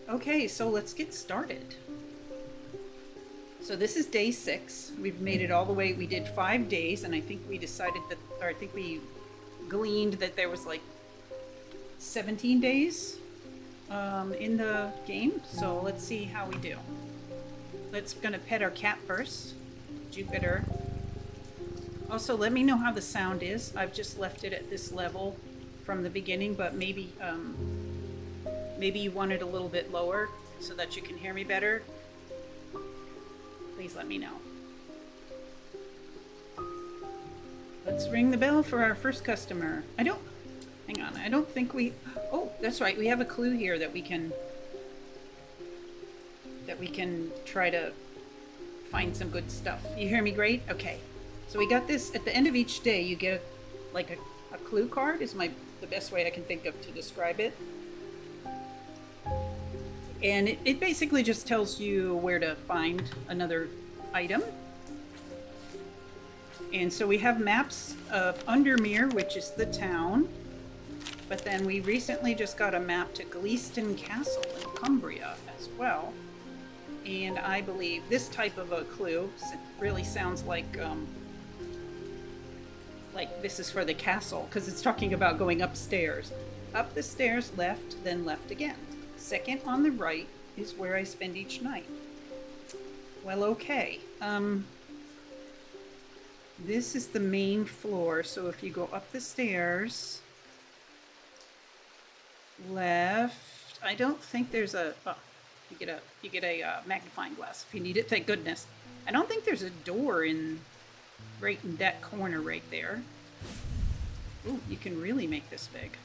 Okay, so let's get started. So this is day 6. We've made it all the way. We did 5 days, and I think we decided that, or I think we gleaned that there was like 17 days in the game. So let's see how we do. Let's gonna pet our cat first, Jupiter. Also, let me know how the sound is. I've just left it at this level from the beginning, but maybe you want it a little bit lower so that you can hear me better. Please let me know. Let's ring the bell for our first customer. Hang on, I don't think we, oh, that's right. We have a clue here that we can try to find some good stuff. You hear me great? Okay. So we got this, at the end of each day, you get like a clue card is the best way I can think of to describe it. And it basically just tells you where to find another item. And so we have maps of Undermere, which is the town. But then we recently just got a map to Gleaston Castle in Cumbria as well. And I believe this type of a clue really sounds like this is for the castle, because it's talking about going upstairs. Up the stairs, left, then left again. Second on the right is where I spend each night. Well, okay. This is the main floor, so if you go up the stairs, left, I don't think there's a, oh, you get a magnifying glass if you need it, thank goodness. I don't think there's a door right in that corner right there. Ooh, you can really make this big.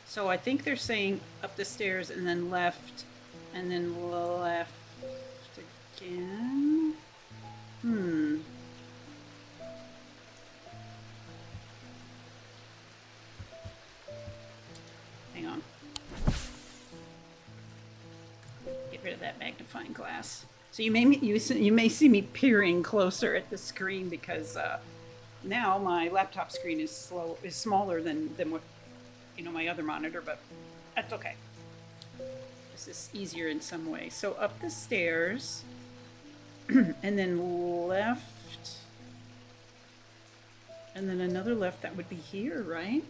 So I think they're saying up the stairs and then left again. Hang on. Get rid of that magnifying glass. So you may see me peering closer at the screen because now my laptop screen is smaller than what my other monitor, but that's okay. This is easier in some way. So up the stairs and then left and then another left. That would be here, right?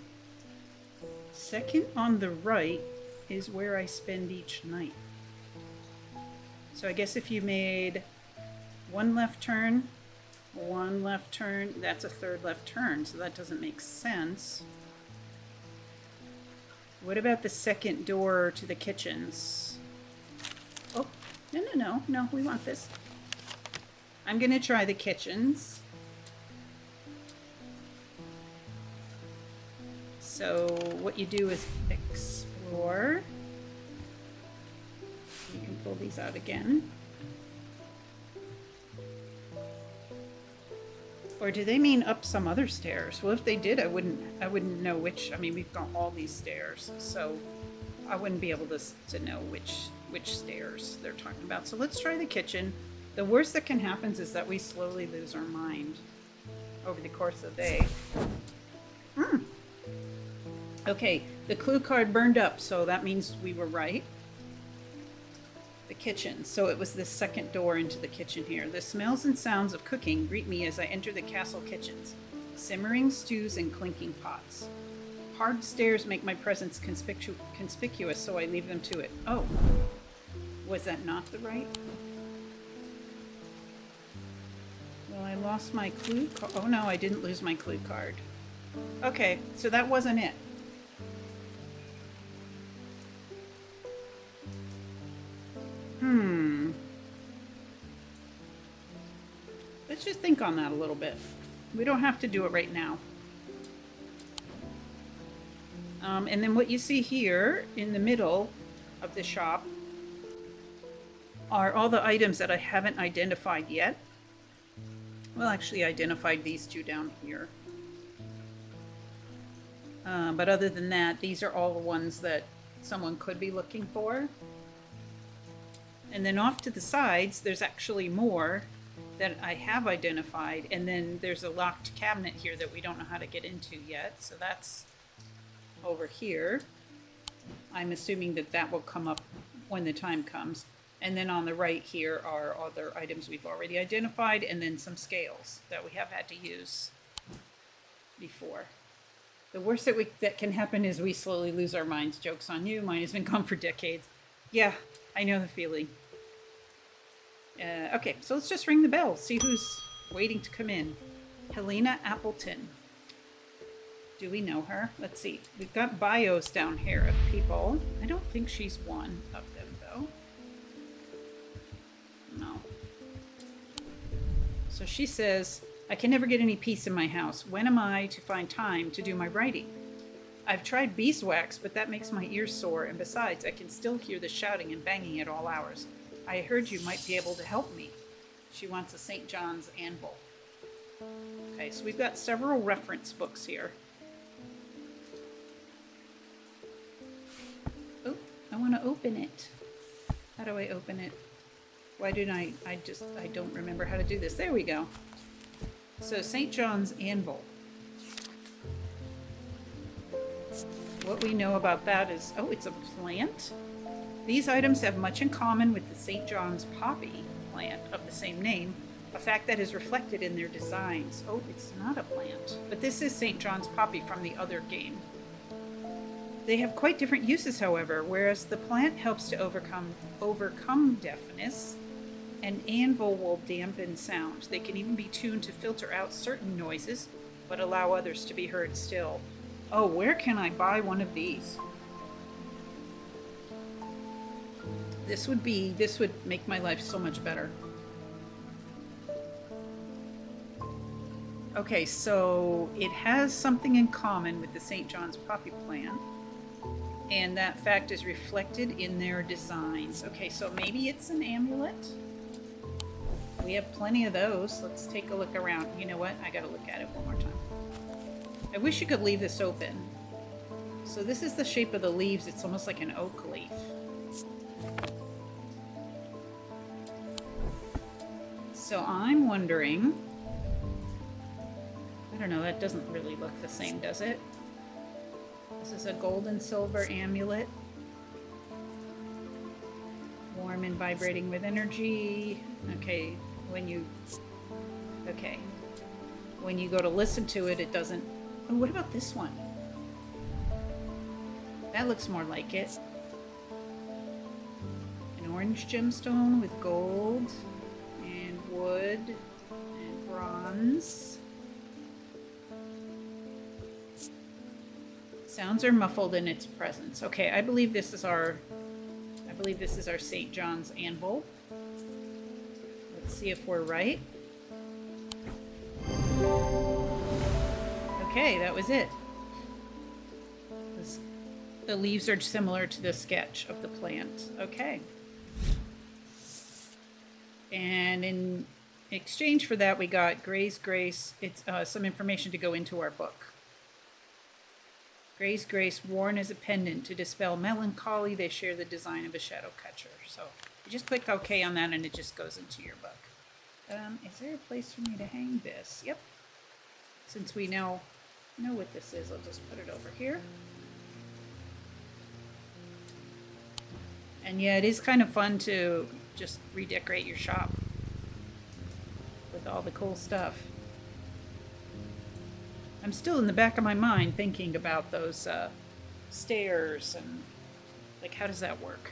Second on the right is where I spend each night. So I guess if you made one left turn, that's a third left turn, so that doesn't make sense. What about the second door to the kitchens? Oh, no, we want this. I'm gonna try the kitchens. So what you do is explore. You can pull these out again. Or do they mean up some other stairs? Well, if they did, I wouldn't know which. I mean, we've got all these stairs, so I wouldn't be able to know which stairs they're talking about. So let's try the kitchen. The worst that can happen is that we slowly lose our mind over the course of the day. Okay, the clue card burned up, so that means we were right. The kitchen. So it was the second door into the kitchen here. The smells and sounds of cooking greet me as I enter the castle kitchens. Simmering stews and clinking pots. Hard stairs make my presence conspicuous, so I leave them to it. Oh, was that not the right? Well, I lost my clue card. Oh no, I didn't lose my clue card. Okay, so that wasn't it. Let's just think on that a little bit. We don't have to do it right now. And then what you see here in the middle of the shop are all the items that I haven't identified yet. Well, actually, I identified these two down here. But other than that, these are all the ones that someone could be looking for. And then off to the sides, there's actually more that I have identified. And then there's a locked cabinet here that we don't know how to get into yet. So that's over here. I'm assuming that will come up when the time comes. And then on the right here are other items we've already identified, and then some scales that we have had to use before. The worst that can happen is we slowly lose our minds. Joke's on you. Mine has been gone for decades. Yeah, I know the feeling. Okay, so let's just ring the bell. See who's waiting to come in. Helena Appleton. Do we know her? Let's see. We've got bios down here of people. I don't think she's one of them, though. No. So she says, I can never get any peace in my house. When am I to find time to do my writing? I've tried beeswax, but that makes my ears sore, and besides, I can still hear the shouting and banging at all hours. I heard you might be able to help me. She wants a St. John's anvil. Okay, so we've got several reference books here. Oh, I want to open it. How do I open it? Why didn't I don't remember how to do this. There we go. So, St. John's anvil. What we know about that is, oh, it's a plant. These items have much in common with the St. John's poppy plant of the same name, a fact that is reflected in their designs. Oh, it's not a plant, but this is St. John's poppy from the other game. They have quite different uses, however. Whereas the plant helps to overcome deafness, an anvil will dampen sound. They can even be tuned to filter out certain noises, but allow others to be heard still. Oh, where can I buy one of these? This would make my life so much better. Okay, so it has something in common with the St. John's poppy plant, and that fact is reflected in their designs. Okay, so maybe it's an amulet. We have plenty of those. Let's take a look around. You know what? I gotta look at it one more time. I wish you could leave this open. So this is the shape of the leaves. It's almost like an oak leaf. So I'm wondering, I don't know, that doesn't really look the same, does it? This is a gold and silver amulet. Warm and vibrating with energy. Okay, when you go to listen to it, it doesn't. Oh, what about this one? That looks more like it. An orange gemstone with gold and wood and bronze. Sounds are muffled in its presence. Okay, I believe this is our St. John's anvil. Let's see if we're right. Okay, that was it. The leaves are similar to the sketch of the plant. Okay. And in exchange for that, we got Gray's Grace. It's some information to go into our book. Gray's Grace, worn as a pendant to dispel melancholy. They share the design of a shadow catcher. So you just click OK on that and it just goes into your book. Is there a place for me to hang this? Yep. Since we know what this is, I'll just put it over here. And yeah, it is kind of fun to just redecorate your shop with all the cool stuff. I'm still in the back of my mind thinking about those stairs and like, how does that work?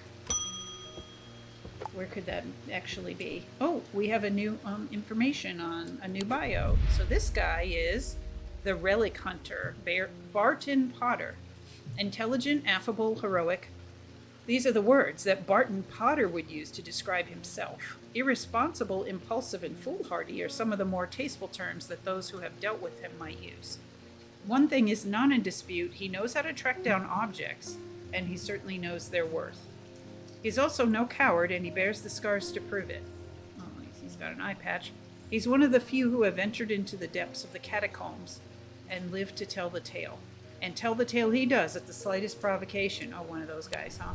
Where could that actually be? Oh, we have a new information on a new bio. So this guy is the Relic Hunter, Barton Potter. Intelligent, affable, heroic. These are the words that Barton Potter would use to describe himself. Irresponsible, impulsive, and foolhardy are some of the more tasteful terms that those who have dealt with him might use. One thing is not in dispute: he knows how to track down objects, and he certainly knows their worth. He's also no coward, and he bears the scars to prove it. Oh, he's got an eye patch. He's one of the few who have ventured into the depths of the catacombs and lived to tell the tale. And tell the tale he does at the slightest provocation. Oh, one of those guys, huh?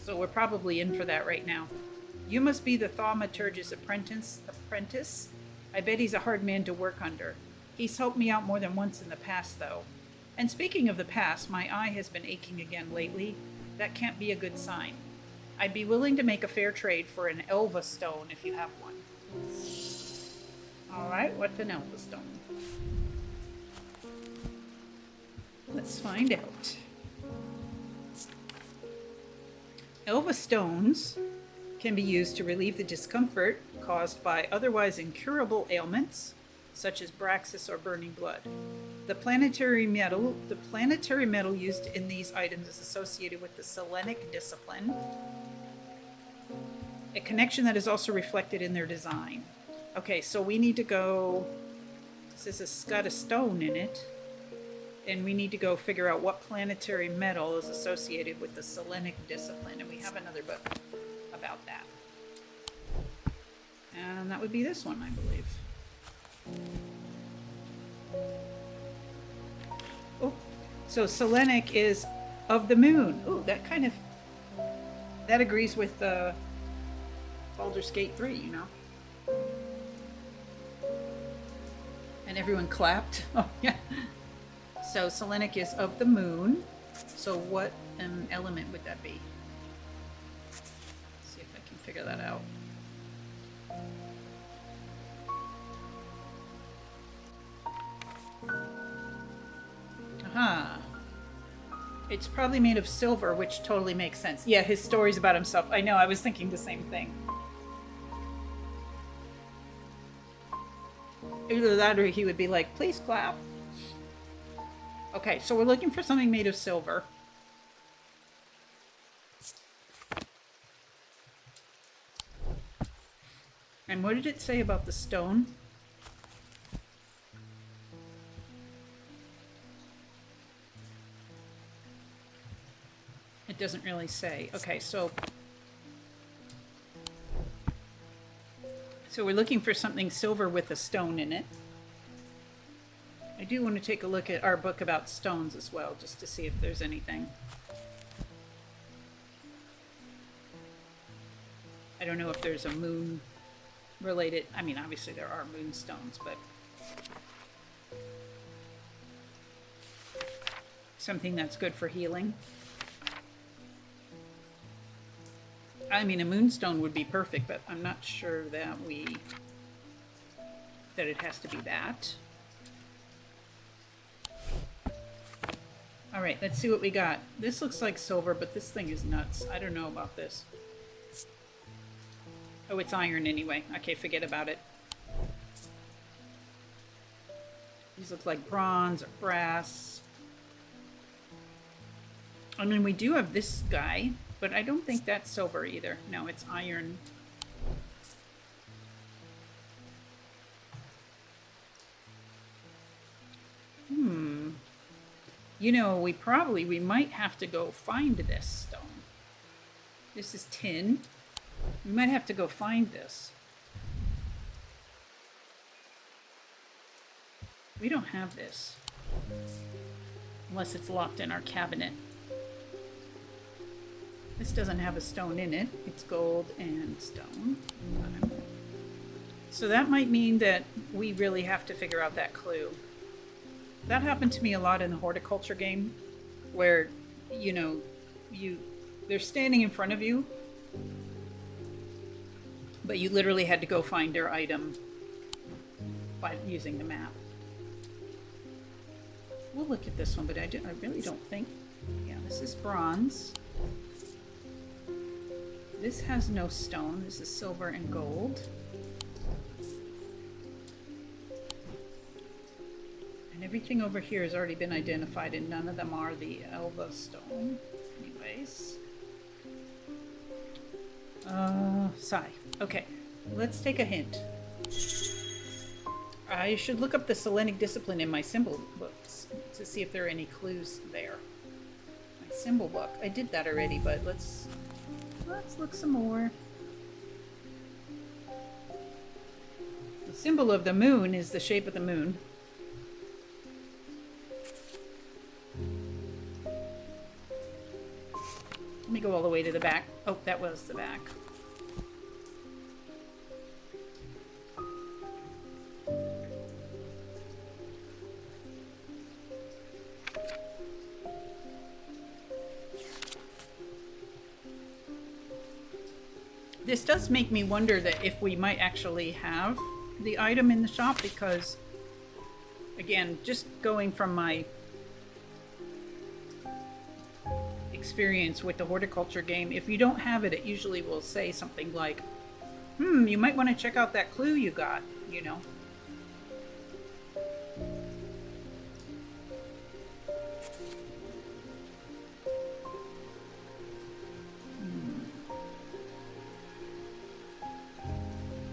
So we're probably in for that right now. You must be the thaumaturgist apprentice. I bet he's a hard man to work under. He's helped me out more than once in the past, though. And speaking of the past, my eye has been aching again lately. That can't be a good sign. I'd be willing to make a fair trade for an Elva stone if you have one. Alright, what's an Elva stone? Let's find out. Elva stones can be used to relieve the discomfort caused by otherwise incurable ailments, such as Braxis or burning blood. The planetary metal used in these items is associated with the Selenic discipline, a connection that is also reflected in their design. Okay, so we need to go. This has got a stone in it, and we need to go figure out what planetary metal is associated with the Selenic discipline, and we have another book about that. And that would be this one, I believe. Oh, so Selenic is of the moon. Oh, that agrees with Baldur's Gate 3, you know. And everyone clapped. Oh, yeah. So Selenic is of the moon. So what element would that be? Let's see if I can figure that out. Aha. It's probably made of silver, which totally makes sense. Yeah, his story's about himself. I know, I was thinking the same thing. Either that or he would be like, please clap. Okay, so we're looking for something made of silver. And what did it say about the stone? It doesn't really say. Okay, so we're looking for something silver with a stone in it. I do want to take a look at our book about stones as well, just to see if there's anything. I don't know if there's a moon related. I mean, obviously there are moonstones, but something that's good for healing. I mean, a moonstone would be perfect, but I'm not sure that it has to be that. All right, let's see what we got. This looks like silver, but this thing is nuts. I don't know about this. Oh, it's iron anyway. Okay, forget about it. These look like bronze or brass. I mean, we do have this guy, but I don't think that's silver either. No, it's iron. You know, we might have to go find this stone. This is tin. We might have to go find this. We don't have this. Unless it's locked in our cabinet. This doesn't have a stone in it. It's gold and stone. So that might mean that we really have to figure out that clue. That happened to me a lot in the horticulture game, where, you know, they're standing in front of you, but you literally had to go find their item by using the map. We'll look at this one, but I really don't think... Yeah, this is bronze. This has no stone. This is silver and gold. And everything over here has already been identified, and none of them are the Elva stone. Anyways. Sigh. Okay, let's take a hint. I should look up the Selenic discipline in my symbol books to see if there are any clues there. My symbol book. I did that already, but let's look some more. The symbol of the moon is the shape of the moon. Let me go all the way to the back. Oh, that was the back. This does make me wonder that if we might actually have the item in the shop, because, again, just going from my experience with the horticulture game, if you don't have it, it usually will say something like, you might want to check out that clue you got, you know.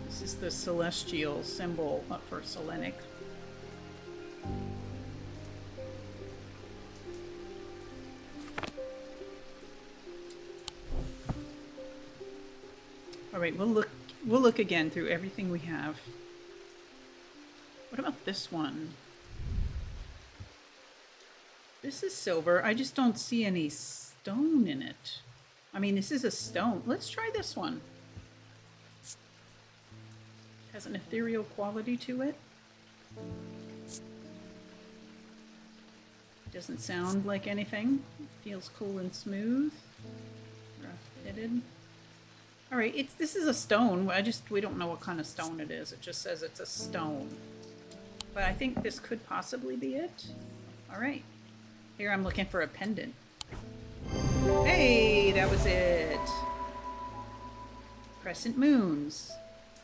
This is the celestial symbol for Selenic. All right, we'll look again through everything we have. What about this one? This is silver. I just don't see any stone in it. I mean, this is a stone. Let's try this one. Has an ethereal quality to it. Doesn't sound like anything. Feels cool and smooth. Rough-headed. All right, this is a stone. We don't know what kind of stone it is. It just says it's a stone. But I think this could possibly be it. All right. Here I'm looking for a pendant. Hey, that was it. Crescent moons.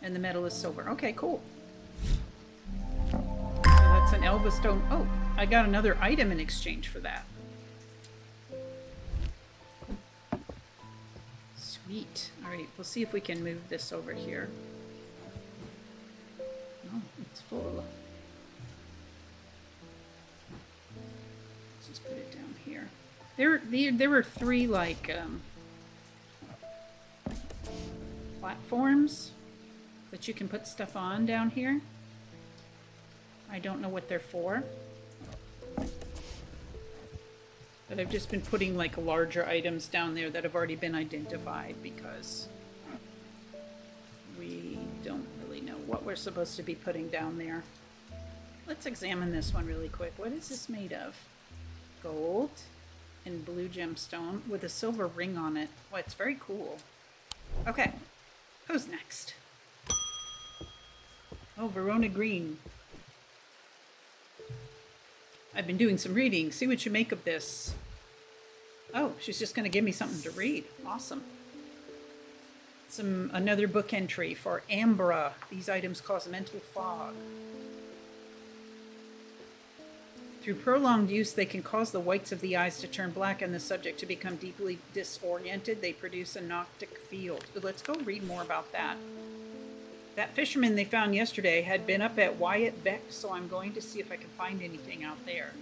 And the metal is silver. Okay, cool. So that's an Elva stone. Oh, I got another item in exchange for that. Sweet. All right, we'll see if we can move this over here. Oh, it's full. Let's just put it down here. There were three, like, platforms that you can put stuff on down here. I don't know what they're for. But I've just been putting like larger items down there that have already been identified because we don't really know what we're supposed to be putting down there. Let's examine this one really quick. What is this made of? Gold and blue gemstone with a silver ring on it. Well, it's very cool. Okay, who's next? Oh, Verona Green. I've been doing some reading. See what you make of this. Oh, she's just going to give me something to read. Awesome. Another book entry for Ambra. These items cause mental fog. Through prolonged use, they can cause the whites of the eyes to turn black and the subject to become deeply disoriented. They produce a noctic field. Let's go read more about that. That fisherman they found yesterday had been up at Wyatt Beck, so I'm going to see if I can find anything out there.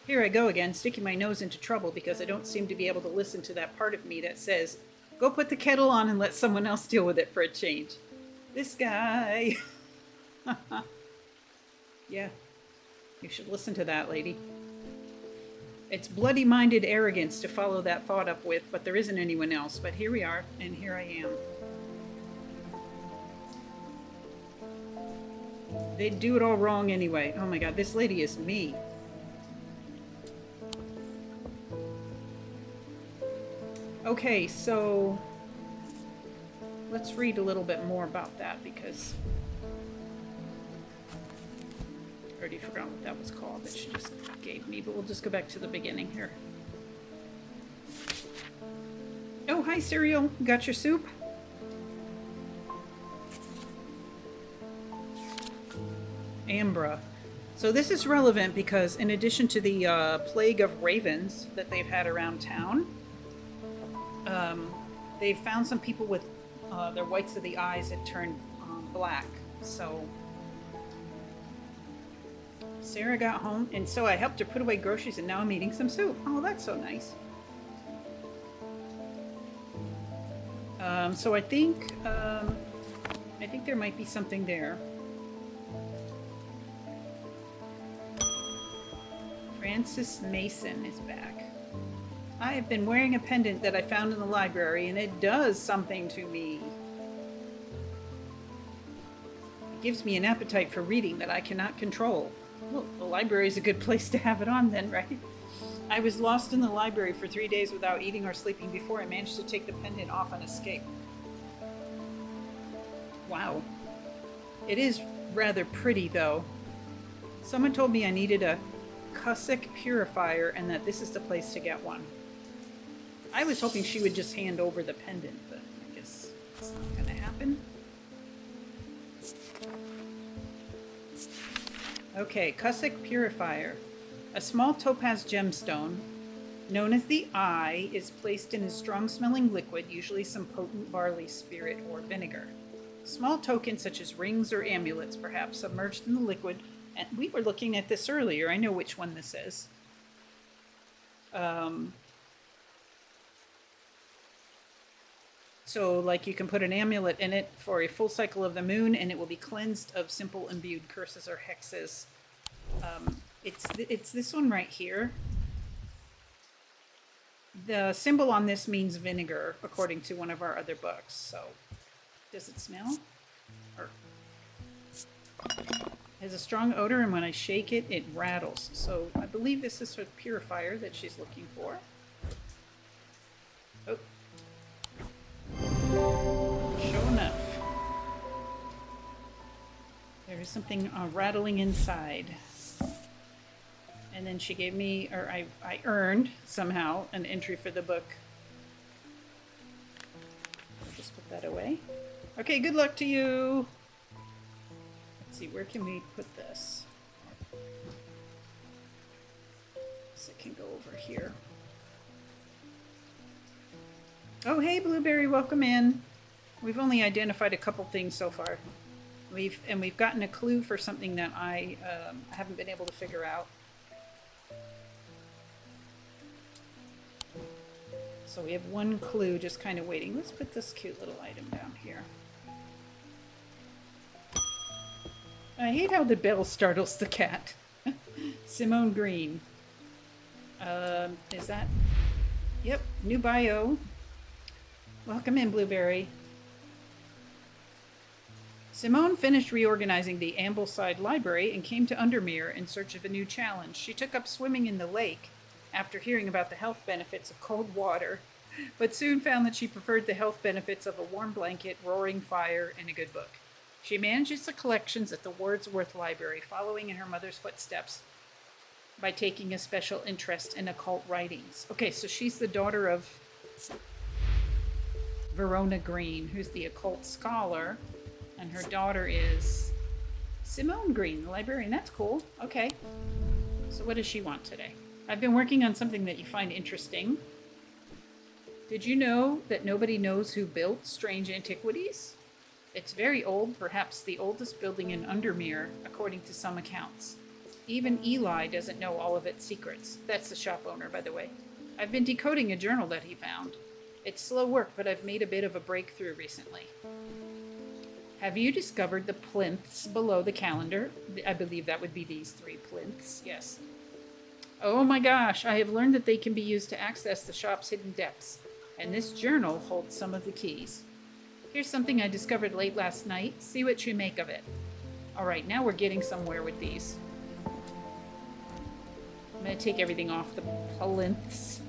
Here I go again, sticking my nose into trouble because I don't seem to be able to listen to that part of me that says, go put the kettle on and let someone else deal with it for a change. This guy. Yeah, you should listen to that, lady. It's bloody-minded arrogance to follow that thought up with, but there isn't anyone else. But here we are, and here I am. They'd do it all wrong anyway. Oh my god, this lady is me. Okay, so let's read a little bit more about that because I already forgot what that was called that she just gave me, but we'll just go back to the beginning here. Oh, hi, Cereal. Got your soup? Ambra. So this is relevant because in addition to the plague of ravens that they've had around town, they've found some people with their whites of the eyes had turned black. So Sarah got home, and so I helped her put away groceries, and now I'm eating some soup. Oh, that's so nice. So I think there might be something there. Francis Mason is back. I have been wearing a pendant that I found in the library, and it does something to me. It gives me an appetite for reading that I cannot control. Well, the library is a good place to have it on then, right? I was lost in the library for 3 days without eating or sleeping before I managed to take the pendant off and escape. Wow. It is rather pretty, though. Someone told me I needed a Cussock purifier and that this is the place to get one. I was hoping she would just hand over the pendant, but I guess it's not going to happen. Okay, Cussock purifier. A small topaz gemstone, known as the Eye, is placed in a strong-smelling liquid, usually some potent barley spirit or vinegar. Small tokens such as rings or amulets, perhaps, submerged in the liquid. And we were looking at this earlier. I know which one this is. So, like, you can put an amulet in it for a full cycle of the moon, and it will be cleansed of simple imbued curses or hexes. It's this one right here. The symbol on this means vinegar, according to one of our other books. So, does it smell? Or has a strong odor, and when I shake it, it rattles. So I believe this is her purifier that she's looking for. Oh. Sure enough. There is something rattling inside. And then she gave me, or I earned somehow an entry for the book. I'll just put that away. Okay, good luck to you. Let's see, where can we put this? So it can go over here. Oh, hey, Blueberry, welcome in. We've only identified a couple things so far. We've gotten a clue for something that I haven't been able to figure out. So we have one clue just kind of waiting. Let's put this cute little item down here. I hate how the bell startles the cat. Simone Green. Is that? Yep, new bio. Welcome in, Blueberry. Simone finished reorganizing the Ambleside Library and came to Undermere in search of a new challenge. She took up swimming in the lake after hearing about the health benefits of cold water, but soon found that she preferred the health benefits of a warm blanket, roaring fire, and a good book. She manages the collections at the Wordsworth Library, following in her mother's footsteps by taking a special interest in occult writings. Okay, so she's the daughter of Verona Green, who's the occult scholar, and her daughter is Simone Green, the librarian. That's cool. Okay. So what does she want today? I've been working on something that you find interesting. Did you know that nobody knows who built Strange Antiquities? It's very old, perhaps the oldest building in Undermere, according to some accounts. Even Eli doesn't know all of its secrets. That's the shop owner, by the way. I've been decoding a journal that he found. It's slow work, but I've made a bit of a breakthrough recently. Have you discovered the plinths below the calendar? I believe that would be these 3 plinths, yes. Oh my gosh, I have learned that they can be used to access the shop's hidden depths, and this journal holds some of the keys. Here's something I discovered late last night. See what you make of it. Alright, now we're getting somewhere with these. I'm going to take everything off the plinths.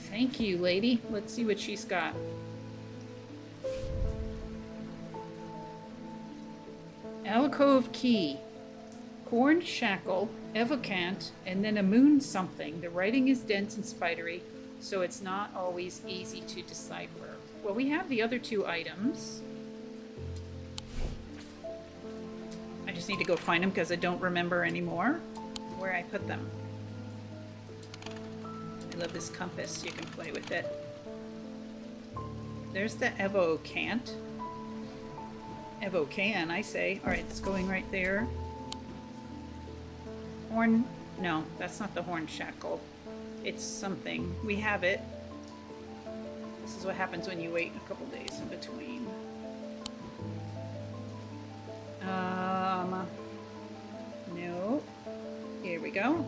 Thank you, lady. Let's see what she's got. Alcove key. Corn shackle, evocant, and then a moon something. The writing is dense and spidery, so it's not always easy to decipher. Well, we have the other 2 items. I just need to go find them because I don't remember anymore where I put them. I love this compass. You can play with it. There's the evocant. Evocan, I say. Alright, it's going right there. Horn... No, that's not the horn shackle. It's something. We have it. This is what happens when you wait a couple days in between. No. Here we go.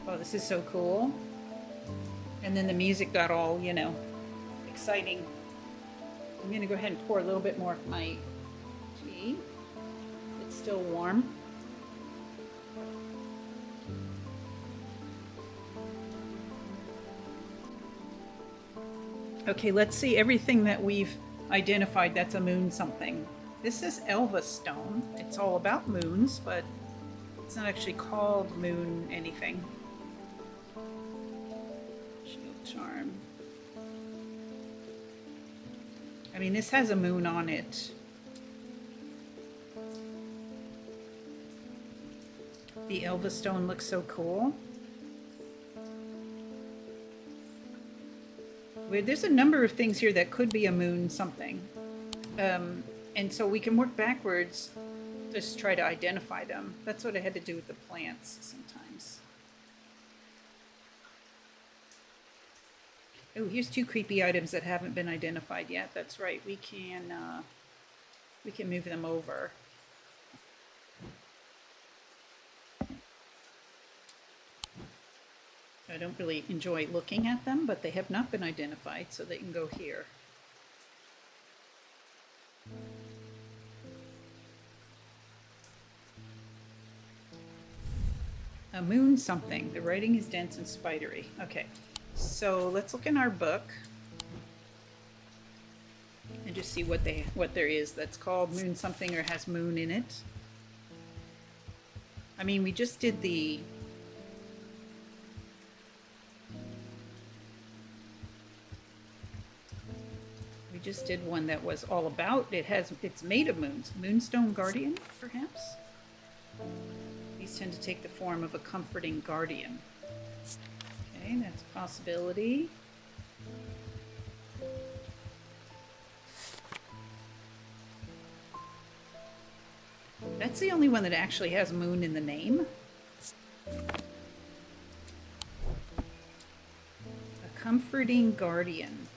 Oh, this is so cool. And then the music got all, you know, exciting. I'm going to go ahead and pour a little bit more of my tea. Let's Still warm. Okay, let's see everything that we've identified that's a moon something. This is Elva stone. It's all about moons, but it's not actually called moon anything. Shield charm. I mean, this has a moon on it. The Elva stone looks so cool. There's a number of things here that could be a moon something. And so we can work backwards, just try to identify them. That's what I had to do with the plants sometimes. Oh, here's 2 creepy items that haven't been identified yet. That's right. We can move them over. I don't really enjoy looking at them, but they have not been identified, so they can go here. A moon something. The writing is dense and spidery. Okay, so let's look in our book and just see what there is that's called moon something or has moon in it. I mean, we just did the one that was all about it's made of moons. Moonstone Guardian, perhaps? These tend to take the form of a comforting guardian. Okay, that's a possibility. That's the only one that actually has moon in the name. A comforting guardian.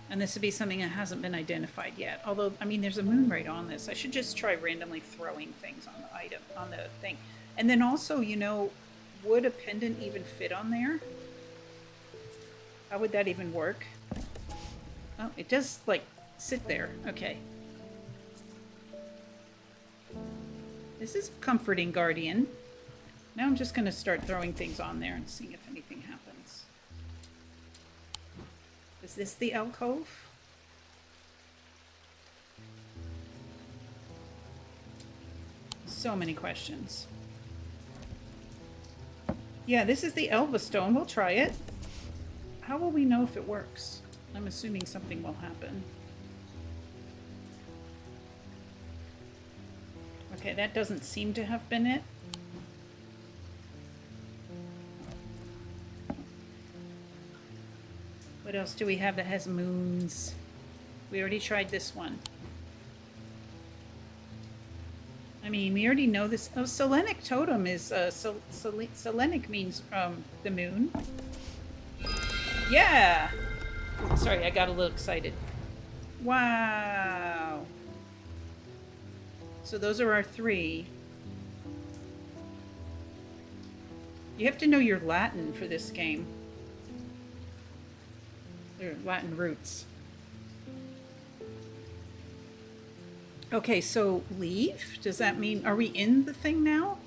And this would be something that hasn't been identified yet. Although, I mean, there's a moon right on this. I should just try randomly throwing things on the item, on the thing. And then also, you know, would a pendant even fit on there? How would that even work? Oh, it does, like, sit there. Okay. This is comforting guardian. Now I'm just going to start throwing things on there and seeing if anything happens. Is this the alcove? So many questions. Yeah, this is the Elva stone. We'll try it. How will we know if it works? I'm assuming something will happen. Okay, that doesn't seem to have been it. What else do we have that has moons? We already tried this one. I mean, we already know this. Oh, Selenic totem is, Selenic means the moon. Yeah! Sorry, I got a little excited. Wow! So those are our 3. You have to know your Latin for this game. They're Latin roots. Okay, so leave? Does that mean, are we in the thing now?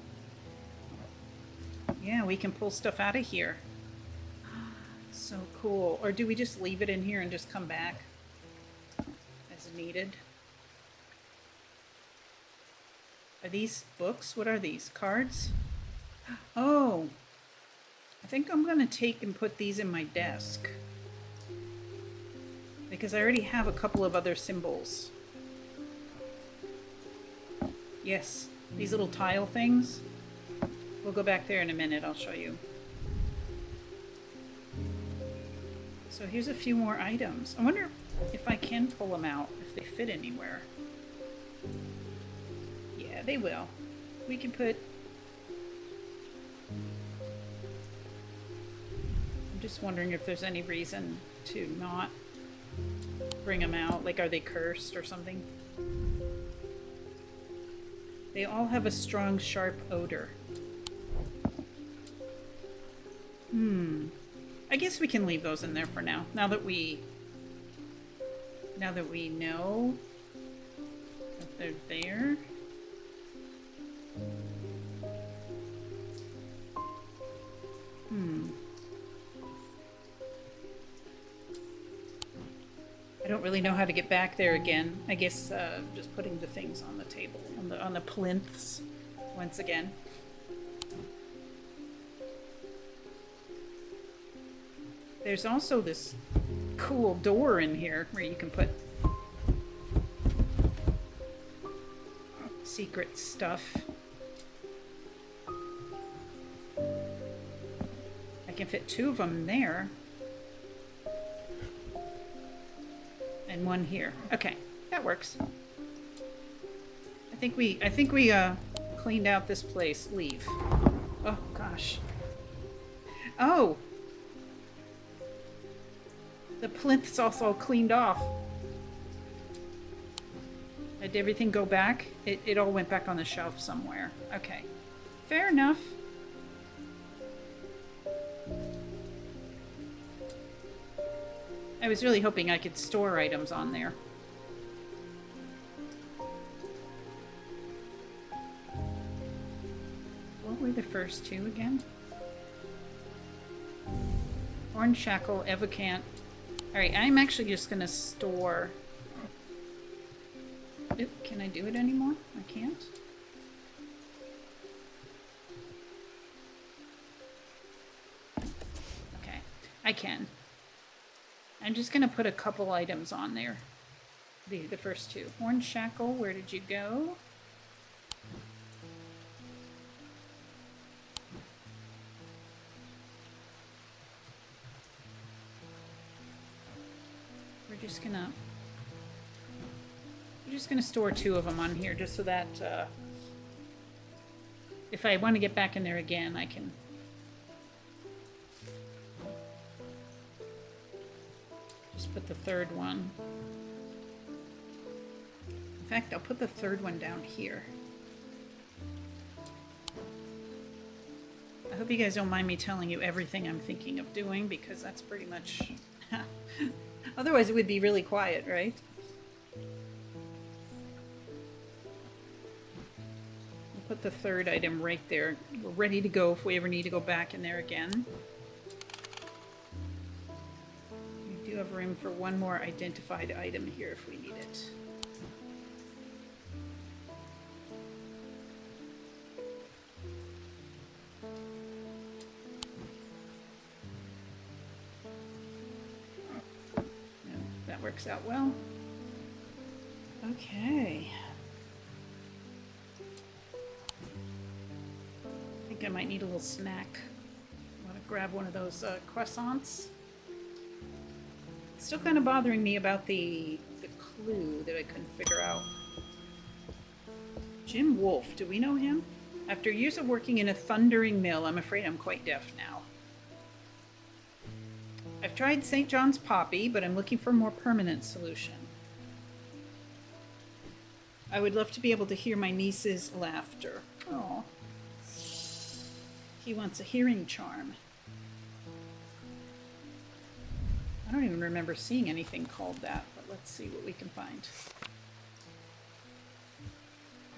Yeah, we can pull stuff out of here. So cool. Or do we just leave it in here and just come back as needed? Are these books? What are these? Cards? Oh, I think I'm going to take and put these in my desk. Because I already have a couple of other symbols. Yes, these little tile things. We'll go back there in a minute, I'll show you. So here's a few more items. I wonder if I can pull them out, if they fit anywhere. Yeah, they will. We can put... I'm just wondering if there's any reason to not bring them out. Like, are they cursed or something? They all have a strong, sharp odor. I guess we can leave those in there for now. Now that we know that they're there. don't really know how to get back there again. I guess just putting the things on the table, on the plinths, once again. There's also this cool door in here where you can put secret stuff. I can fit 2 of them there. And 1 here. Okay, that works. I think we cleaned out this place. Leave. Oh gosh. Oh! The plinth's also cleaned off. Did everything go back? It all went back on the shelf somewhere. Okay. Fair enough. I was really hoping I could store items on there. What were the first 2 again? Horn Shackle, Evocant. Alright, I'm actually just gonna store... Oop, can I do it anymore? I can't. Okay, I can. I'm just gonna put a couple items on there. The first 2. Horn Shackle, where did you go? We're just gonna store 2 of them on here, just so that if I want to get back in there again, I can. Just put the 3rd one. In fact, I'll put the 3rd one down here. I hope you guys don't mind me telling you everything I'm thinking of doing, because that's pretty much... Otherwise it would be really quiet, right? I'll put the 3rd item right there. We're ready to go if we ever need to go back in there again. We do have room for 1 more identified item here if we need it. Works out well. Okay. I think I might need a little snack. I want to grab one of those croissants. It's still kind of bothering me about the clue that I couldn't figure out. Jim Wolfe, do we know him? After years of working in a thundering mill, I'm afraid I'm quite deaf now. I've tried St. John's Poppy, but I'm looking for a more permanent solution. I would love to be able to hear my niece's laughter. Oh. He wants a hearing charm. I don't even remember seeing anything called that, but let's see what we can find.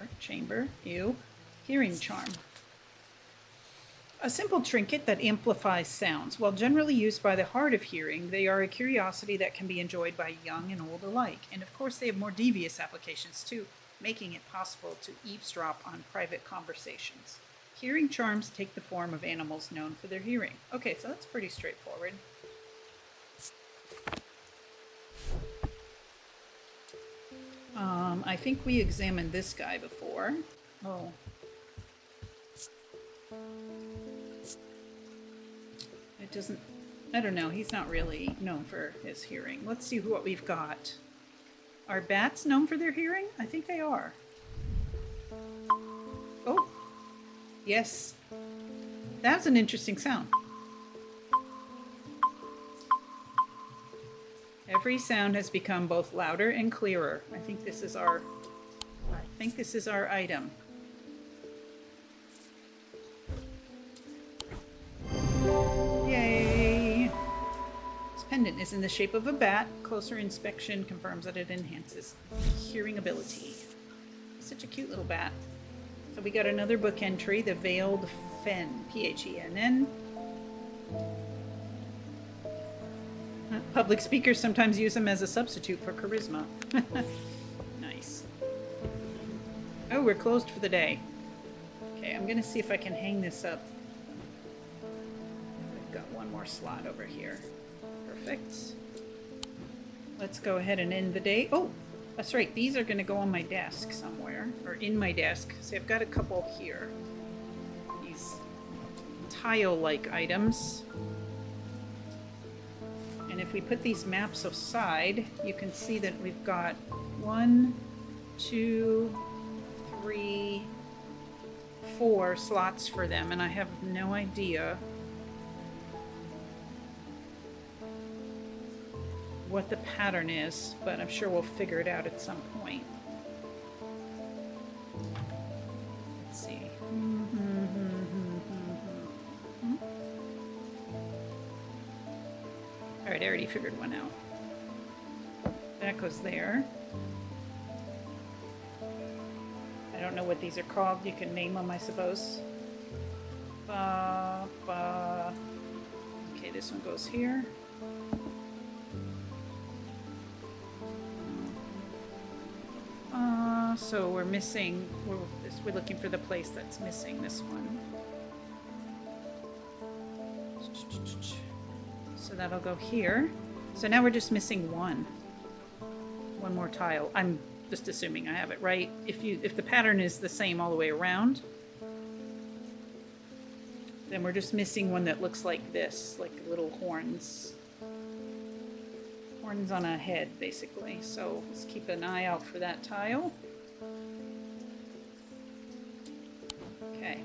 Art chamber. Ew. Hearing charm. A simple trinket that amplifies sounds. While generally used by the hard of hearing, they are a curiosity that can be enjoyed by young and old alike. And of course, they have more devious applications too, making it possible to eavesdrop on private conversations. Hearing charms take the form of animals known for their hearing. Okay, so that's pretty straightforward. I think we examined this guy before. Oh. It doesn't... I don't know. He's not really known for his hearing. Let's see what we've got. Are bats known for their hearing? I think they are. Oh. Yes. That's an interesting sound. Every sound has become both louder and clearer. I think this is our item. Yay! This pendant is in the shape of a bat. Closer inspection confirms that it enhances hearing ability. Such a cute little bat. So we got another book entry, the Veiled Fen, P-H-E-N-N. Public speakers sometimes use them as a substitute for charisma. Nice. Oh, we're closed for the day. Okay, I'm gonna see if I can hang this up. We've got one more slot over here. Perfect. Let's go ahead and end the day. Oh, that's right. These are gonna go on my desk somewhere, or in my desk. See, I've got a couple here. These tile-like items. And if we put these maps aside, you can see that we've got 1, 2, 3, 4 slots for them, and I have no idea what the pattern is, but I'm sure we'll figure it out at some point. Let's see. All right, I already figured one out. That goes there. I don't know what these are called. You can name them, I suppose. Okay, this one goes here. So we're missing, we're looking for the place that's missing this one. So that'll go here. So now we're just missing one more tile. I'm just assuming I have it right. If the pattern is the same all the way around, then we're just missing one that looks like this, like little horns. Horns on a head, basically. So let's keep an eye out for that tile. Okay.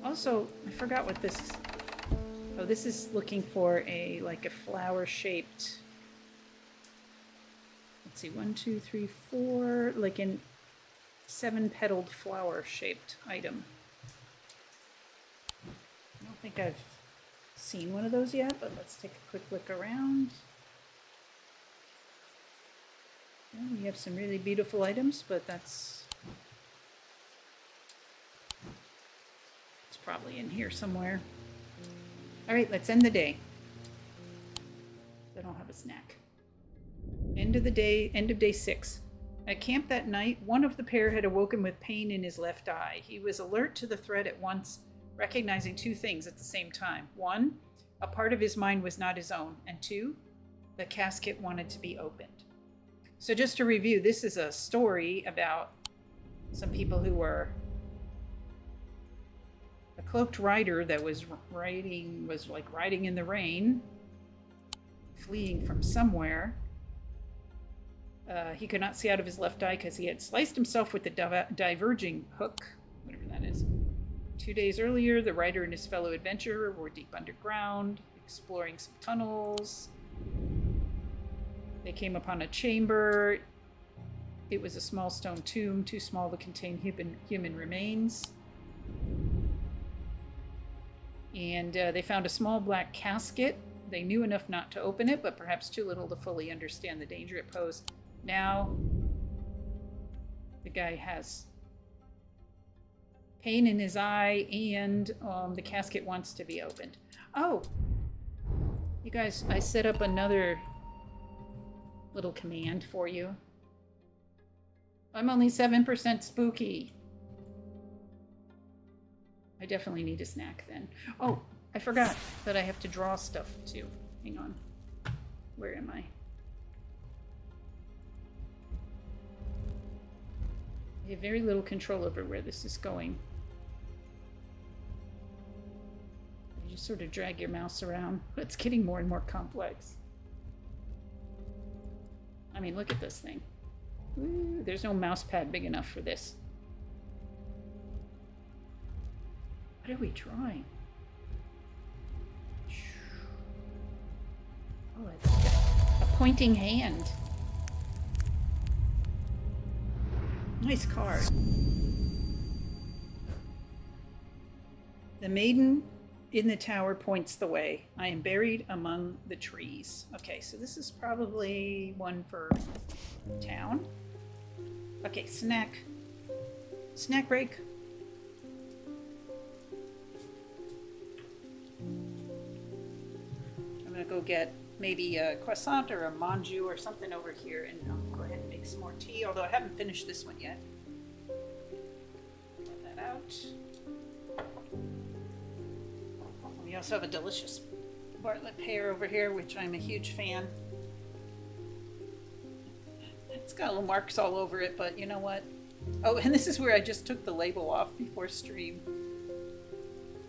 Also, I forgot what this is. Oh, this is looking for like a flower-shaped. Let's see, 1, 2, 3, 4, like in 7-petaled flower-shaped item. I don't think I've seen one of those yet, but let's take a quick look around. Well, we have some really beautiful items, but it's probably in here somewhere. All right, let's end the day. I don't have a snack. End of day 6. At camp that night, one of the pair had awoken with pain in his left eye. He was alert to the threat at once, recognizing 2 things at the same time. 1, a part of his mind was not his own, and 2, the casket wanted to be opened. So just to review, this is a story about some people who were a cloaked rider that was riding in the rain, fleeing from somewhere. He could not see out of his left eye because he had sliced himself with the diverging hook, whatever that is. 2 days earlier, the rider and his fellow adventurer were deep underground, exploring some tunnels. They came upon a chamber. It was a small stone tomb, too small to contain human remains. And they found a small black casket. They knew enough not to open it, but perhaps too little to fully understand the danger it posed. Now, the guy has pain in his eye, and the casket wants to be opened. Oh, you guys, I set up another little command for you. I'm only 7% spooky. I definitely need a snack then. Oh, I forgot that I have to draw stuff too. Hang on. Where am I? I have very little control over where this is going. You just sort of drag your mouse around. It's getting more and more complex. I mean, look at this thing. Ooh, there's no mouse pad big enough for this. What are we drawing? Oh, it's a pointing hand. Nice card. The maiden in the tower points the way. I am buried among the trees. Okay, so this is probably one for town. Okay, snack. Snack break. I'm gonna go get maybe a croissant or a manju or something over here, and I'll go ahead and make some more tea, although I haven't finished this one yet. Let that out. We also have a delicious Bartlett pear over here, which I'm a huge fan. It's got little marks all over it, but you know what? Oh, and this is where I just took the label off before stream.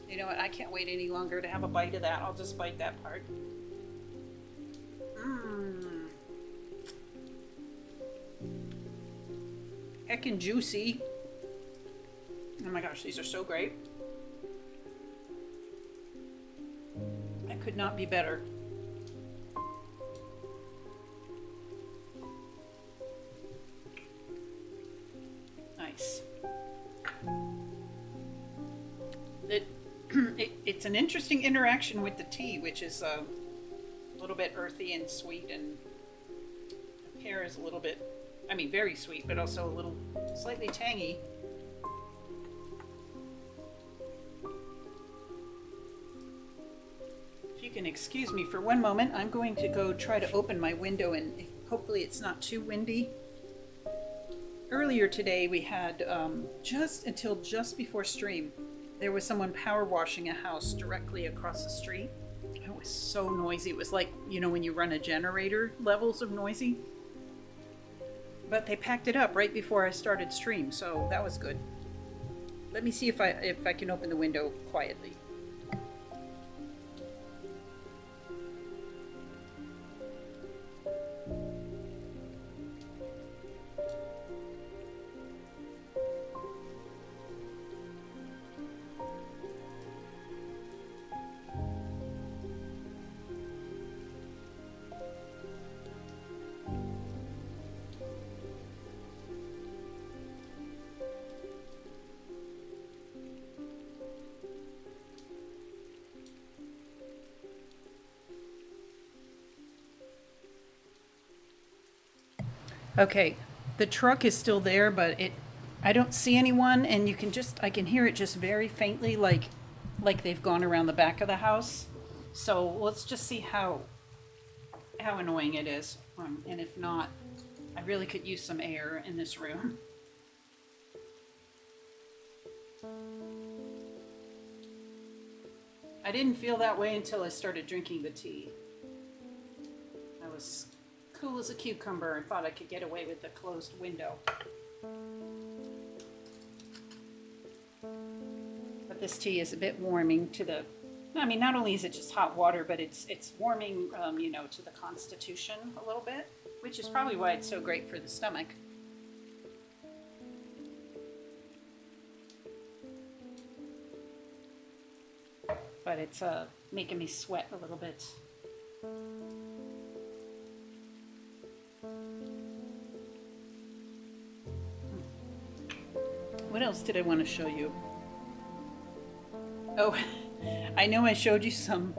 You know what? I can't wait any longer to have a bite of that. I'll just bite that part. Mmm. Heckin' juicy. Oh my gosh, these are so great. I could not be better. Nice. It's an interesting interaction with the tea, which is a little bit earthy and sweet, and the pear is a little bit, I mean, very sweet, but also a little slightly tangy. If you can excuse me for one moment, I'm going to go try to open my window, and hopefully it's not too windy. Earlier today we had, just before stream, there was someone power washing a house directly across the street. It was so noisy. It was like, you know, when you run a generator levels of noisy. But they packed it up right before I started stream, so that was good. Let me see if I can open the window quietly. Okay, the truck is still there, but I don't see anyone, and I can hear it just very faintly, like they've gone around the back of the house. So let's just see how annoying it is. And if not, I really could use some air in this room. I didn't feel that way until I started drinking the tea. I was cool as a cucumber and thought I could get away with the closed window. But this tea is a bit warming to the, I mean, not only is it just hot water, but it's warming, you know, to the constitution a little bit, which is probably why it's so great for the stomach. But it's making me sweat a little bit. What else did I want to show you? Oh, I know I showed you some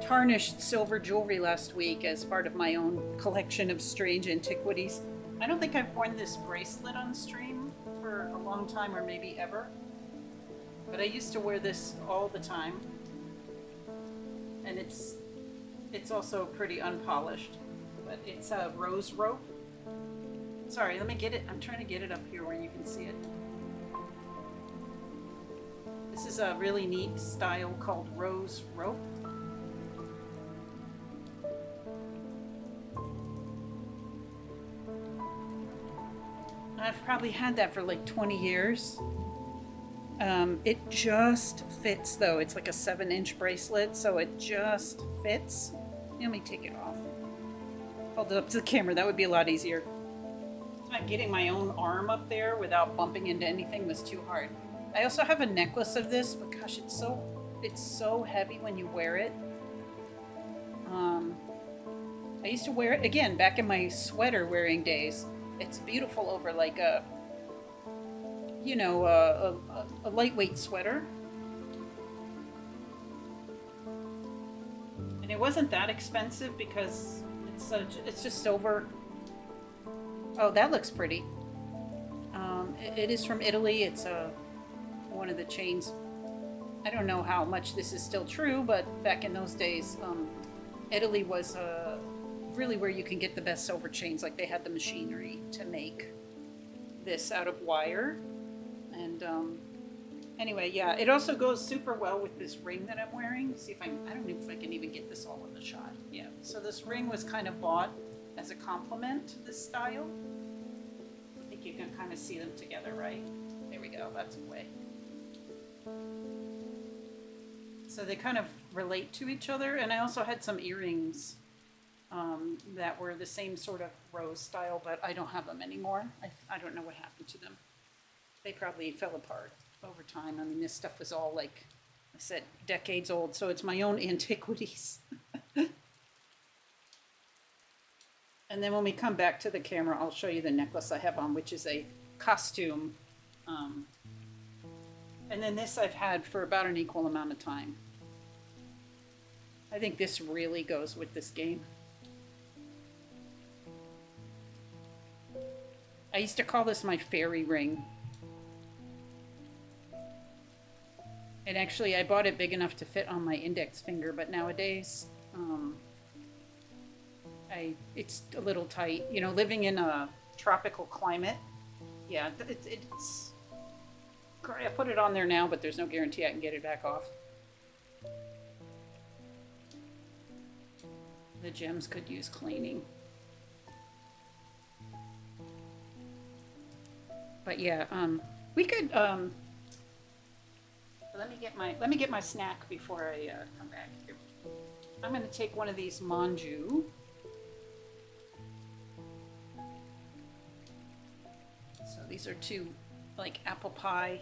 tarnished silver jewelry last week as part of my own collection of strange antiquities. I don't think I've worn this bracelet on stream for a long time, or maybe ever. But I used to wear this all the time. And it's also pretty unpolished. But it's a rose rope. Sorry, let me get it. I'm trying to get it up here where you can see it. This is a really neat style called rose rope. I've probably had that for like 20 years. It just fits though. It's like a 7-inch bracelet, so it just fits. Let me take it off. Hold it up to the camera. That would be a lot easier. Getting my own arm up there without bumping into anything was too hard. I also have a necklace of this, but gosh, it's so heavy when you wear it. I used to wear it again back in my sweater wearing days. It's beautiful over like a, you know, a lightweight sweater. And it wasn't that expensive because it's just silver. Oh, that looks pretty. It is from Italy. It's one of the chains. I don't know how much this is still true, but back in those days, Italy was really where you can get the best silver chains. Like they had the machinery to make this out of wire. And anyway, yeah, it also goes super well with this ring that I'm wearing. See if I don't know if I can even get this all in the shot. Yeah, so this ring was kind of bought as a complement to this style. I think you can kind of see them together, right? There we go, that's a way. So they kind of relate to each other. And I also had some earrings that were the same sort of rose style, but I don't have them anymore. I don't know what happened to them. They probably fell apart over time. I mean, this stuff was all, like I said, decades old. So it's my own antiquities. And then when we come back to the camera, I'll show you the necklace I have on, which is a costume. And then this I've had for about an equal amount of time. I think this really goes with this game. I used to call this my fairy ring. And actually, I bought it big enough to fit on my index finger, but nowadays, it's a little tight. You know, living in a tropical climate, yeah, it's... I put it on there now, but there's no guarantee I can get it back off. The gems could use cleaning. But yeah, we could, let me get my snack before I come back here. I'm going to take one of these manju. So these are two, like, apple pie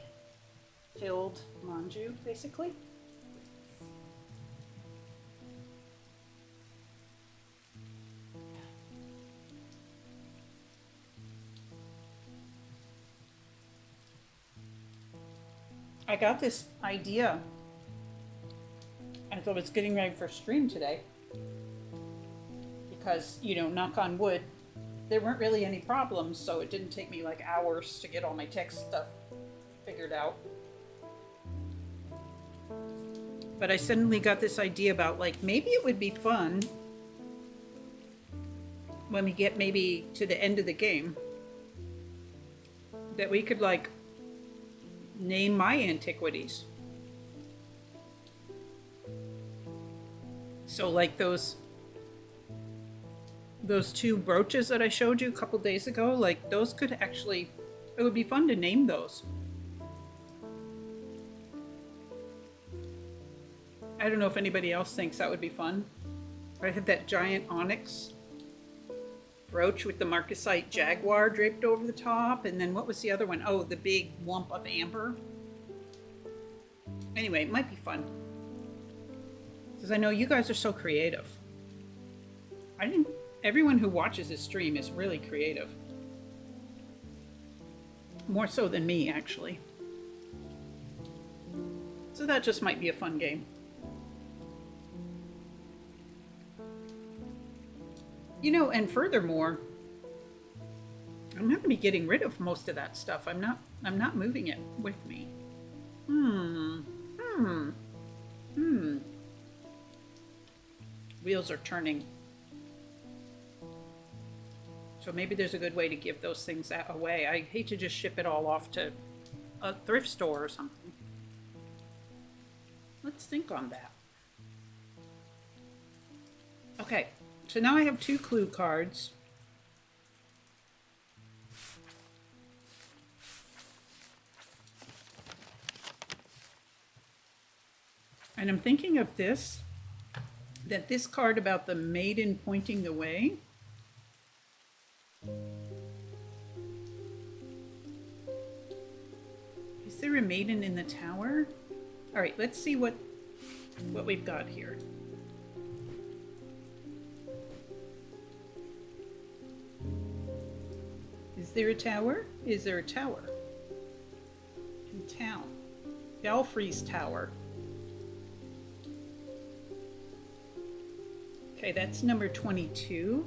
filled manju, basically. I got this idea as I was getting ready for stream today because, you know, knock on wood, there weren't really any problems, so it didn't take me like hours to get all my tech stuff figured out. But I suddenly got this idea about, like, maybe it would be fun when we get maybe to the end of the game that we could, like, name my antiquities. So like those two brooches that I showed you a couple days ago, like those could actually, it would be fun to name those. I don't know if anybody else thinks that would be fun. I had that giant onyx brooch with the marcasite jaguar draped over the top, and then what was the other one? Oh, the big lump of amber. Anyway, it might be fun. Because I know you guys are so creative. Everyone who watches this stream is really creative. More so than me, actually. So that just might be a fun game. You know, and furthermore, I'm going to be getting rid of most of that stuff. I'm not moving it with me. Wheels are turning. So maybe there's a good way to give those things away. I hate to just ship it all off to a thrift store or something. Let's think on that. Okay, so now I have 2 clue cards. And I'm thinking of this, that this card about the maiden pointing the way. Is there a maiden in the tower? All right, let's see what we've got here. Is there a tower? Is there a tower? In town. Belfry's Tower. Okay, that's number 22.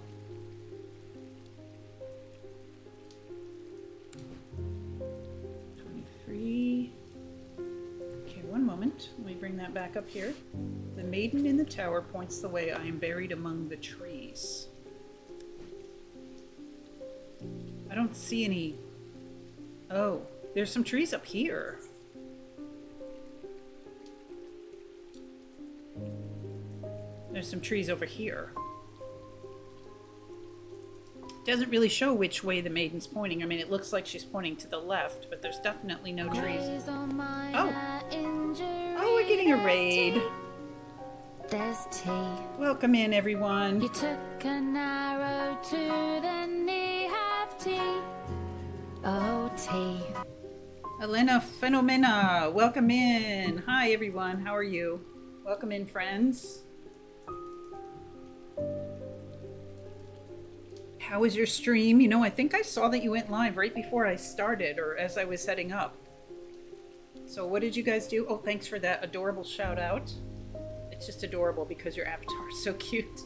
Okay, one moment. Let me bring that back up here. The maiden in the tower points the way. I am buried among the trees. I don't see any... Oh, there's some trees up here. There's some trees over here. Doesn't really show which way the maiden's pointing. I mean, it looks like she's pointing to the left, but there's definitely no trees. Oh! Oh, we're getting a raid. There's tea. Welcome in, everyone. You took an arrow to the knee, have tea. Oh, tea. Elena Phenomena, welcome in. Hi, everyone. How are you? Welcome in, friends. How was your stream? You know, I think I saw that you went live right before I started, or as I was setting up. So what did you guys do? Oh, thanks for that adorable shout out. It's just adorable because your avatar is so cute.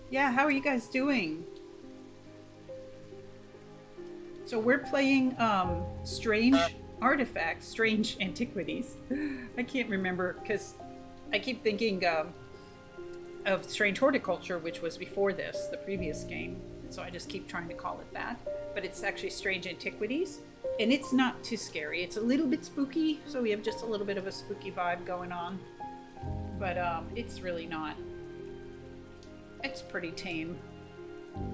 Yeah, how are you guys doing? So we're playing strange artifacts, strange antiquities. I can't remember because I keep thinking of strange horticulture, which was before this, the previous game. So I just keep trying to call it that. But it's actually strange antiquities. And it's not too scary. It's a little bit spooky. So we have just a little bit of a spooky vibe going on. But it's really not. It's pretty tame.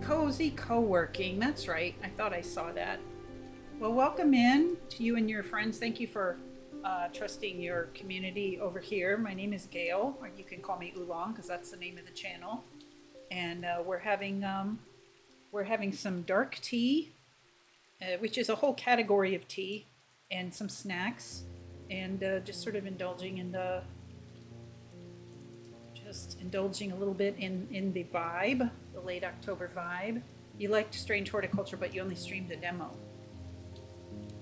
Cozy co-working. That's right. I thought I saw that. Well, welcome in to you and your friends. Thank you for trusting your community over here. My name is Gail, or you can call me Oolong because that's the name of the channel. And we're having some dark tea, which is a whole category of tea, and some snacks, and just sort of indulging in the a little bit in the vibe, the late October vibe. You liked Strange Horticulture, but you only streamed the demo.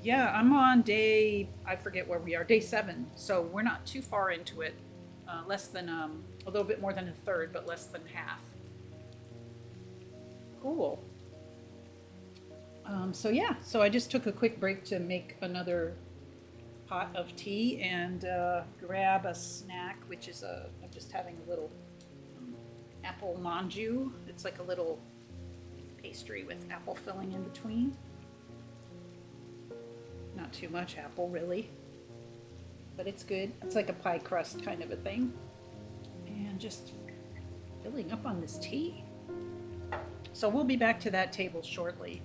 Yeah, I'm on day, I forget where we are, day 7. So we're not too far into it. Less than, a little bit more than a third, but less than half. Cool. So yeah, so I just took a quick break to make another pot of tea and grab a snack, which is I'm just having a little apple manju. It's like a little pastry with apple filling in between. Not too much apple, really, but it's good. It's like a pie crust kind of a thing. And just filling up on this tea. So we'll be back to that table shortly.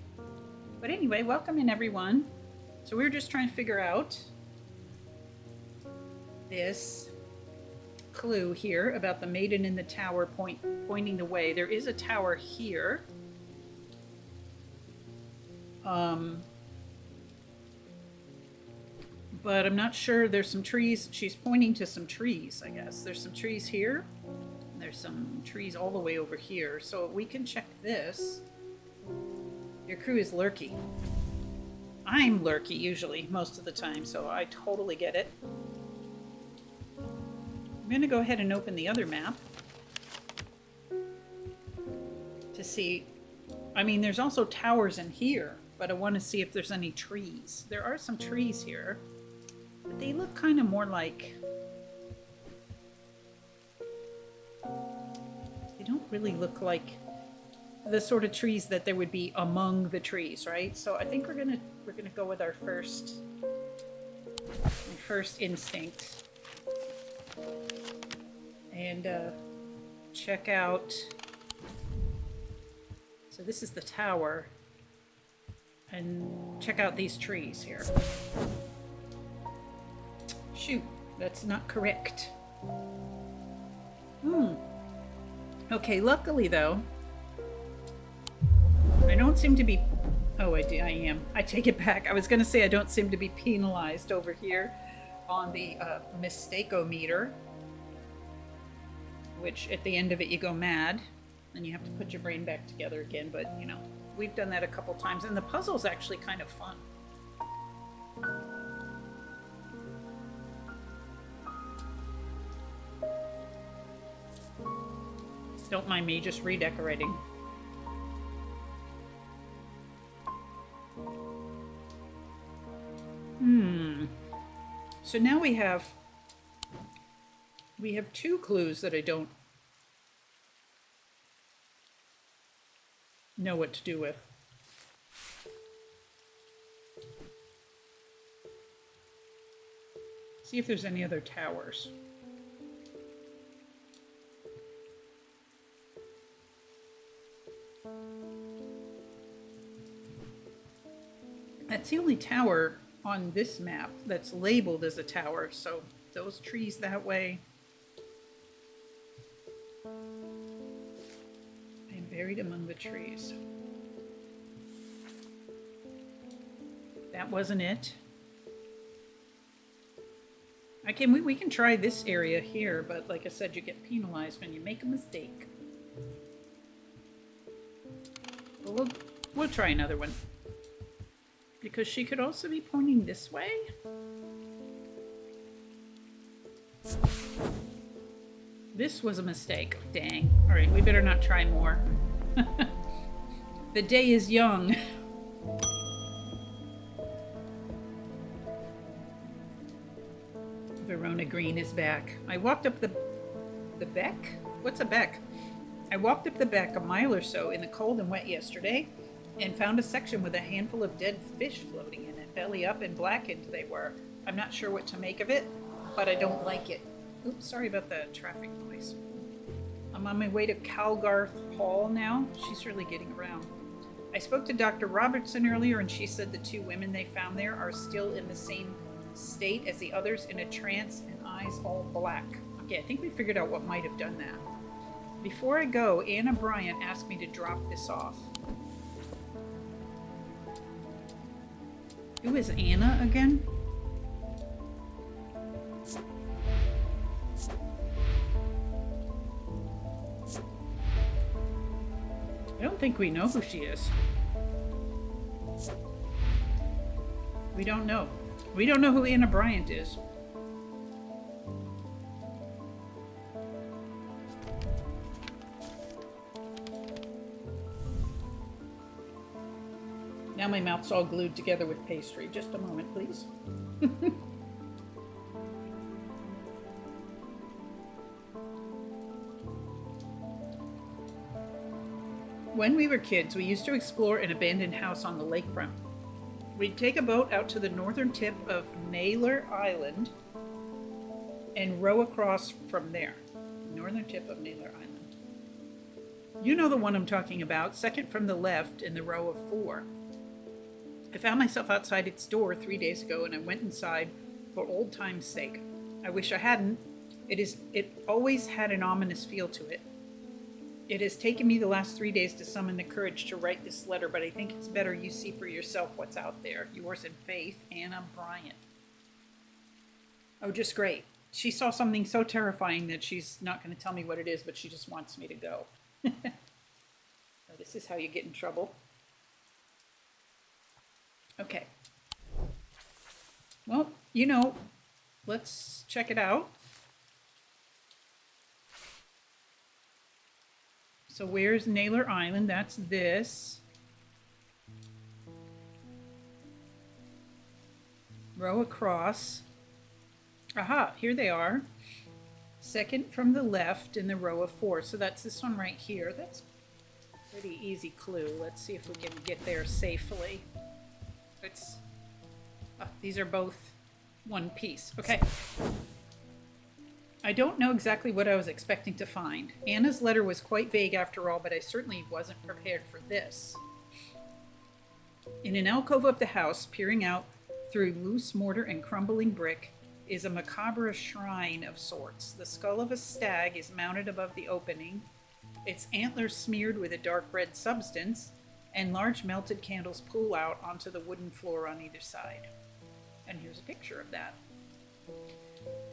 But anyway, welcome in, everyone. So we're just trying to figure out this clue here about the maiden in the tower pointing the way. There is a tower here. But I'm not sure. There's some trees. She's pointing to some trees, I guess. There's some trees here. And there's some trees all the way over here. So we can check this. Your crew is lurky. I'm lurky usually, most of the time, so I totally get it. I'm going to go ahead and open the other map to see. I mean, there's also towers in here, but I want to see if there's any trees. There are some trees here. But they look kind of more like... They don't really look like the sort of trees that there would be among the trees, right? So I think we're gonna go with our first instinct and check out. So this is the tower, and check out these trees here. Shoot, that's not correct. Okay, luckily though, I don't seem to be... Oh, I am. I take it back. I was going to say I don't seem to be penalized over here on the mistake-o-meter, which at the end of it you go mad, and you have to put your brain back together again, but, you know, we've done that a couple times, and the puzzle's actually kind of fun. Don't mind me just redecorating. So now we have We have 2 clues that I don't know what to do with. See if there's any other towers. That's the only tower on this map that's labeled as a tower, so those trees that way. I am buried among the trees. That wasn't it. We can try this area here, but like I said, you get penalized when you make a mistake. But we'll try another one. Because she could also be pointing this way. This was a mistake. Dang. Alright, we better not try more. The day is young. Verona Green is back. I walked up the beck? What's a beck? I walked up the beck a mile or so in the cold and wet yesterday and found a section with a handful of dead fish floating in it. Belly up and blackened they were. I'm not sure what to make of it, but I don't like it. Oops, sorry about the traffic noise. I'm on my way to Calgarth Hall now. She's really getting around. I spoke to Dr. Robertson earlier, and she said the 2 women they found there are still in the same state as the others, in a trance and eyes all black. Okay, I think we figured out what might have done that. Before I go, Anna Bryant asked me to drop this off. Who is Anna again? I don't think we know who she is. We don't know. We don't know who Anna Bryant is. Now my mouth's all glued together with pastry. Just a moment, please. When we were kids, we used to explore an abandoned house on the lakefront. We'd take a boat out to the northern tip of Naylor Island and row across from there. Northern tip of Naylor Island. You know the one I'm talking about, second from the left in the row of 4. I found myself outside its door 3 days ago, and I went inside for old time's sake. I wish I hadn't. It always had an ominous feel to it. It has taken me the last 3 days to summon the courage to write this letter, but I think it's better you see for yourself what's out there. Yours in faith, Anna Bryant. Oh, just great. She saw something so terrifying that she's not going to tell me what it is, but she just wants me to go. So this is how you get in trouble. Okay. Well, let's check it out. So where's Naylor Island? That's this. Row across. Aha, here they are. Second from the left in the row of 4. So that's this one right here. That's a pretty easy clue. Let's see if we can get there safely. These are both one piece. Okay. I don't know exactly what I was expecting to find. Anna's letter was quite vague after all, but I certainly wasn't prepared for this. In an alcove of the house, peering out through loose mortar and crumbling brick, is a macabre shrine of sorts. The skull of a stag is mounted above the opening, its antlers smeared with a dark red substance, and large melted candles pool out onto the wooden floor on either side. And here's a picture of that.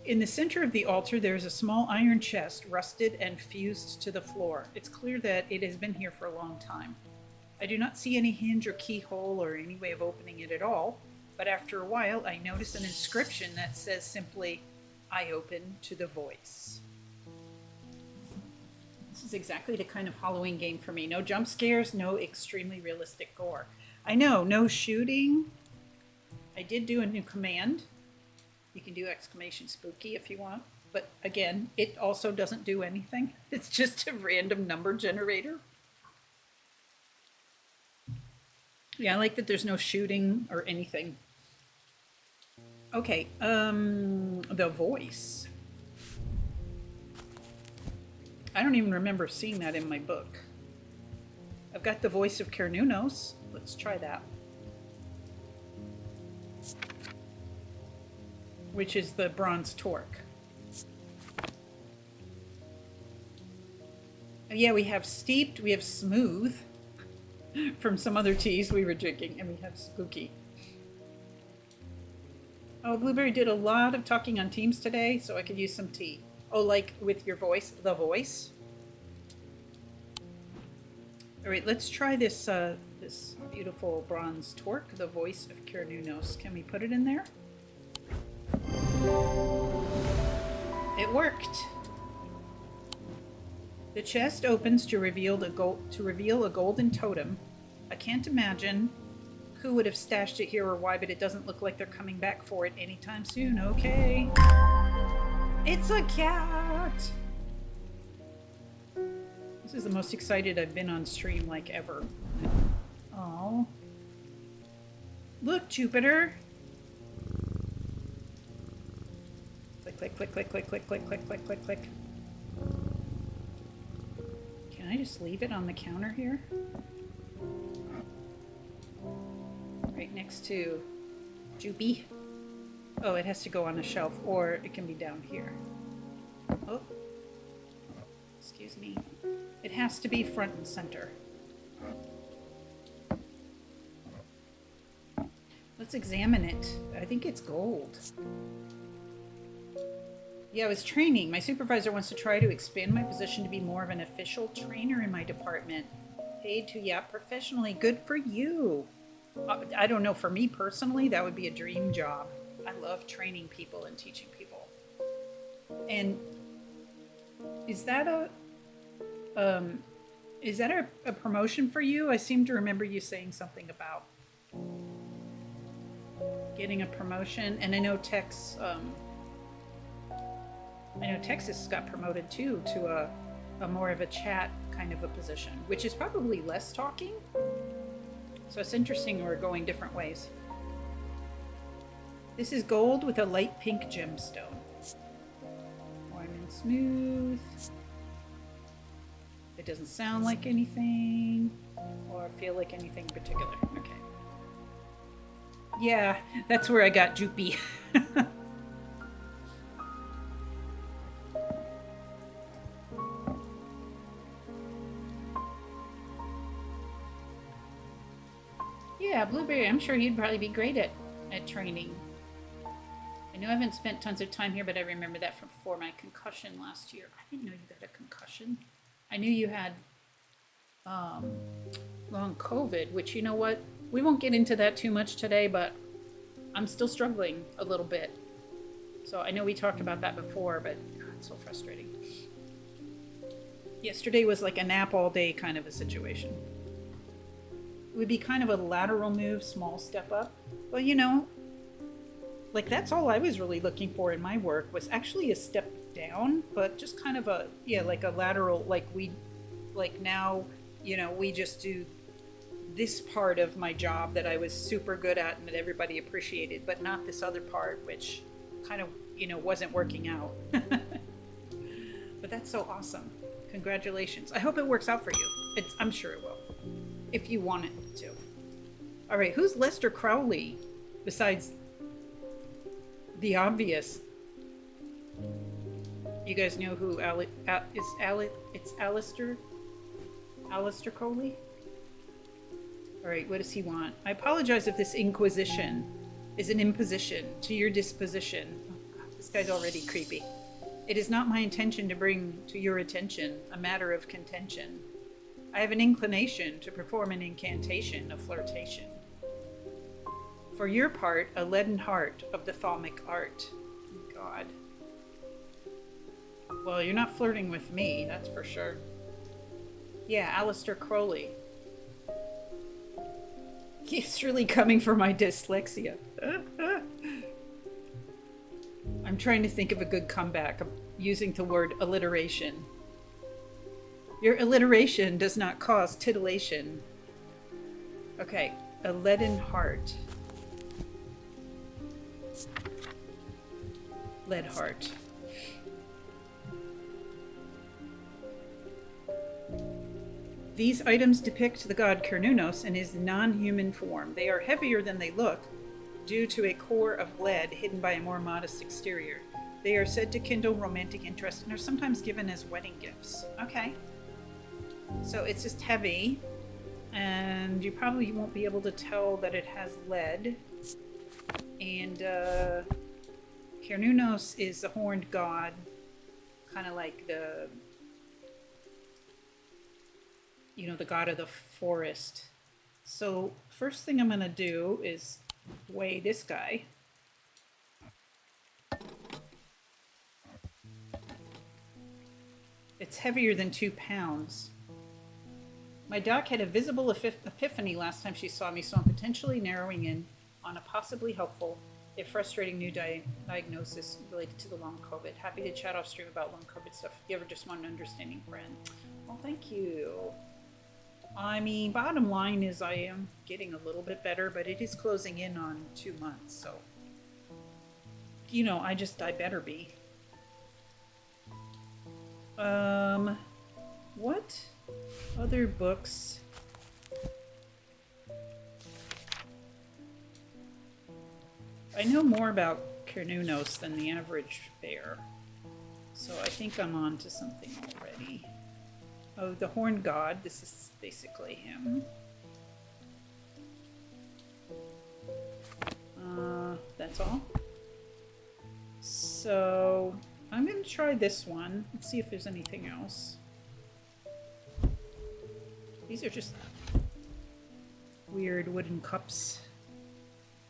In the center of the altar, there is a small iron chest, rusted and fused to the floor. It's clear that it has been here for a long time. I do not see any hinge or keyhole or any way of opening it at all, but after a while, I notice an inscription that says simply, "I open to the voice." This is exactly the kind of Halloween game for me. No jump scares, no extremely realistic gore. I know, no shooting. I did do a new command. You can do exclamation spooky if you want. But again, it also doesn't do anything. It's just a random number generator. Yeah, I like that there's no shooting or anything. Okay, the voice. I don't even remember seeing that in my book. I've got the voice of Cernunnos. Let's try that. Which is the bronze torque. Yeah, we have steeped, we have smooth from some other teas we were drinking, and we have spooky. Oh, Blueberry did a lot of talking on Teams today, so I could use some tea. Oh, like with your voice, the voice. All right, let's try this this beautiful bronze torque, the voice of Cernunnos. Can we put it in there? It worked. The chest opens to reveal a golden totem. I can't imagine who would have stashed it here or why, but it doesn't look like they're coming back for it anytime soon. Okay. It's a cat! This is the most excited I've been on stream like ever. Oh. Look, Jupiter! Click, click, click, click, click, click, click, click, click, click, click. Can I just leave it on the counter here? Right next to Joopy. Oh, it has to go on a shelf, or it can be down here. Oh. Excuse me. It has to be front and center. Let's examine it. I think it's gold. Yeah, I was training. My supervisor wants to try to expand my position to be more of an official trainer in my department. Paid to, yeah, professionally. Good for you. I don't know, for me personally, that would be a dream job. I love training people and teaching people. And is that a promotion for you? I seem to remember you saying something about getting a promotion, and I know Tex Texas got promoted too to a more of a chat kind of a position, which is probably less talking. So it's interesting we're going different ways. This is gold with a light pink gemstone. Warm and smooth. It doesn't sound like anything or feel like anything particular. Okay. Yeah, that's where I got Joopy. Yeah, Blueberry, I'm sure he'd probably be great at training. I know I haven't spent tons of time here, but I remember that from before my concussion last year. I didn't know you got a concussion. I knew you had long COVID, which, you know what? We won't get into that too much today, but I'm still struggling a little bit. So I know we talked about that before, but God, it's so frustrating. Yesterday was like a nap all day kind of a situation. It would be kind of a lateral move, small step up. Well, you know, like that's all I was really looking for in my work was actually a step down, but just kind of a, yeah, like a lateral, like now, you know, we just do this part of my job that I was super good at and that everybody appreciated, but not this other part, which kind of, you know, wasn't working out. But that's so awesome. Congratulations. I hope it works out for you. I'm sure it will, if you want it to. All right, who's Lester Crowley besides the obvious? You guys know who it's Alistair Crowley? All right, what does he want? I apologize if this inquisition is an imposition to your disposition. Oh God, this guy's already creepy. It is not my intention to bring to your attention a matter of contention. I have an inclination to perform an incantation of flirtation. For your part, a leaden heart of the thaumic art. God. Well, you're not flirting with me, that's for sure. Yeah, Alistair Crowley. He's really coming for my dyslexia. I'm I'm trying to think of a good comeback. I'm using the word alliteration. Your alliteration does not cause titillation. Okay, a leaden heart. Lead heart. These items depict the god Cernunnos in his non-human form. They are heavier than they look due to a core of lead hidden by a more modest exterior. They are said to kindle romantic interest and are sometimes given as wedding gifts. Okay. So it's just heavy, and you probably won't be able to tell that it has lead. And Cernunnos is a horned god, kind of like the god of the forest. So first thing I'm going to do is weigh this guy. It's heavier than 2 pounds. My doc had a visible epiphany last time she saw me, so I'm potentially narrowing in on a possibly helpful, if frustrating, new diagnosis related to the long COVID. Happy to chat off stream about long COVID stuff if you ever just want an understanding friend. Well, thank you. I mean, bottom line is I am getting a little bit better, but it is closing in on 2 months, so I better be. What other books? I know more about Cernunnos than the average bear, so I think I'm on to something already. Oh, the Horned God. This is basically him. That's all. So I'm going to try this one. Let's see if there's anything else. These are just weird wooden cups.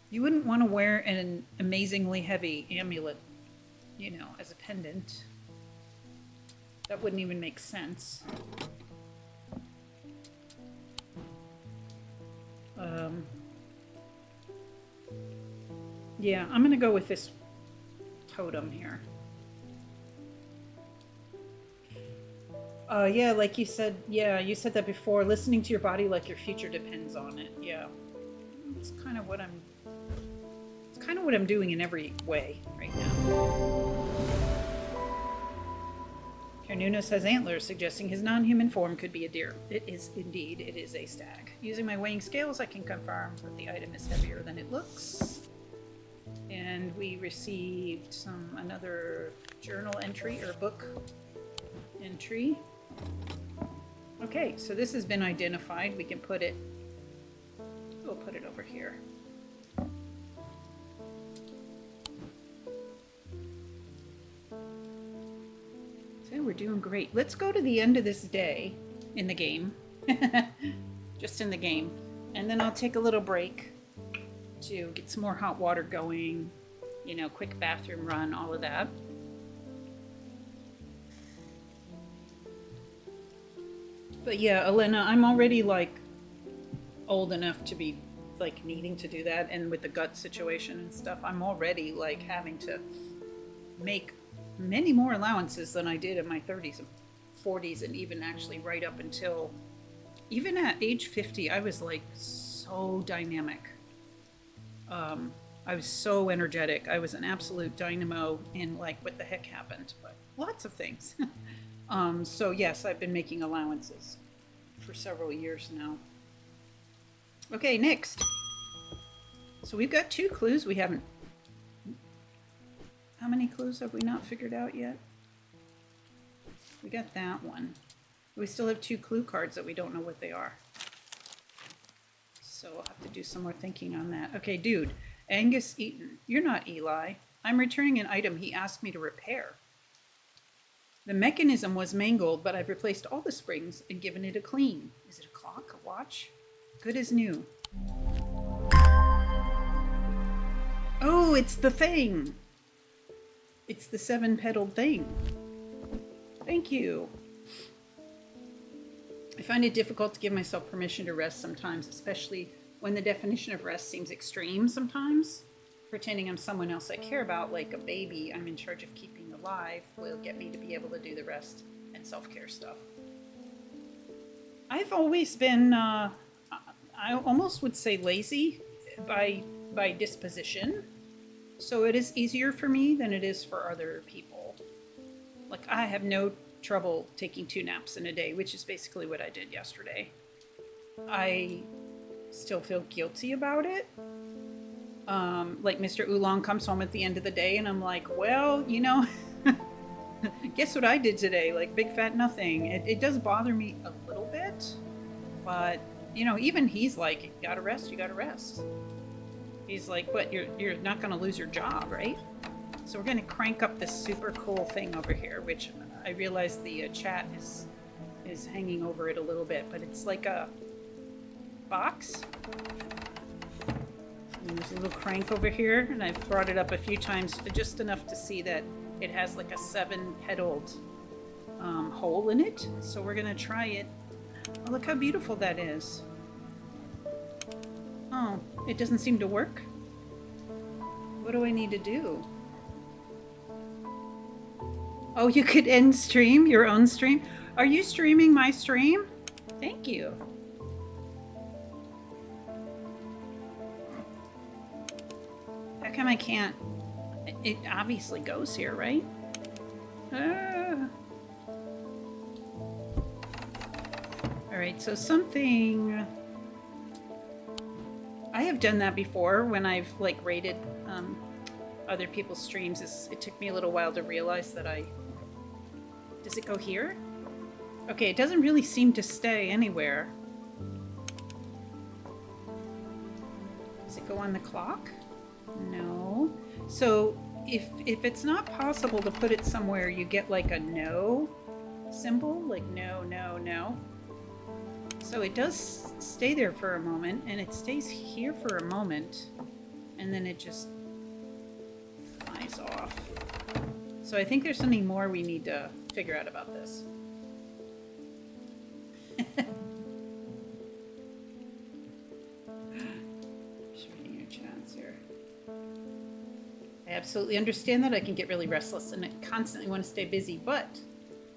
You wouldn't want to wear an amazingly heavy amulet, as a pendant. That wouldn't even make sense. Yeah, I'm gonna go with this totem here. Yeah, like you said, you said that before, listening to your body like your future depends on it. Yeah. It's kind of what I'm doing in every way right now. Cernunnos has antlers, suggesting his non-human form could be a deer. It is indeed, it is a stag. Using my weighing scales, I can confirm that the item is heavier than it looks. And we received another journal entry or book entry. Okay, so this has been identified. We can put it, we'll put it over here. So we're doing great. Let's go to the end of this day in the game. Just in the game. And then I'll take a little break to get some more hot water going, quick bathroom run, all of that. But yeah, Elena, I'm already old enough to be needing to do that, and with the gut situation and stuff, I'm already having to make many more allowances than I did in my 30s and 40s, and even actually right up until even at age 50, I was so dynamic. I was so energetic. I was an absolute dynamo in what the heck happened, but lots of things. So yes, I've been making allowances for several years now. Okay, next. So we've got 2 clues we haven't... How many clues have we not figured out yet? We got that one. We still have 2 clue cards that we don't know what they are. So we'll have to do some more thinking on that. Okay, dude. Angus Eaton. You're not Eli. I'm returning an item he asked me to repair. The mechanism was mangled, but I've replaced all the springs and given it a clean. Is it a clock? A watch? Good as new. Oh, it's the thing. It's the 7-petaled thing. Thank you. I find it difficult to give myself permission to rest sometimes, especially when the definition of rest seems extreme sometimes. pretending I'm someone else I care about, like a baby I'm in charge of keeping alive, will get me to be able to do the rest and self-care stuff. I've always been, I almost would say lazy by disposition. So it is easier for me than it is for other people. Like, I have no trouble taking 2 naps in a day, which is basically what I did yesterday. I still feel guilty about it. Like Mr. Oolong comes home at the end of the day and I'm like, well, you know, guess what I did today? Like, big fat nothing. It does bother me a little bit, but, you know, even he's like, you gotta rest, you gotta rest. He's like, what, you're not gonna lose your job, right? So we're gonna crank up this super cool thing over here, which I realize the chat is hanging over it a little bit, but it's like a box. And there's a little crank over here, and I've brought it up a few times, just enough to see that it has like a 7-petaled hole in it. So we're gonna try it. Oh, look how beautiful that is. Oh, it doesn't seem to work. What do I need to do? Oh, you could end stream, your own stream. Are you streaming my stream? Thank you. How come I can't? It obviously goes here, right? All right, so something... I have done that before when I've like rated other people's streams. It took me a little while to realize that Does it go here? Okay, it doesn't really seem to stay anywhere. Does it go on the clock? No. So if it's not possible to put it somewhere, you get like a no symbol, like no, no, no. So it does stay there for a moment, and it stays here for a moment, and then it just flies off. So I think there's something more we need to figure out about this. Just reading your chats here. I absolutely understand that. I can get really restless and I constantly want to stay busy, but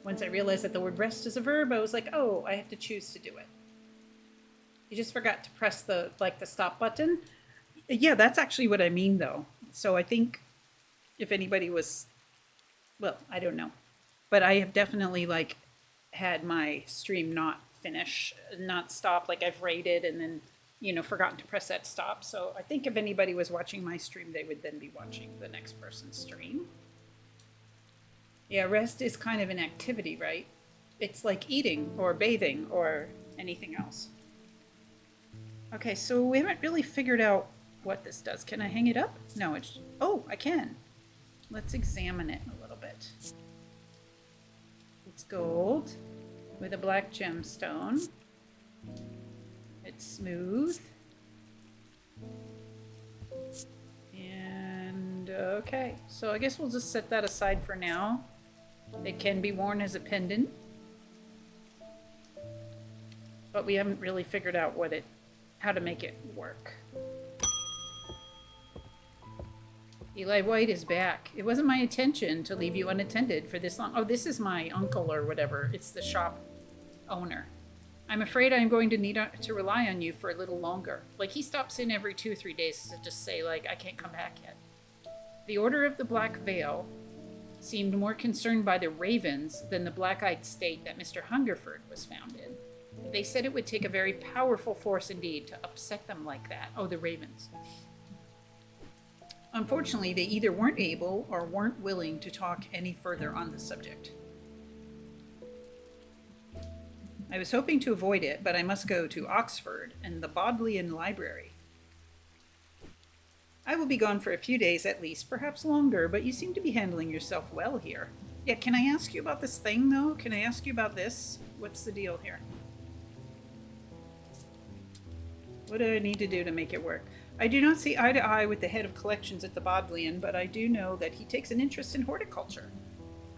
once I realized that the word rest is a verb, I was like, oh, I have to choose to do it. You just forgot to press the stop button. Yeah, that's actually what I mean, though. So I think if anybody was, well, I don't know, but I have definitely like had my stream not finish, not stop. Like I've rated and then, you know, forgotten to press that stop. So I think if anybody was watching my stream, they would then be watching the next person's stream. Yeah, rest is kind of an activity, right? It's like eating or bathing or anything else. Okay, so we haven't really figured out what this does. Can I hang it up? No, it's... Oh, I can. Let's examine it a little bit. It's gold with a black gemstone. It's smooth. And, okay. So I guess we'll just set that aside for now. It can be worn as a pendant. But we haven't really figured out how to make it work. Eli White is back. It wasn't my intention to leave you unattended for this long. Oh, this is my uncle or whatever. It's the shop owner. I'm afraid I'm going to need to rely on you for a little longer. Like, he stops in every 2 or 3 days to just say, like, I can't come back yet. The Order of the Black Veil seemed more concerned by the ravens than the black-eyed state that Mr. Hungerford was found in. They said it would take a very powerful force indeed to upset them like that. Oh, the ravens. Unfortunately, they either weren't able or weren't willing to talk any further on the subject. I was hoping to avoid it, but I must go to Oxford and the Bodleian Library. I will be gone for a few days at least, perhaps longer, but you seem to be handling yourself well here. Yeah, can I ask you about this thing, though? Can I ask you about this? What's the deal here? What do I need to do to make it work? I do not see eye to eye with the head of collections at the Bodleian, but I do know that he takes an interest in horticulture.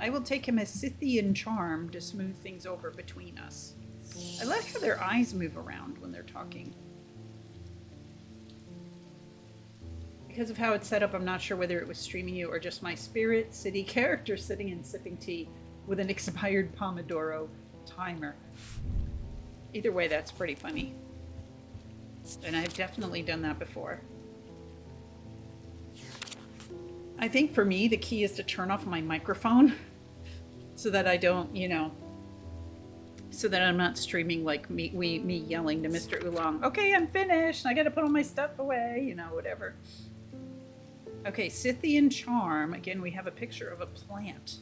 I will take him as Scythian charm to smooth things over between us. I like how their eyes move around when they're talking. Because of how it's set up, I'm not sure whether it was streaming you or just my spirit city character sitting and sipping tea with an expired Pomodoro timer. Either way, that's pretty funny. And I've definitely done that before. I think for me, the key is to turn off my microphone so that I don't, you know, so that I'm not streaming like me yelling to Mr. Oolong, okay, I'm finished. I got to put all my stuff away, you know, whatever. Okay, Scythian charm. Again, we have a picture of a plant.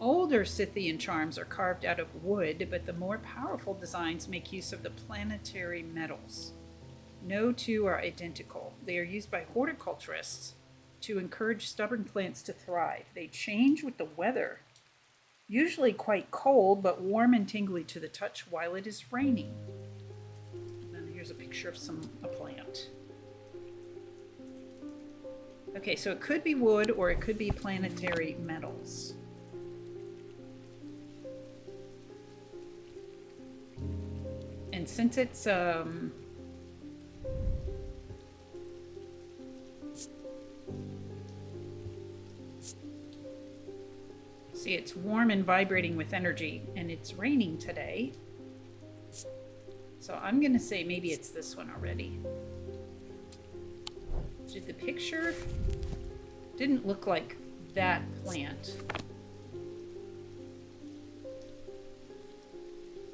Older Scythian charms are carved out of wood, but the more powerful designs make use of the planetary metals. No two are identical. They are used by horticulturists to encourage stubborn plants to thrive. They change with the weather. Usually quite cold, but warm and tingly to the touch while it is raining. And then here's a picture of a plant. Okay, so it could be wood or it could be planetary metals. And since it's see, it's warm and vibrating with energy, and it's raining today. So I'm gonna say maybe it's this one already. Did the picture didn't look like that plant?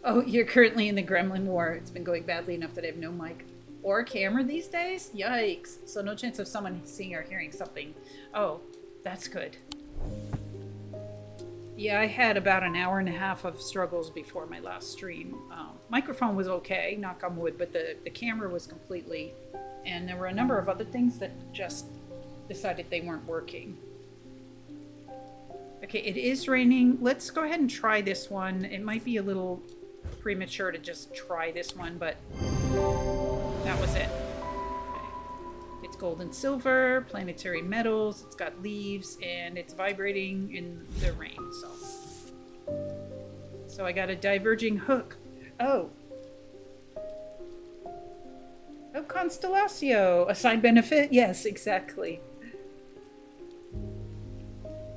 Oh, you're currently in the Gremlin War. It's been going badly enough that I have no mic or camera these days. Yikes. So no chance of someone seeing or hearing something. Oh, that's good. Yeah, I had about an hour and a half of struggles before my last stream. Microphone was okay, knock on wood, but the camera was completely... And there were a number of other things that just decided they weren't working. Okay, it is raining. Let's go ahead and try this one. It might be a little premature to just try this one, but that was it. Okay. It's gold and silver, planetary metals, it's got leaves, and it's vibrating in the rain, so I got a diverging hook. Oh, Constellatio, a side benefit? Yes, exactly.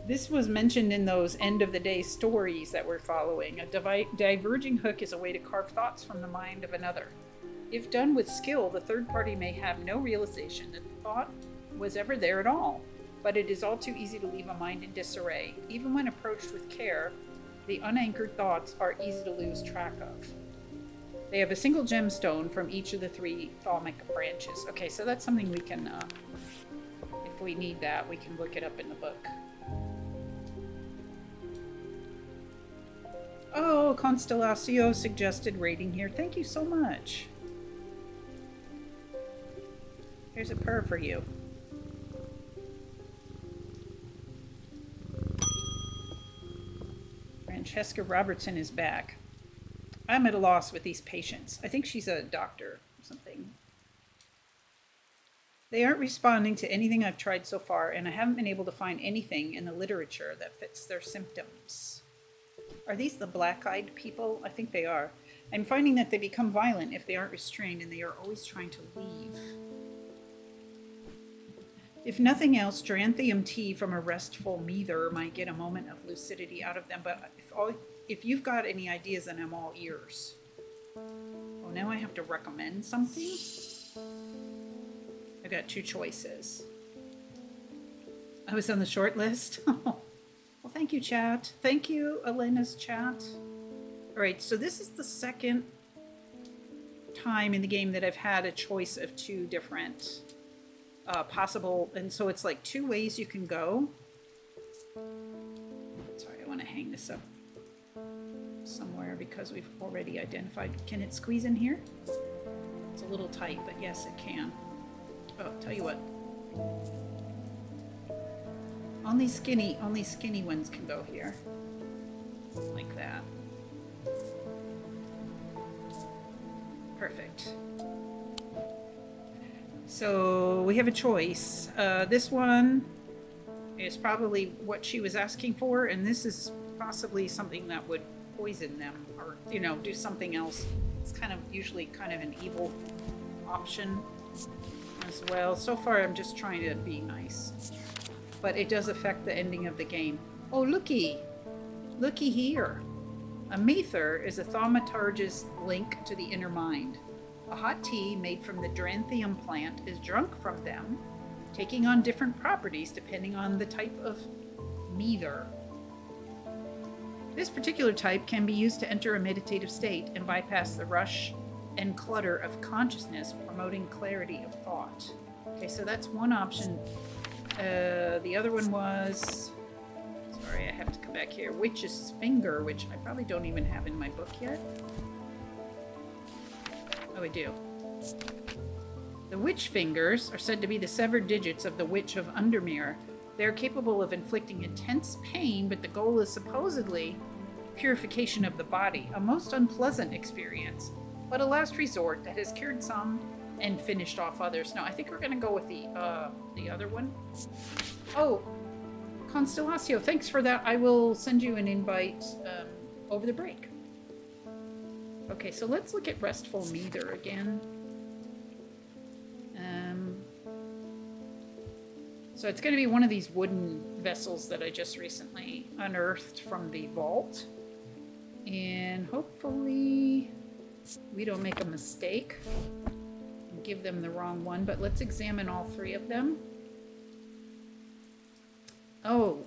This was mentioned in those end of the day stories that we're following. A diverging hook is a way to carve thoughts from the mind of another. If done with skill, the third party may have no realization that the thought was ever there at all, but it is all too easy to leave a mind in disarray. Even when approached with care, the unanchored thoughts are easy to lose track of. They have a single gemstone from each of the 3 thalmic branches. Okay, so that's something we can, if we need that, we can look it up in the book. Oh, Constellatio suggested rating here. Thank you so much. Here's a purr for you. Francesca Robertson is back. I'm at a loss with these patients. I think she's a doctor or something. They aren't responding to anything I've tried so far, and I haven't been able to find anything in the literature that fits their symptoms. Are these the black-eyed people? I think they are. I'm finding that they become violent if they aren't restrained, and they are always trying to leave. If nothing else, Geranthium tea from a restful meather might get a moment of lucidity out of them, but if you've got any ideas, then I'm all ears. Oh, now I have to recommend something? I've got 2 choices. I was on the short list. Well, thank you, chat. Thank you, Elena's chat. All right, so this is the second time in the game that I've had a choice of 2 different possible, and so it's like 2 ways you can go. Sorry, I want to hang this up somewhere because we've already identified. Can it squeeze in here? It's a little tight, but yes, it can. Oh, tell you what. Only skinny ones can go here. Like that. Perfect. So we have a choice. This one is probably what she was asking for, and this is possibly something that would poison them or, you know, do something else. It's kind of usually kind of an evil option. as well. So far, I'm just trying to be nice. But it does affect the ending of the game. Oh, looky! Looky here. A mether is a thaumaturge's link to the inner mind. A hot tea made from the Dranthium plant is drunk from them, taking on different properties depending on the type of mether. This particular type can be used to enter a meditative state and bypass the rush and clutter of consciousness, promoting clarity of thought. Okay, so that's one option. The other one was... Sorry, I have to come back here. Witch's Finger, which I probably don't even have in my book yet. Oh, I do. The witch fingers are said to be the severed digits of the Witch of Undermere. They are capable of inflicting intense pain, but the goal is supposedly purification of the body, a most unpleasant experience, but a last resort that has cured some and finished off others. No, I think we're going to go with the other one. Oh, Constellatio, thanks for that. I will send you an invite over the break. Okay, so let's look at Restful Mether again. So it's going to be one of these wooden vessels that I just recently unearthed from the vault. And hopefully we don't make a mistake and give them the wrong one, but let's examine all three of them. Oh.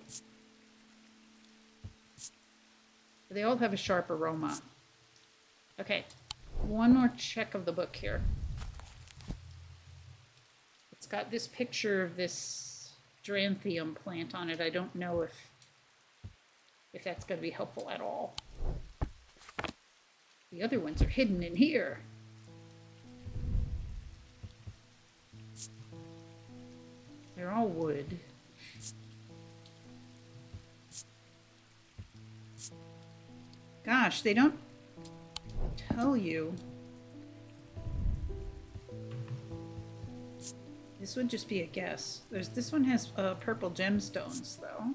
They all have a sharp aroma. Okay, one more check of the book here. It's got this picture of this Dranthium plant on it. I don't know if that's going to be helpful at all. The other ones are hidden in here. They're all wood. Gosh, they don't tell you. This would just be a guess. This one has purple gemstones, though.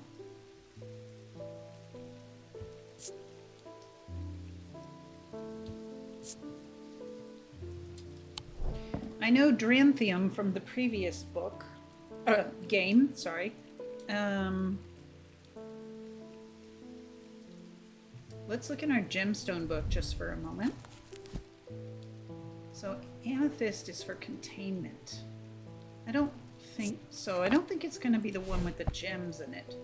I know Dranthium from the previous book, game. Sorry. Let's look in our gemstone book just for a moment. So amethyst is for containment. I don't think so. I don't think it's going to be the one with the gems in it.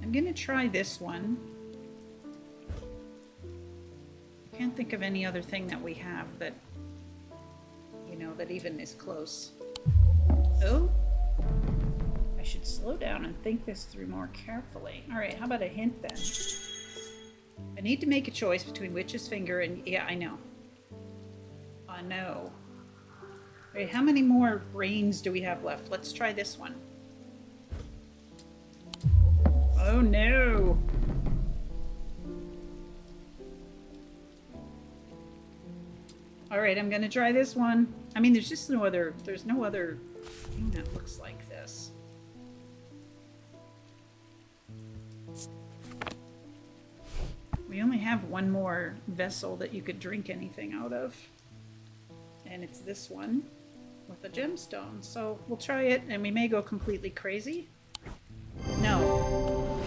I'm going to try this one. Can't think of any other thing that we have that, you know, that even is close. Oh, I should slow down and think this through more carefully. All right, how about a hint then? I need to make a choice between Witch's Finger and... Yeah, I know. I know. All right, how many more brains do we have left? Let's try this one. Oh no! All right, I'm gonna try this one. I mean, there's no other thing that looks like this. We only have one more vessel that you could drink anything out of. And it's this one with the gemstone. So we'll try it, and we may go completely crazy. No.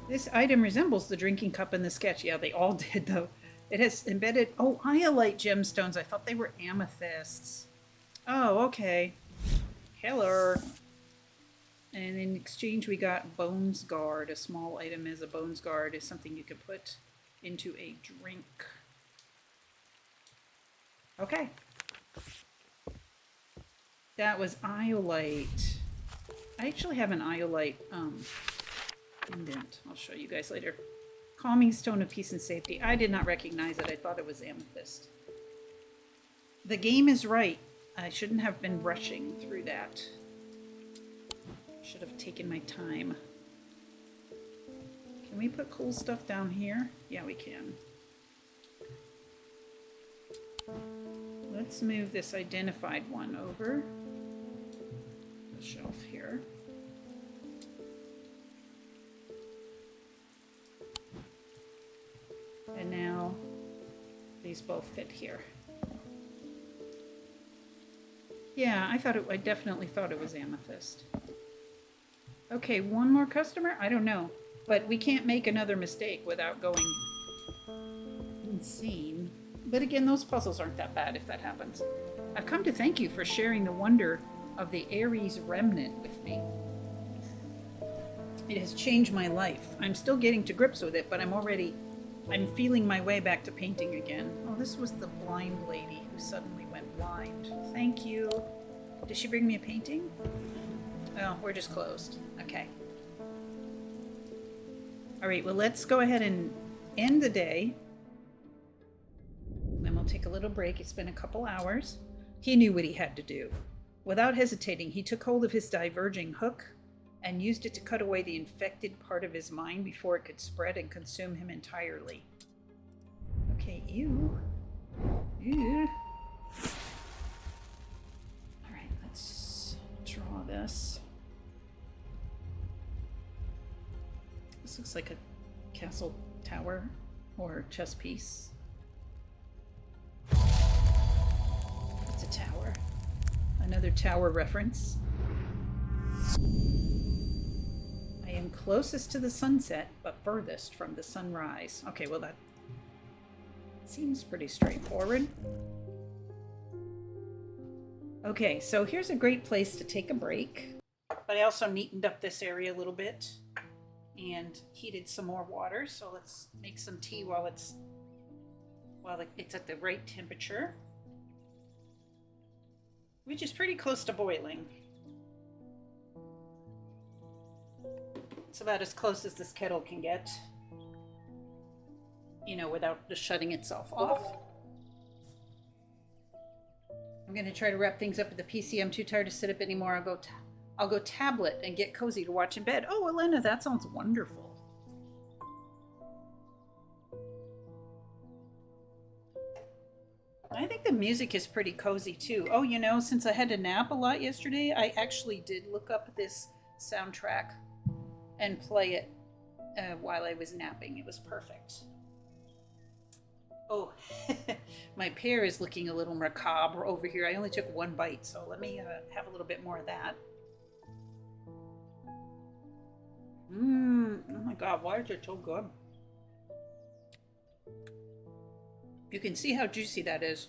This item resembles the drinking cup in the sketch. Yeah, they all did, though. It has embedded... Oh, iolite gemstones. I thought they were amethysts. Oh, okay. Hello. And in exchange, we got Bones Guard. A small item as a Bones Guard is something you could put into a drink. Okay. That was iolite. I actually have an iolite indent. I'll show you guys later. Calming Stone of Peace and Safety. I did not recognize it. I thought it was amethyst. The game is right. I shouldn't have been rushing through that. Should have taken my time. Can we put cool stuff down here? Yeah, we can. Let's move this identified one over the shelf here. And now these both fit here. Yeah, I definitely thought it was amethyst. Okay, one more customer? I don't know. But we can't make another mistake without going insane. But again, those puzzles aren't that bad if that happens. I've come to thank you for sharing the wonder of the Ares remnant with me. It has changed my life. I'm still getting to grips with it, but I'm feeling my way back to painting again. Oh, this was the blind lady who suddenly went blind. Thank you. Did she bring me a painting? Oh, we're just closed. Okay. All right, well, let's go ahead and end the day. Then we'll take a little break. It's been a couple hours. He knew what he had to do. Without hesitating, he took hold of his diverging hook and used it to cut away the infected part of his mind before it could spread and consume him entirely. Okay, ew. Ew. All right, let's draw this. This looks like a castle tower or chess piece. It's a tower. Another tower reference. I am closest to the sunset, but furthest from the sunrise. Okay, well that seems pretty straightforward. Okay, so here's a great place to take a break. But I also neatened up this area a little bit and heated some more water. So let's make some tea while it's at the right temperature, which is pretty close to boiling. It's about as close as this kettle can get, you know, without just shutting itself off. I'm going to try to wrap things up at the PC. I'm too tired to sit up anymore. I'll go tablet and get cozy to watch in bed. Oh, Elena, that sounds wonderful. I think the music is pretty cozy too. Oh, you know, since I had to nap a lot yesterday, I actually did look up this soundtrack and play it while I was napping. It was perfect. Oh, my pear is looking a little macabre over here. I only took one bite, so let me have a little bit more of that. Oh my god, why is it so good? You can see how juicy that is.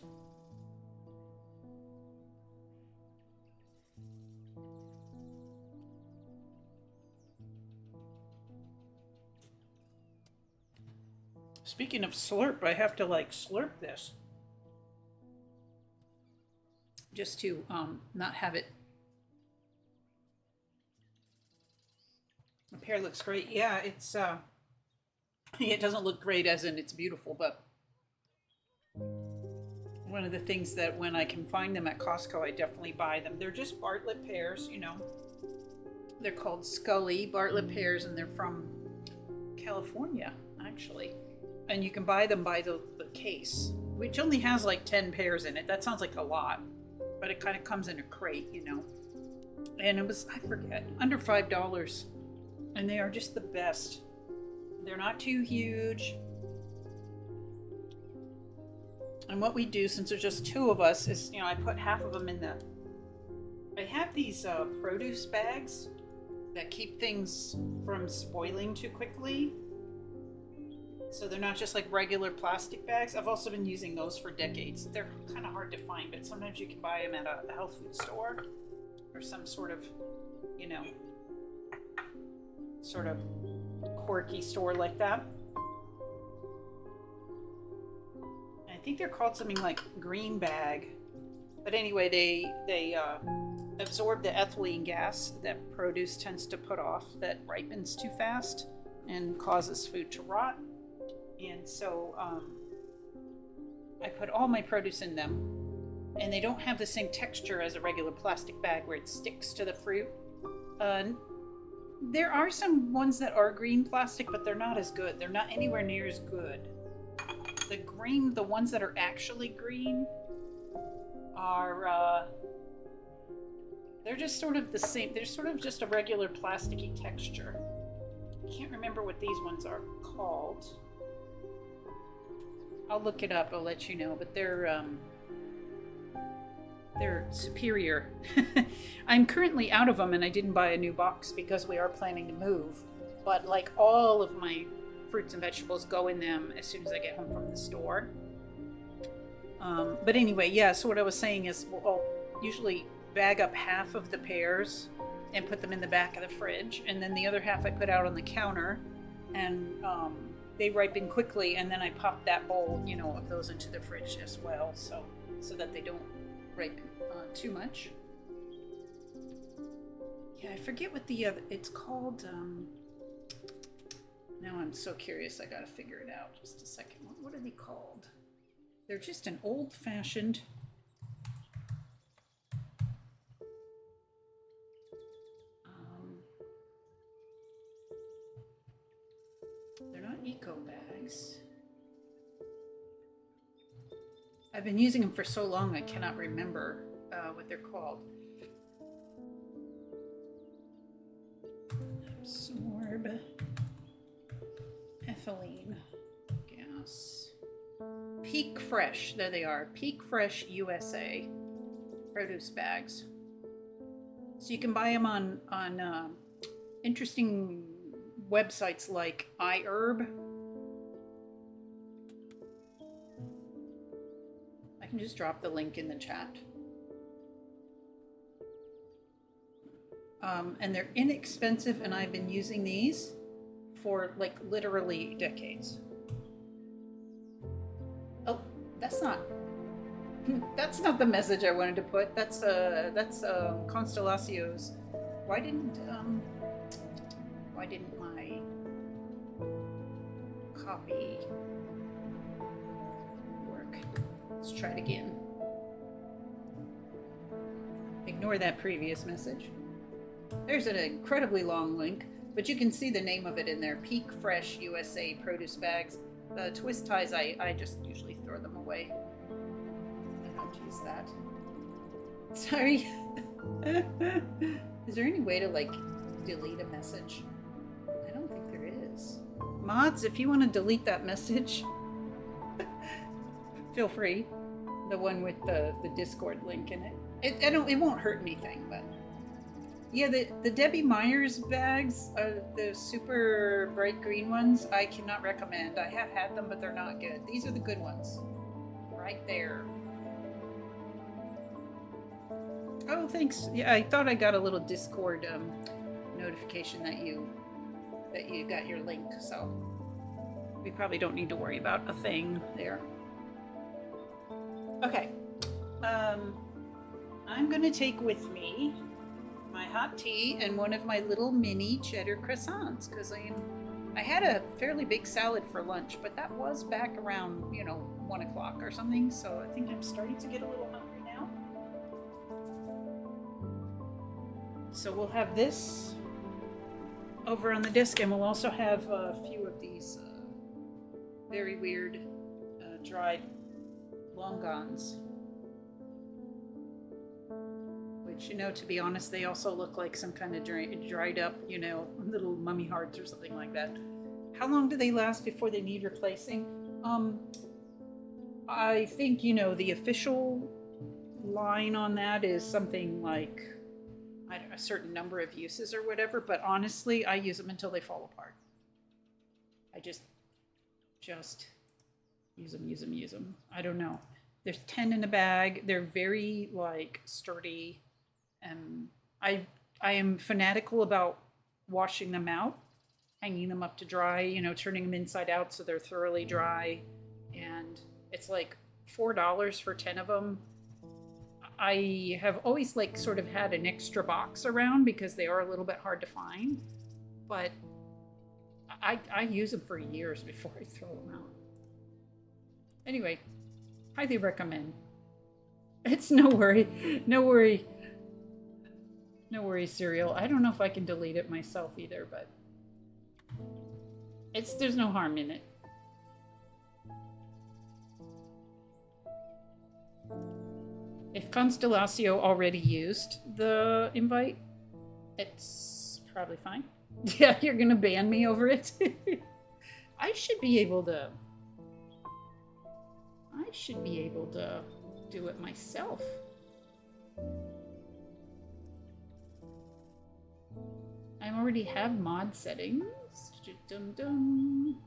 Speaking of slurp, I have to like slurp this just to not have it. The pear looks great. Yeah, it's it doesn't look great as in it's beautiful, but one of the things that when I can find them at Costco, I definitely buy them. They're just Bartlett pears, you know. They're called Scully Bartlett pears, and they're from California, actually. And you can buy them by the case, which only has like 10 pears in it. That sounds like a lot, but it kind of comes in a crate, you know. And it was, I forget, under $5. And they are just the best. They're not too huge. And what we do, since there's just two of us, is, you know, I put half of them in I have these produce bags that keep things from spoiling too quickly. So they're not just like regular plastic bags. I've also been using those for decades. They're kind of hard to find, but sometimes you can buy them at a health food store or some sort of, you know, sort of quirky store like that. I think they're called something like green bag. But anyway, they absorb the ethylene gas that produce tends to put off that ripens too fast and causes food to rot. And so I put all my produce in them, and they don't have the same texture as a regular plastic bag where it sticks to the fruit. There are some ones that are green plastic, but they're not as good. They're not anywhere near as good. The ones that are actually green are, they're just sort of the same. They're sort of just a regular plasticky texture. I can't remember what these ones are called. I'll look it up. I'll let you know. But they're, they're superior. I'm currently out of them, and I didn't buy a new box because we are planning to move. But like all of my fruits and vegetables go in them as soon as I get home from the store. But anyway, yeah, so what I was saying is I'll usually bag up half of the pears and put them in the back of the fridge, and then the other half I put out on the counter, and they ripen quickly, and then I pop that bowl, you know, of those into the fridge as well, so that they don't ripen too much. Yeah, I forget what the it's called. Now I'm so curious, I gotta figure it out. Just a second. What are they called? They're just an old-fashioned... they're not eco bags. I've been using them for so long I cannot remember what they're called. Absorb ethylene gas. Peak Fresh, there they are. Peak Fresh USA produce bags. So you can buy them on interesting websites like iHerb. I can just drop the link in the chat. And they're inexpensive, and I've been using these for like literally decades. Oh, that's not the message I wanted to put. That's Constellacios. Why didn't my copy work? Let's try it again. Ignore that previous message. There's an incredibly long link, but you can see the name of it in there. Peak Fresh USA produce bags. The twist ties, I just usually throw them away. I don't use that. Sorry. Is there any way to like delete a message? I don't think there is. Mods, if you want to delete that message, feel free. The one with the Discord link in it. It won't hurt anything, but yeah, the Debbie Myers bags, the super bright green ones, I cannot recommend. I have had them, but they're not good. These are the good ones. Right there. Oh, thanks. Yeah, I thought I got a little Discord notification that you got your link, so we probably don't need to worry about a thing there. Okay. I'm gonna take with me my hot tea and one of my little mini cheddar croissants, because I had a fairly big salad for lunch, but that was back around 1 o'clock or something, so I think I'm starting to get a little hungry now. So we'll have this over on the disc, and we'll also have a few of these very weird dried longans. Which, to be honest, they also look like some kind of dried up, little mummy hearts or something like that. How long do they last before they need replacing? I think, the official line on that is something like a certain number of uses or whatever, but honestly, I use them until they fall apart. I just use them. I don't know. There's 10 in a bag. They're very, sturdy. I am fanatical about washing them out, hanging them up to dry, turning them inside out so they're thoroughly dry. And it's like $4 for 10 of them. I have always sort of had an extra box around because they are a little bit hard to find, but I use them for years before I throw them out. Anyway, highly recommend. It's no worry cereal. I don't know if I can delete it myself either, but there's no harm in it. If Constellatio already used the invite, it's probably fine. Yeah, you're gonna ban me over it. I should be able to do it myself. I already have mod settings. Dum dum.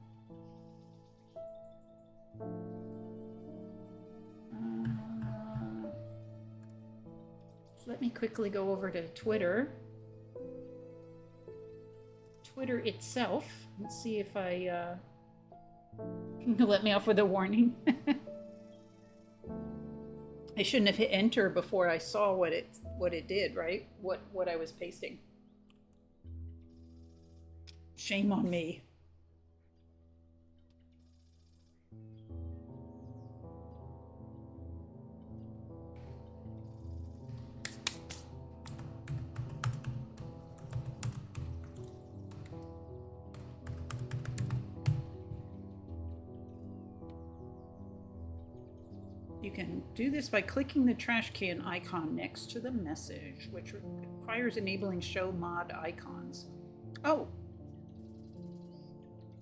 So let me quickly go over to Twitter. Twitter itself and see if I let me off with a warning. I shouldn't have hit enter before I saw what it did, right? What I was pasting. Shame on me. You can do this by clicking the trash can icon next to the message, which requires enabling show mod icons. Oh.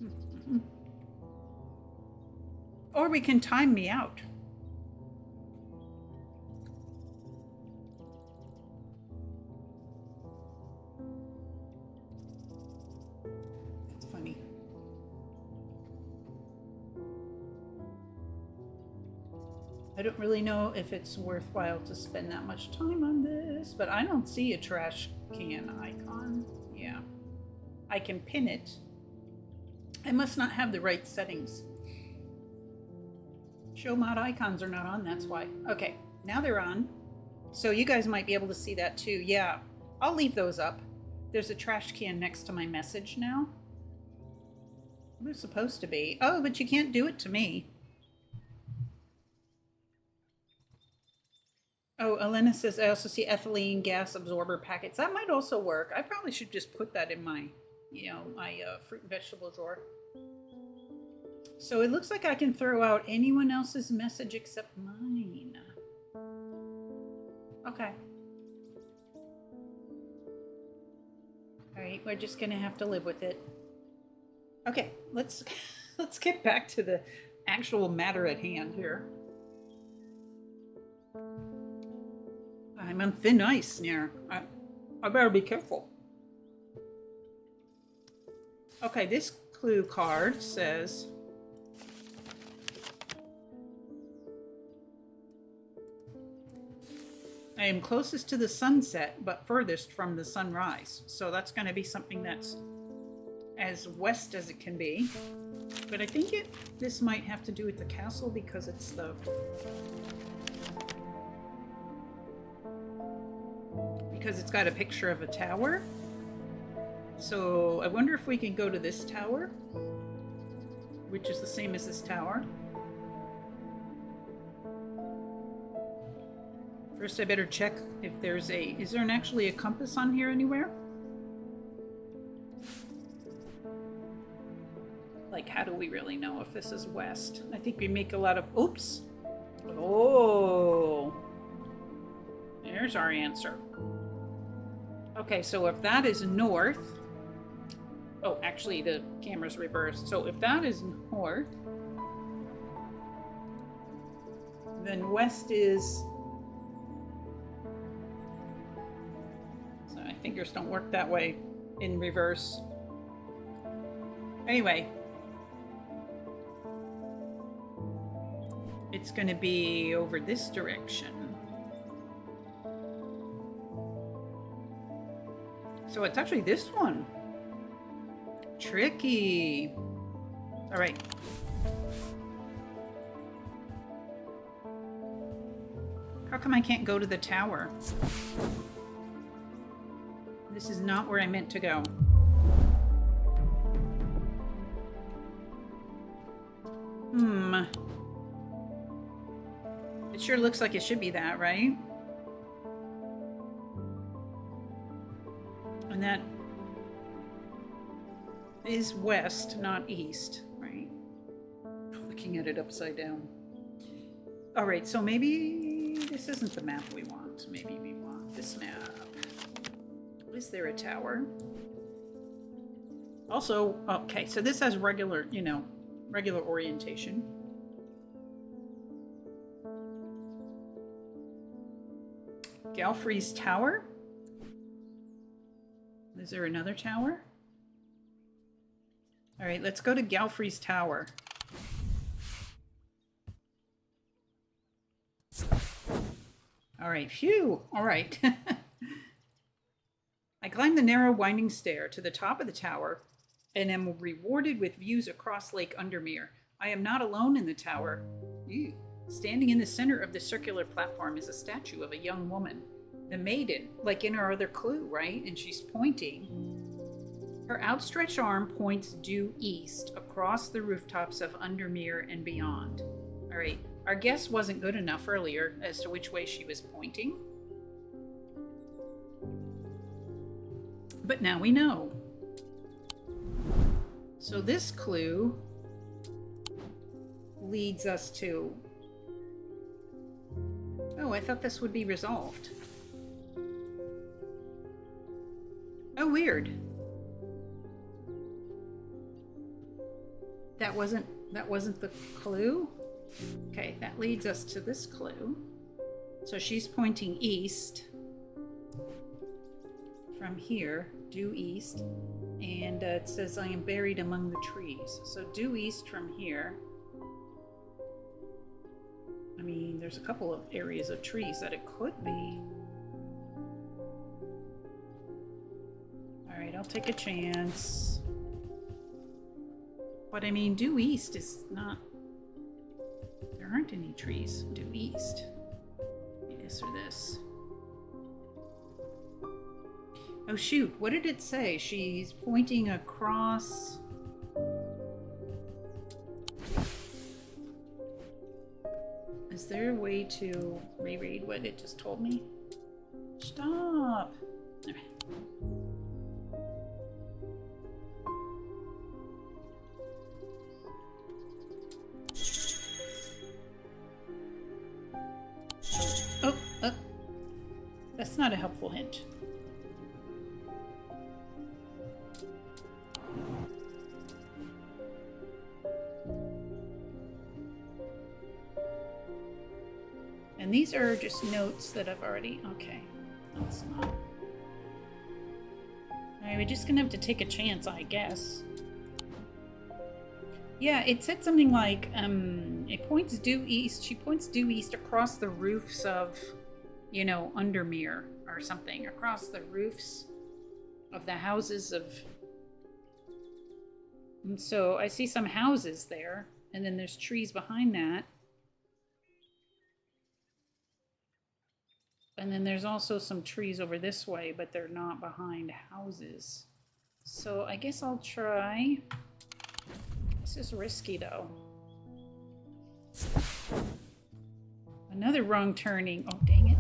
Mm-hmm. Or we can time me out. That's funny. I don't really know if it's worthwhile to spend that much time on this, but I don't see a trash can icon. Yeah. I can pin it. I must not have the right settings. Show mod icons are not on, that's why. Okay, now they're on. So you guys might be able to see that too. Yeah, I'll leave those up. There's a trash can next to my message now. They're supposed to be. Oh, but you can't do it to me. Oh, Elena says, I also see ethylene gas absorber packets. That might also work. I probably should just put that in my, my fruit and vegetable drawer. So it looks like I can throw out anyone else's message except mine. Okay. All right, we're just gonna have to live with it. Okay, let's get back to the actual matter at hand here. I'm on thin ice here. I better be careful. Okay, this clue card says I am closest to the sunset, but furthest from the sunrise. So that's going to be something that's as west as it can be. But I think this might have to do with the castle because it's it's got a picture of a tower. So I wonder if we can go to this tower, which is the same as this tower. First, I better check if there's is there actually a compass on here anywhere? Like, how do we really know if this is west? I think we make a lot of, oops. Oh, there's our answer. Okay, so if that is north, oh, actually the camera's reversed. So if that is north, then west is, so my fingers don't work that way in reverse. Anyway, it's going to be over this direction. So it's actually this one. Tricky. All right. How come I can't go to the tower? This is not where I meant to go. It sure looks like it should be that, right? And that is west, not east, right? Looking at it upside down. All right, so maybe this isn't the map we want. Maybe we want this map. Is there a tower? Also, okay, so this has regular, regular orientation. Galfrey's Tower? Is there another tower? All right, let's go to Galfrey's Tower. All right, phew. All right. I climbed the narrow winding stair to the top of the tower and am rewarded with views across Lake Undermere. I am not alone in the tower. Ew. Standing in the center of the circular platform is a statue of a young woman. The maiden, like in our other clue, right? And she's pointing. Her outstretched arm points due east across the rooftops of Undermere and beyond. All right, our guess wasn't good enough earlier as to which way she was pointing. But now we know. So this clue leads us to... Oh, I thought this would be resolved. Oh, weird. That wasn't the clue? Okay, that leads us to this clue. So she's pointing east from here, due east, and it says, I am buried among the trees. So due east from here. I mean, there's a couple of areas of trees that it could be. All right, I'll take a chance. But I mean, due east is not... There aren't any trees due east. This or this. Oh shoot, what did it say? She's pointing across... Is there a way to reread what it just told me? Stop! All right. Oh. That's not a helpful hint. And these are just notes that I've already... Okay, that's not... Alright, we're just gonna have to take a chance, I guess. Yeah, it said something like, it points due east. She points due east across the roofs of, you know, Undermere or something. Across the roofs of the houses of... And so I see some houses there, and then there's trees behind that. And then there's also some trees over this way, but they're not behind houses. So I guess I'll try... This is risky, though. Another wrong turning. Oh, dang it.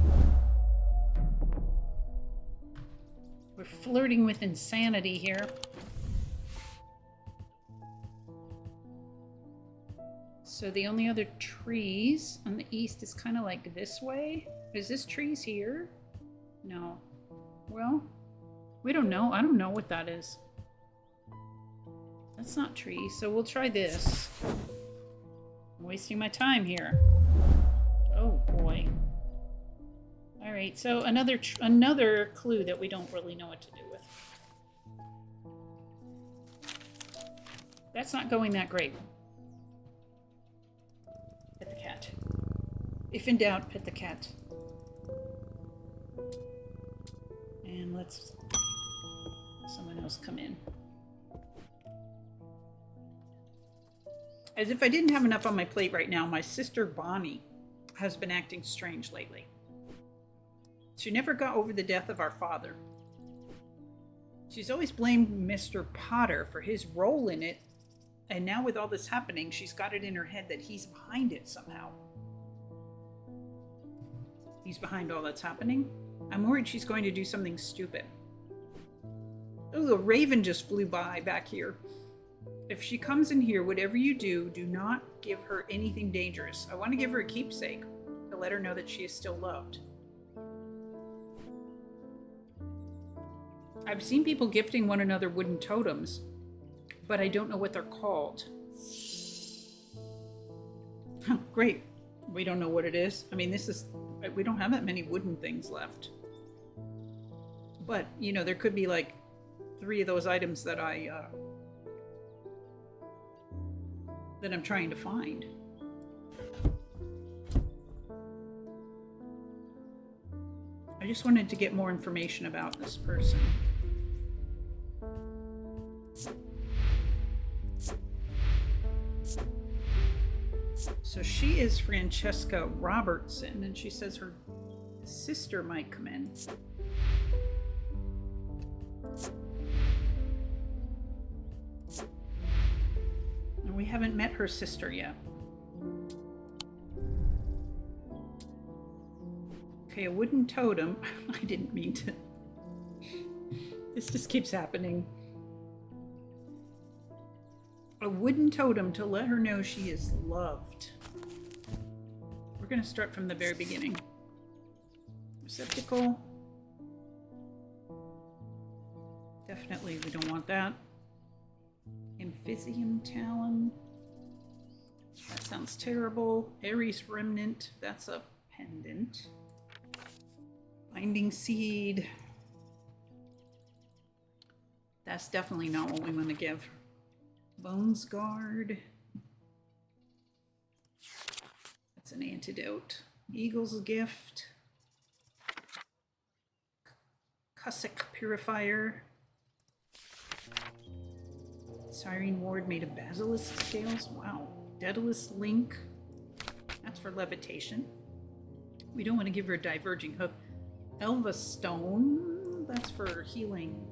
We're flirting with insanity here. So the only other trees on the east is kind of like this way. Is this trees here? No. Well, we don't know. I don't know what that is. That's not trees, so we'll try this. I'm wasting my time here. Oh boy. All right, so another clue that we don't really know what to do with. That's not going that great. Pet the cat. If in doubt, pet the cat. And let's someone else come in. As if I didn't have enough on my plate right now, my sister Bonnie has been acting strange lately. She never got over the death of our father. She's always blamed Mr. Potter for his role in it, and now with all this happening, she's got it in her head that he's behind it somehow. He's behind all that's happening? I'm worried she's going to do something stupid. Oh, a raven just flew by back here. If she comes in here, whatever you do, do not give her anything dangerous. I want to give her a keepsake to let her know that she is still loved. I've seen people gifting one another wooden totems, but I don't know what they're called. Great. We don't know what it is. I mean, this is We don't have that many wooden things left. But, you know, there could be like 3 of those items that I'm trying to find. I just wanted to get more information about this person. So she is Francesca Robertson, and she says her sister might come in. And we haven't met her sister yet. Okay, a wooden totem. I didn't mean to. This just keeps happening. A wooden totem to let her know she is loved. We're going to start from the very beginning. Receptacle. Definitely we don't want that. Amphisium talon. That sounds terrible. Aries remnant. That's a pendant. Binding seed. That's definitely not what we want to give. Bones guard. That's an antidote. Eagle's gift. Cussock purifier. Siren ward made of basilisk scales. Wow. Daedalus link. That's for levitation. We don't want to give her a diverging hook. Elva stone. That's for healing,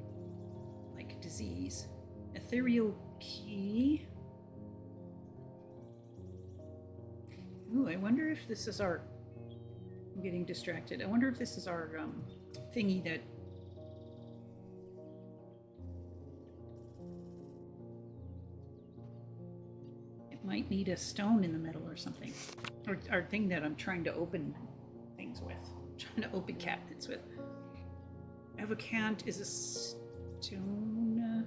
like disease. Ethereal key. Ooh, I wonder if this is our... I'm getting distracted. I wonder if this is our thingy that... It might need a stone in the middle or something. Or our thing that I'm trying to open things with. I'm trying to open cabinets with. Avocant is a stone...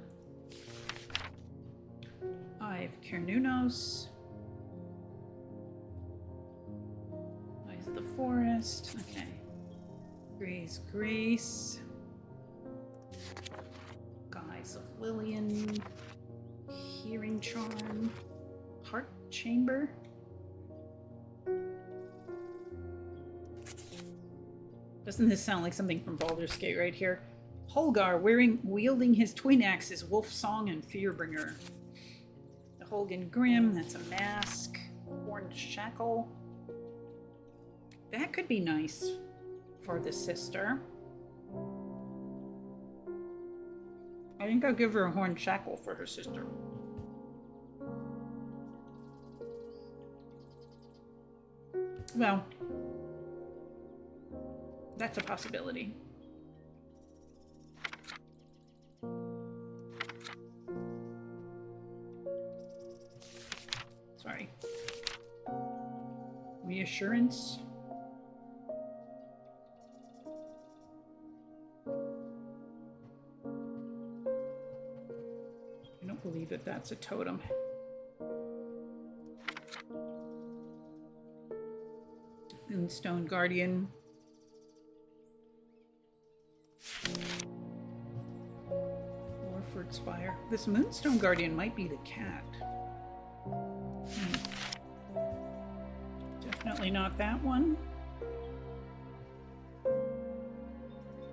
I've Cernunos. Eyes of the Forest. Okay. Gray's Grace. Guise of Lillian. Hearing Charm. Heart Chamber. Doesn't this sound like something from Baldur's Gate right here? Holgar wielding his twin axes, Wolf Song and Fearbringer. The Holgan Grim, that's a mask. Horned Shackle. That could be nice for the sister. I think I'll give her a Horned Shackle for her sister. Well, that's a possibility. Sorry. Reassurance. I don't believe that that's a totem. Moonstone Guardian. Orford Spire. This Moonstone Guardian might be the cat. Definitely not that one.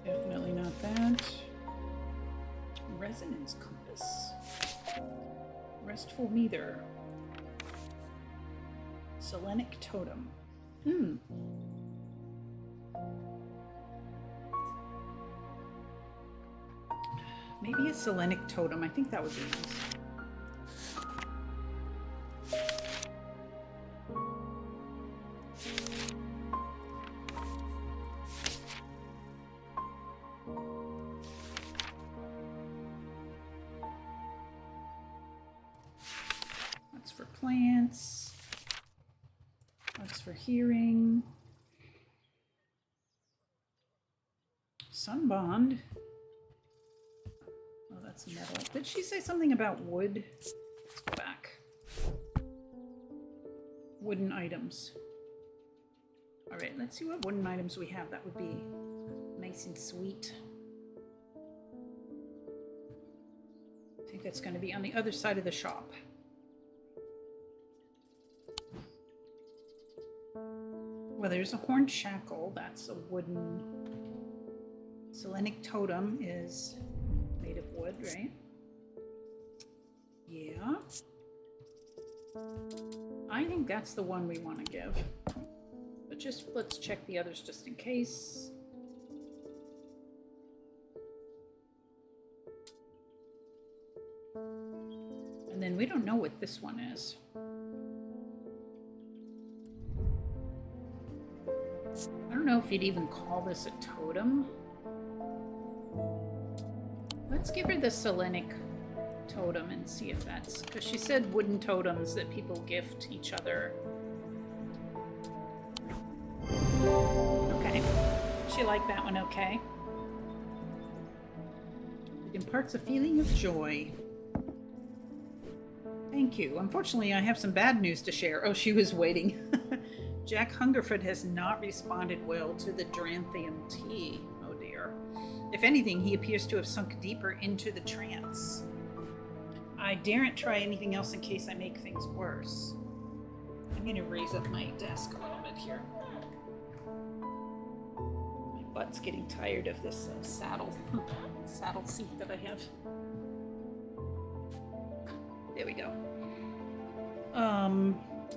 Definitely not that. Resonance Compass. Restful Meter. Selenic Totem. Maybe a Selenic Totem. I think that would be nice. That's for plants. That's for hearing. Sunbond. Oh, that's metal. Did she say something about wood? Let's go back. Wooden items. Alright, let's see what wooden items we have. That would be nice and sweet. I think that's going to be on the other side of the shop. Well, there's a horned shackle. That's a wooden... Selenic totem is made of wood, right? Yeah. I think that's the one we want to give. But just let's check the others just in case. And then we don't know what this one is. I don't know if you'd even call this a totem. Let's give her the Selenic totem and see if that's... Because she said wooden totems that people gift each other. Okay. She liked that one okay. It imparts a feeling of joy. Thank you. Unfortunately, I have some bad news to share. Oh, she was waiting. Jack Hungerford has not responded well to the Dranthium tea. Oh dear. If anything, he appears to have sunk deeper into the trance. I daren't try anything else in case I make things worse. I'm going to raise up my desk a little bit here. My butt's getting tired of this saddle seat that I have. There we go.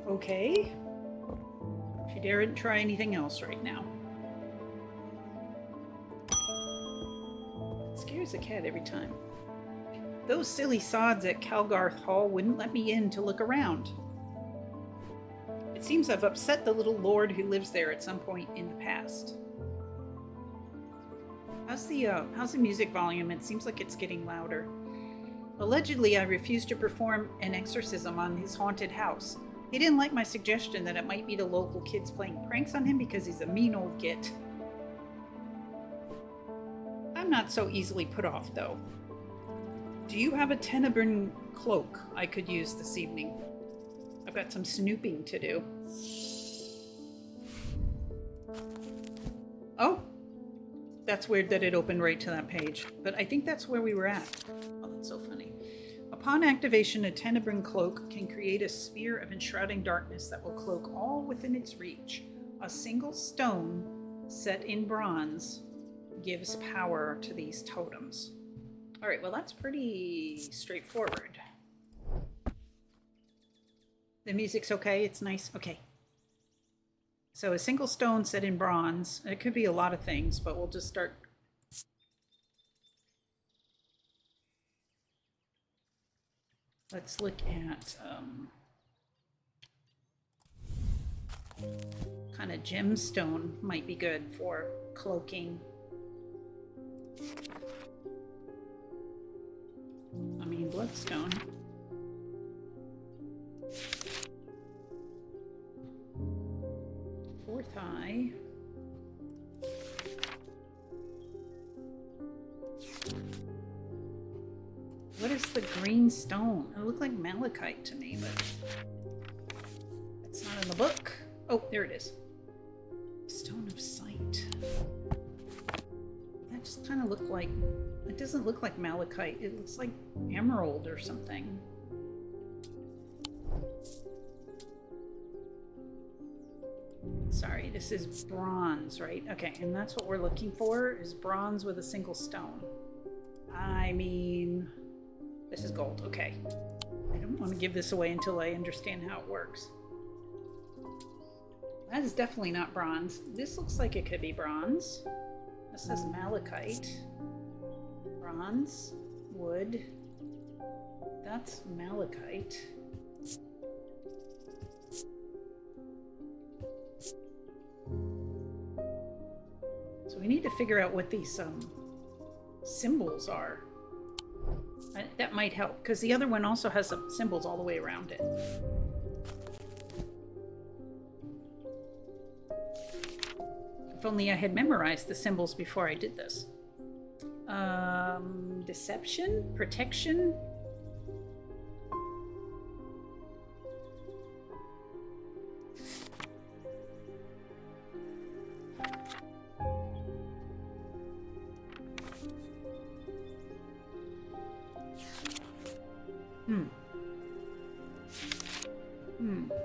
Okay. She daren't try anything else right now. It scares a cat every time. Those silly sods at Calgarth Hall wouldn't let me in to look around. It seems I've upset the little lord who lives there at some point in the past. How's the music volume? It seems like it's getting louder. Allegedly, I refused to perform an exorcism on his haunted house. He didn't like my suggestion that it might be the local kids playing pranks on him because he's a mean old git. I'm not so easily put off, though. Do you have a Tenebrine cloak I could use this evening? I've got some snooping to do. Oh! That's weird that it opened right to that page, but I think that's where we were at. Oh, that's so funny. Upon activation, a Tenebrine cloak can create a sphere of enshrouding darkness that will cloak all within its reach. A single stone set in bronze gives power to these totems. All right, well, that's pretty straightforward. The music's okay, it's nice. Okay. So a single stone set in bronze. It could be a lot of things, but we'll just start. Let's look at kind of gemstone might be good for cloaking. I mean, bloodstone. Fourth eye. What is the green stone? It looked like malachite to me, but it's not in the book. Oh, there it is. Stone of sight. That just kind of looked like... It doesn't look like malachite. It looks like emerald or something. Sorry, this is bronze, right? Okay, and that's what we're looking for, is bronze with a single stone. I mean, this is gold. Okay. I don't want to give this away until I understand how it works. That is definitely not bronze. This looks like it could be bronze. This says malachite. Bronze. Wood. That's malachite. So we need to figure out what these symbols are. That might help, because the other one also has some symbols all the way around it. If only I had memorized the symbols before I did this. Deception? Protection?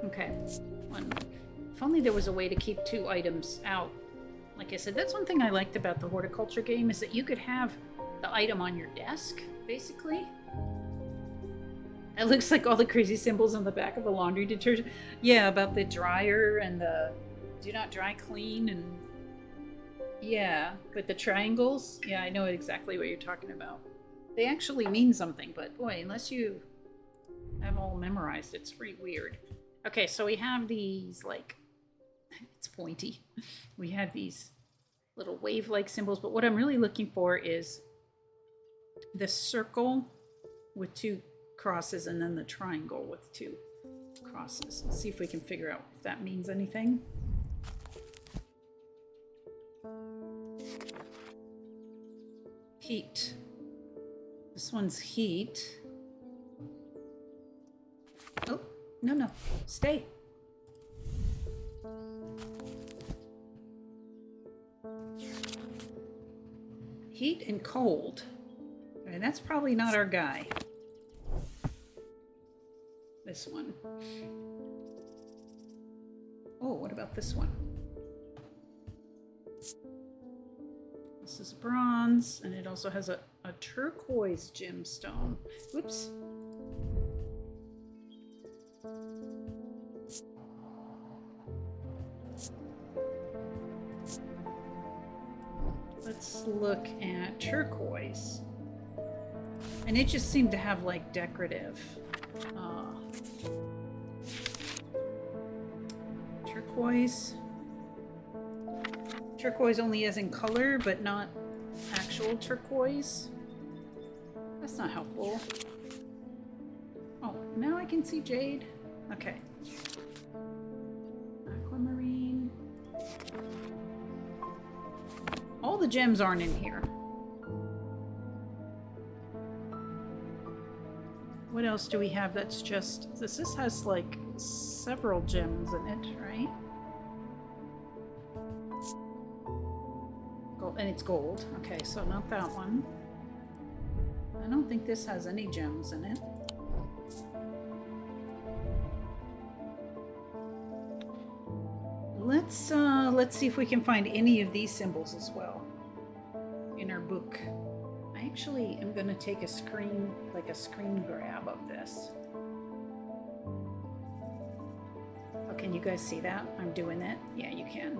Okay. If only there was a way to keep 2 items out. Like I said, that's one thing I liked about the horticulture game, is that you could have the item on your desk, basically. It looks like all the crazy symbols on the back of the laundry detergent. Yeah, about the dryer and the do not dry clean, and yeah, with the triangles. Yeah, I know exactly what you're talking about. They actually mean something, but boy, unless you have all memorized, it's pretty weird. Okay, so we have these, like, it's pointy. We have these little wave-like symbols, but what I'm really looking for is the circle with 2 crosses and then the triangle with 2 crosses. Let's see if we can figure out if that means anything. Heat. This one's heat. Oh, no. Stay. Heat and cold. Okay, that's probably not our guy. This one. Oh, what about this one? This is bronze, and it also has a turquoise gemstone. Whoops. Let's look at turquoise. And it just seemed to have, like, decorative. Turquoise. Turquoise only is in color, but not actual turquoise. That's not helpful. Oh, now I can see jade. Okay. Aquamarine. All the gems aren't in here. What else do we have that's just... This has, like, several gems in it, right? Gold, and it's gold. Okay, so not that one. I don't think this has any gems in it. Let's see if we can find any of these symbols as well in our book. I actually am going to take a screen grab of this. Oh, can you guys see that? I'm doing it. Yeah, you can.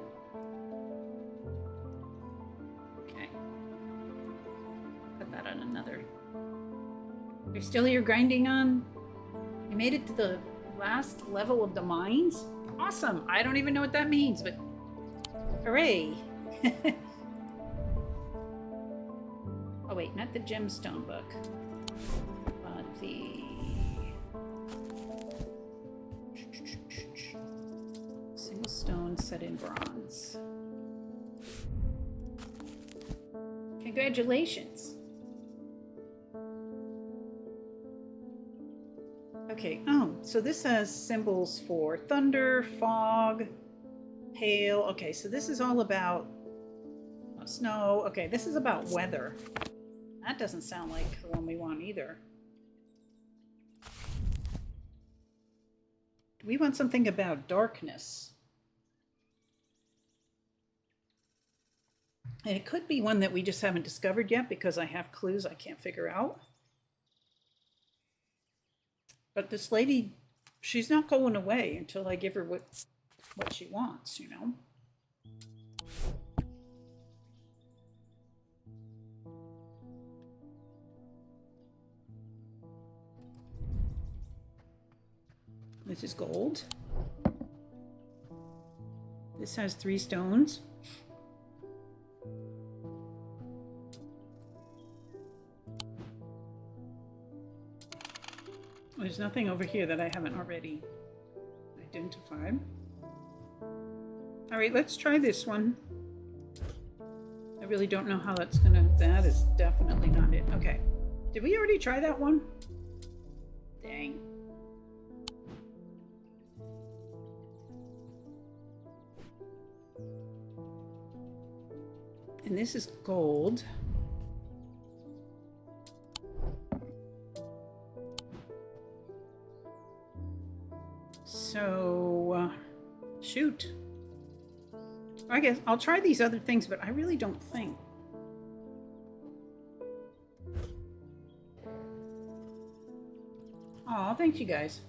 Okay. Put that on another. You're still here grinding on? You made it to the last level of the mines? Awesome! I don't even know what that means, but hooray! Oh wait, not the gemstone book, but the single stone set in bronze. Congratulations! Okay, oh, so this has symbols for thunder, fog, hail. Okay, so this is all about snow. Okay, this is about weather. That doesn't sound like the one we want either. Do we want something about darkness? And it could be one that we just haven't discovered yet because I have clues I can't figure out. But this lady, she's not going away until I give her what she wants, you know? This is gold. This has 3 stones. There's nothing over here that I haven't already identified. All right, let's try this one. I really don't know how that's gonna... That is definitely not it. Okay. Did we already try that one? Dang. And this is gold. So, shoot. I guess I'll try these other things, but I really don't think. Oh, thank you guys.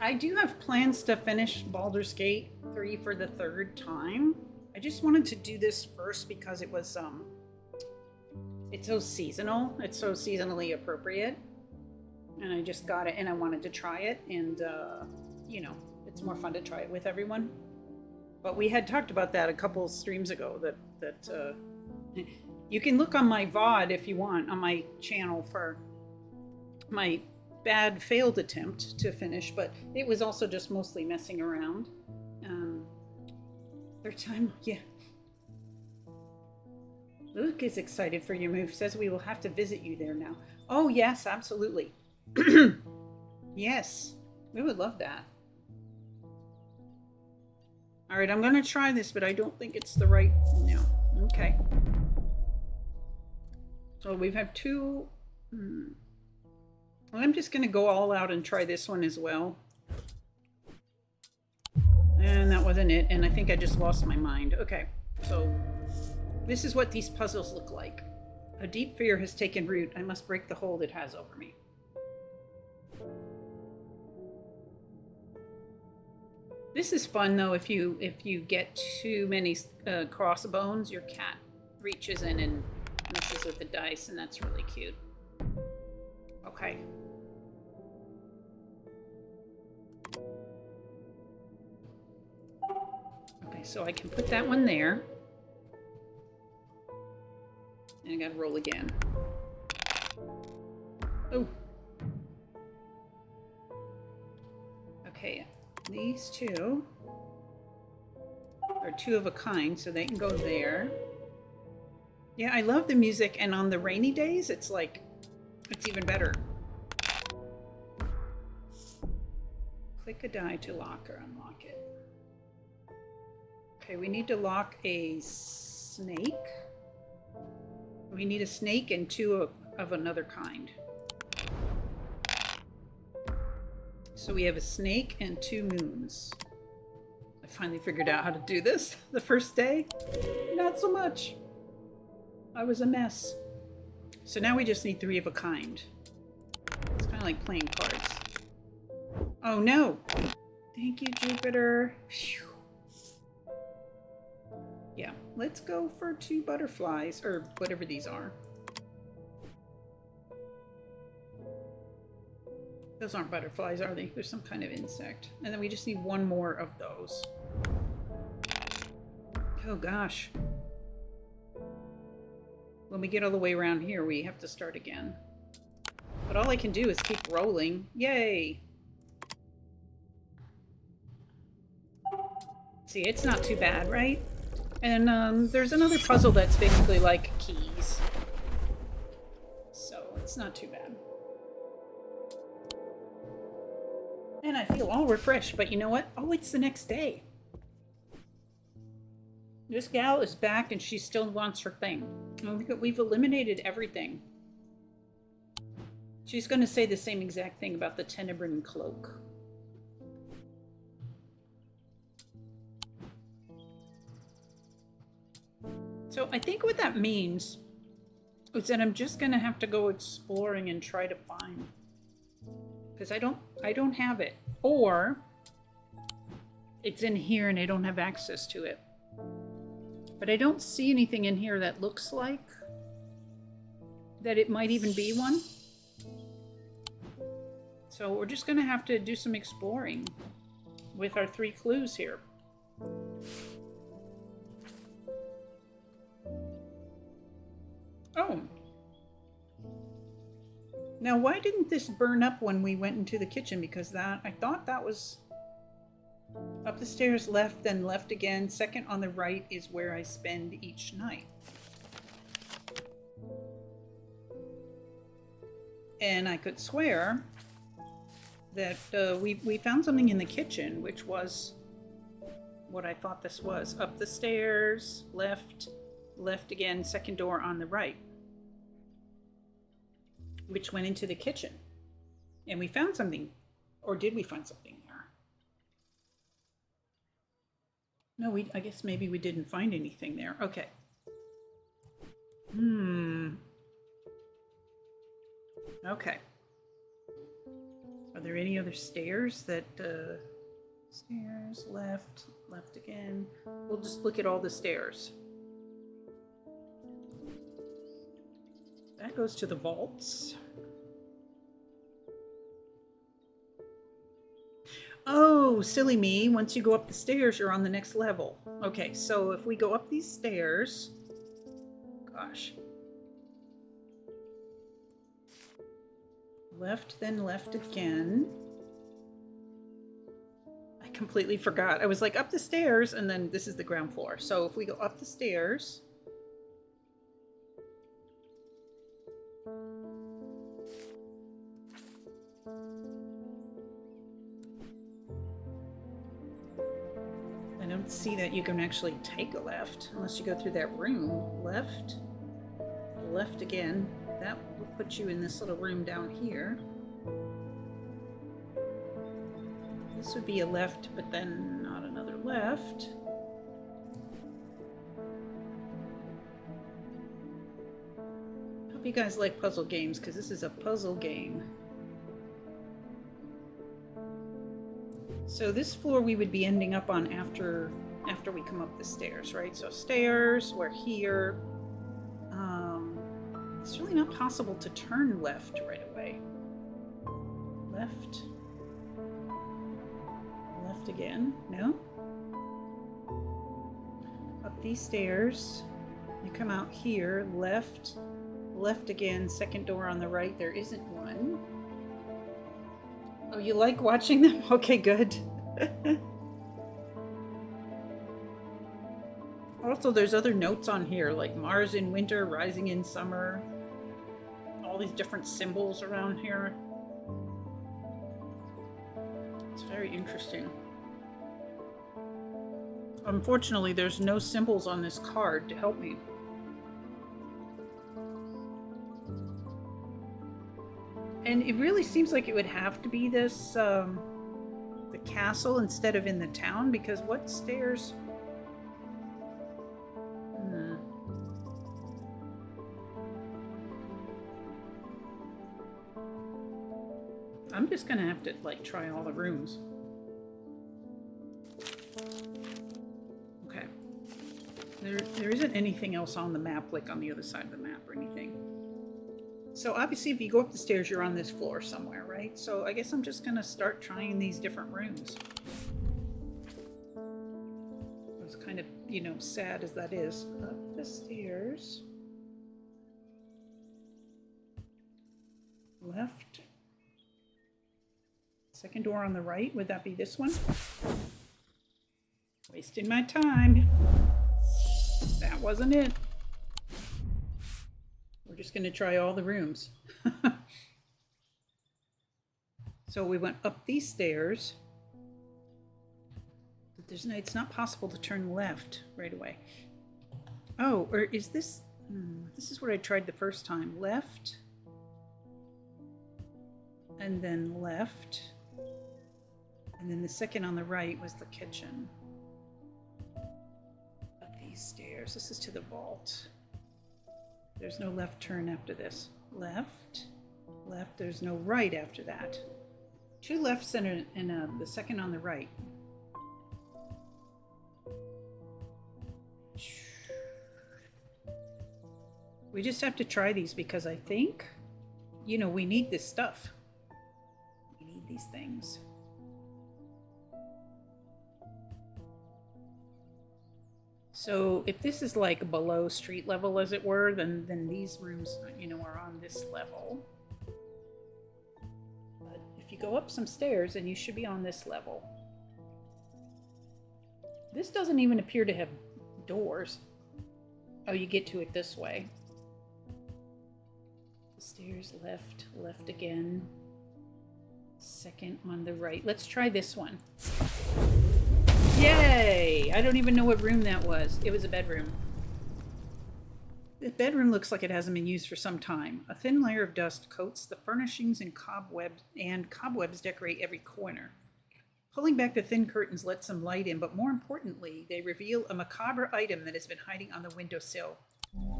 I do have plans to finish Baldur's Gate 3 for the third time. I just wanted to do this first because it was, it's so seasonal. It's so seasonally appropriate. And I just got it and I wanted to try it. And, you know, it's more fun to try it with everyone. But we had talked about that a couple streams ago that you can look on my VOD if you want on my channel for my bad failed attempt to finish, but it was also just mostly messing around. Third time, yeah. Luke is excited for your move, says we will have to visit you there now. Oh yes, absolutely. Yes, we would love that. All right, I'm gonna try this, but I don't think it's the right, no. Okay. So we have two, well, I'm just gonna go all out and try this one as well. And that wasn't it, and I think I just lost my mind. Okay, so this is what these puzzles look like. A deep fear has taken root. I must break the hold it has over me. This is fun though. If you get too many crossbones, your cat reaches in and messes with the dice, and that's really cute. Okay. Okay, so I can put that one there. And I gotta roll again. Oh. Okay, these two are two of a kind, so they can go there. Yeah, I love the music, and on the rainy days, it's like, it's even better. Click a die to lock or unlock it. Okay, we need to lock a snake. We need a snake and two of another kind. So we have a snake and two moons. I finally figured out how to do this the first day. Not so much. I was a mess. So now we just need three of a kind. It's kind of like playing cards. Oh no! Thank you, Jupiter. Phew. Yeah, let's go for two butterflies, or whatever these are. Those aren't butterflies, are they? They're some kind of insect. And then we just need one more of those. Oh gosh. When we get all the way around here, we have to start again. But all I can do is keep rolling. Yay! See, it's not too bad, right? And there's another puzzle that's basically like keys. So it's not too bad. And I feel all refreshed, but you know what? Oh, it's the next day. This gal is back and she still wants her thing. We've eliminated everything. She's going to say the same exact thing about the Tenebrin cloak. So I think what that means is that I'm just going to have to go exploring and try to find, because I don't have it, or it's in here and I don't have access to it. But I don't see anything in here that looks like that it might even be one. So we're just going to have to do some exploring with our 3 clues here. Oh. Now, why didn't this burn up when we went into the kitchen? Because I thought that was up the stairs, left, then left again. Second on the right is where I spend each night. And I could swear that we found something in the kitchen, which was what I thought this was. Up the stairs, left, left again, second door on the right, which went into the kitchen. And we found something. Or did we find something there? No, I guess maybe we didn't find anything there. Okay. Okay. Are there any other stairs that, stairs, left again. We'll just look at all the stairs. That goes to the vaults. Oh, silly me. Once you go up the stairs, you're on the next level. Okay, so if we go up these stairs... Gosh. Left, then left again. I completely forgot. I was like, up the stairs, and then this is the ground floor. So if we go up the stairs... I don't see that you can actually take a left unless you go through that room. Left, left again. That will put you in this little room down here. This would be a left, but then not another left. Hope you guys like puzzle games, because this is a puzzle game. So this floor we would be ending up on after we come up the stairs, right? So stairs, we're here. It's really not possible to turn left right away. Left. Left again. No? Up these stairs. You come out here. Left. Left again. Second door on the right. There isn't one. Oh, you like watching them? Okay, good. Also, there's other notes on here, like Mars in winter, rising in summer. All these different symbols around here. It's very interesting. Unfortunately, there's no symbols on this card to help me. And it really seems like it would have to be this, the castle instead of in the town, because what stairs... I'm just gonna have to, like, try all the rooms. Okay. There isn't anything else on the map, like on the other side of the map or anything. So obviously if you go up the stairs, you're on this floor somewhere, right? So I guess I'm just gonna start trying these different rooms. As kind of, you know, sad as that is. Up the stairs. Left. Second door on the right, would that be this one? Wasting my time. That wasn't it. We're just going to try all the rooms. So we went up these stairs. But it's not possible to turn left right away. Oh, or is this... this is what I tried the first time. Left. And then left. And then the second on the right was the kitchen. Up these stairs. This is to the vault. There's no left turn after this. Left. Left. There's no right after that. Two lefts and the second on the right. We just have to try these because I think, you know, we need this stuff. We need these things. So if this is like below street level, as it were, then these rooms, you know, are on this level. But if you go up some stairs, then you should be on this level. This doesn't even appear to have doors. Oh, you get to it this way. The stairs left, left again. Second on the right. Let's try this one. Yay! I don't even know what room that was. It was a bedroom. The bedroom looks like it hasn't been used for some time. A thin layer of dust coats the furnishings and cobwebs decorate every corner. Pulling back the thin curtains lets some light in, but more importantly, they reveal a macabre item that has been hiding on the windowsill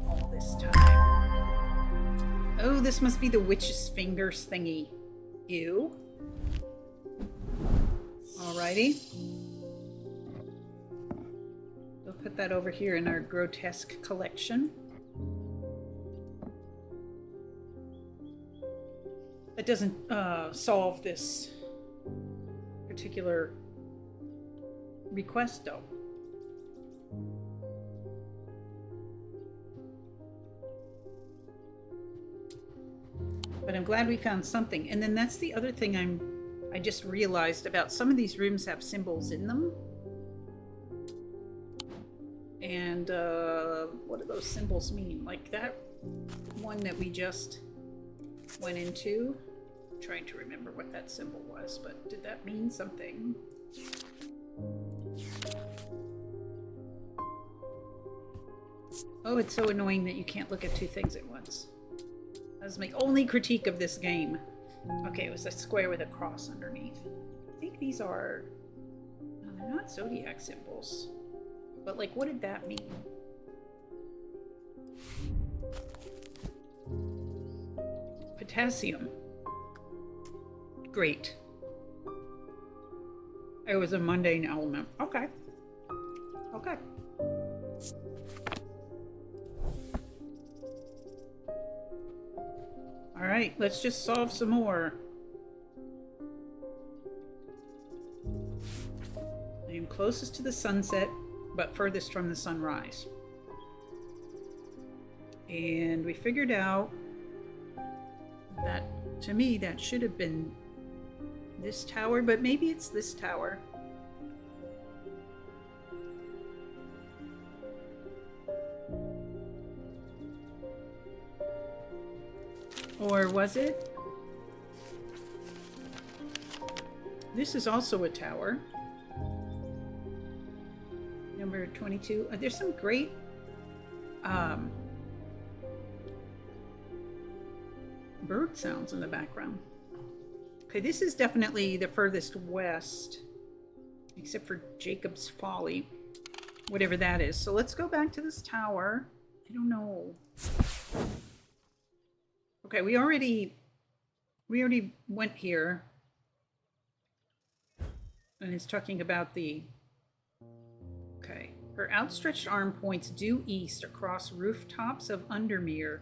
all this time. Oh, this must be the witch's fingers thingy. Ew. Alrighty. We'll put that over here in our grotesque collection. That doesn't solve this particular request, though. But I'm glad we found something. And then that's the other thing I just realized about some of these rooms have symbols in them. And what do those symbols mean? Like that one that we just went into. I'm trying to remember what that symbol was, but did that mean something? Oh, it's so annoying that you can't look at two things at once. That's my only critique of this game. Okay, it was a square with a cross underneath. I think these are... No, they're not zodiac symbols. But, like, what did that mean? Potassium. Great. It was a mundane element. Okay. Okay. Alright, let's just solve some more. I am closest to the sunset, but furthest from the sunrise. And we figured out that, to me, that should have been this tower, but maybe it's this tower. Or was it? This is also a tower. Number 22. There's some great bird sounds in the background. Okay, this is definitely the furthest west, except for Jacob's Folly, whatever that is. So let's go back to this tower. I don't know. Okay, we already went here, and it's talking about the... Okay, her outstretched arm points due east across rooftops of Undermere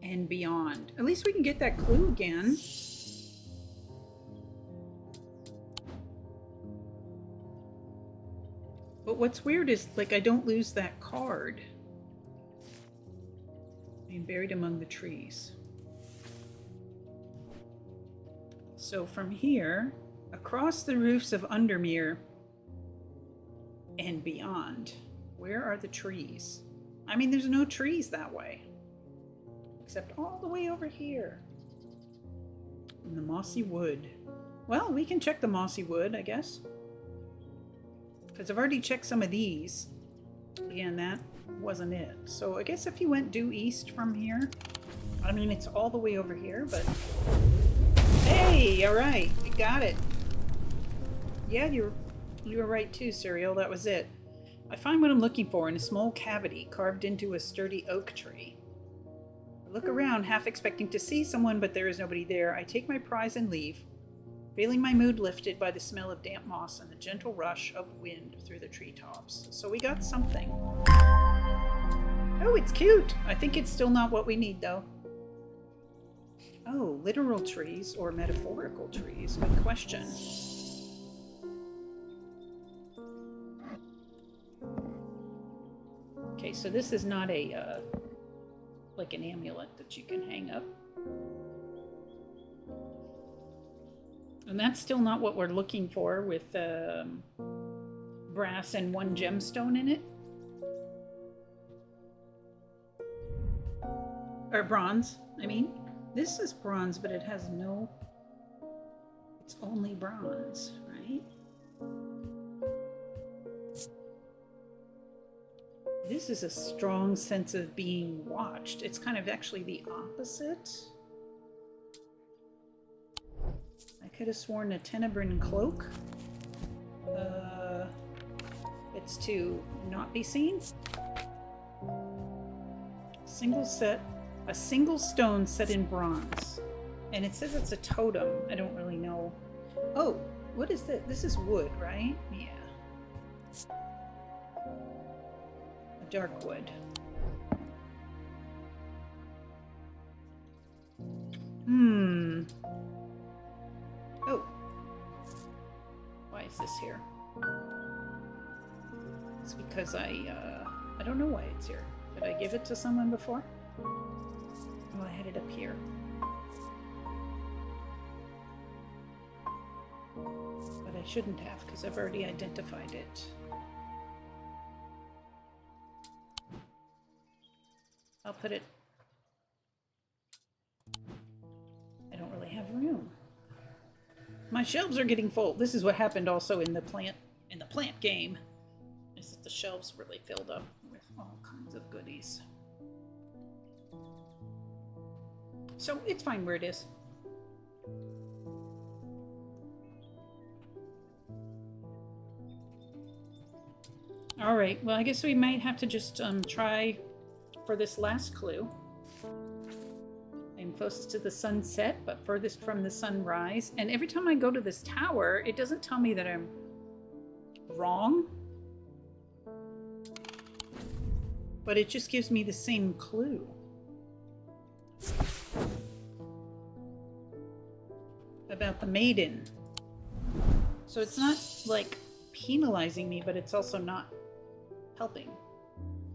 and beyond. At least we can get that clue again. But what's weird is, like, I don't lose that card. I am buried among the trees. So from here, across the roofs of Undermere and beyond, where are the trees? I mean, there's no trees that way. Except all the way over here. In the mossy wood. Well, we can check the mossy wood, I guess. Because I've already checked some of these. Again, that wasn't it. So I guess if you went due east from here, I mean, it's all the way over here, but... Hey, all right, we got it. Yeah, you were right too, Serial. That was it. I find what I'm looking for in a small cavity carved into a sturdy oak tree. I look around, half expecting to see someone, but there is nobody there. I take my prize and leave, feeling my mood lifted by the smell of damp moss and the gentle rush of wind through the treetops. So we got something. Oh, it's cute. I think it's still not what we need, though. Oh, literal trees or metaphorical trees? Good question. Okay, so this is not a, like an amulet that you can hang up. And that's still not what we're looking for with brass and one gemstone in it. Or bronze, I mean. This is bronze, but it has no... It's only bronze, right? This is a strong sense of being watched. It's kind of actually the opposite. I could have sworn a Tenebrin cloak. It's to not be seen. A single stone set in bronze. And it says it's a totem. I don't really know. Oh, what is this? This is wood, right? Yeah. A dark wood. Oh. Why is this here? It's because I don't know why it's here. Did I give it to someone before? Oh, I had it up here. But I shouldn't have, because I've already identified it. I'll put it... I don't really have room. My shelves are getting full. This is what happened also in the plant game. Is that the shelves really filled up with all kinds of goodies. So it's fine where it is. All right, well, I guess we might have to just try for this last clue. I'm closest to the sunset, but furthest from the sunrise. And every time I go to this tower, it doesn't tell me that I'm wrong. But it just gives me the same clue. About the maiden. So it's not like penalizing me, but it's also not helping.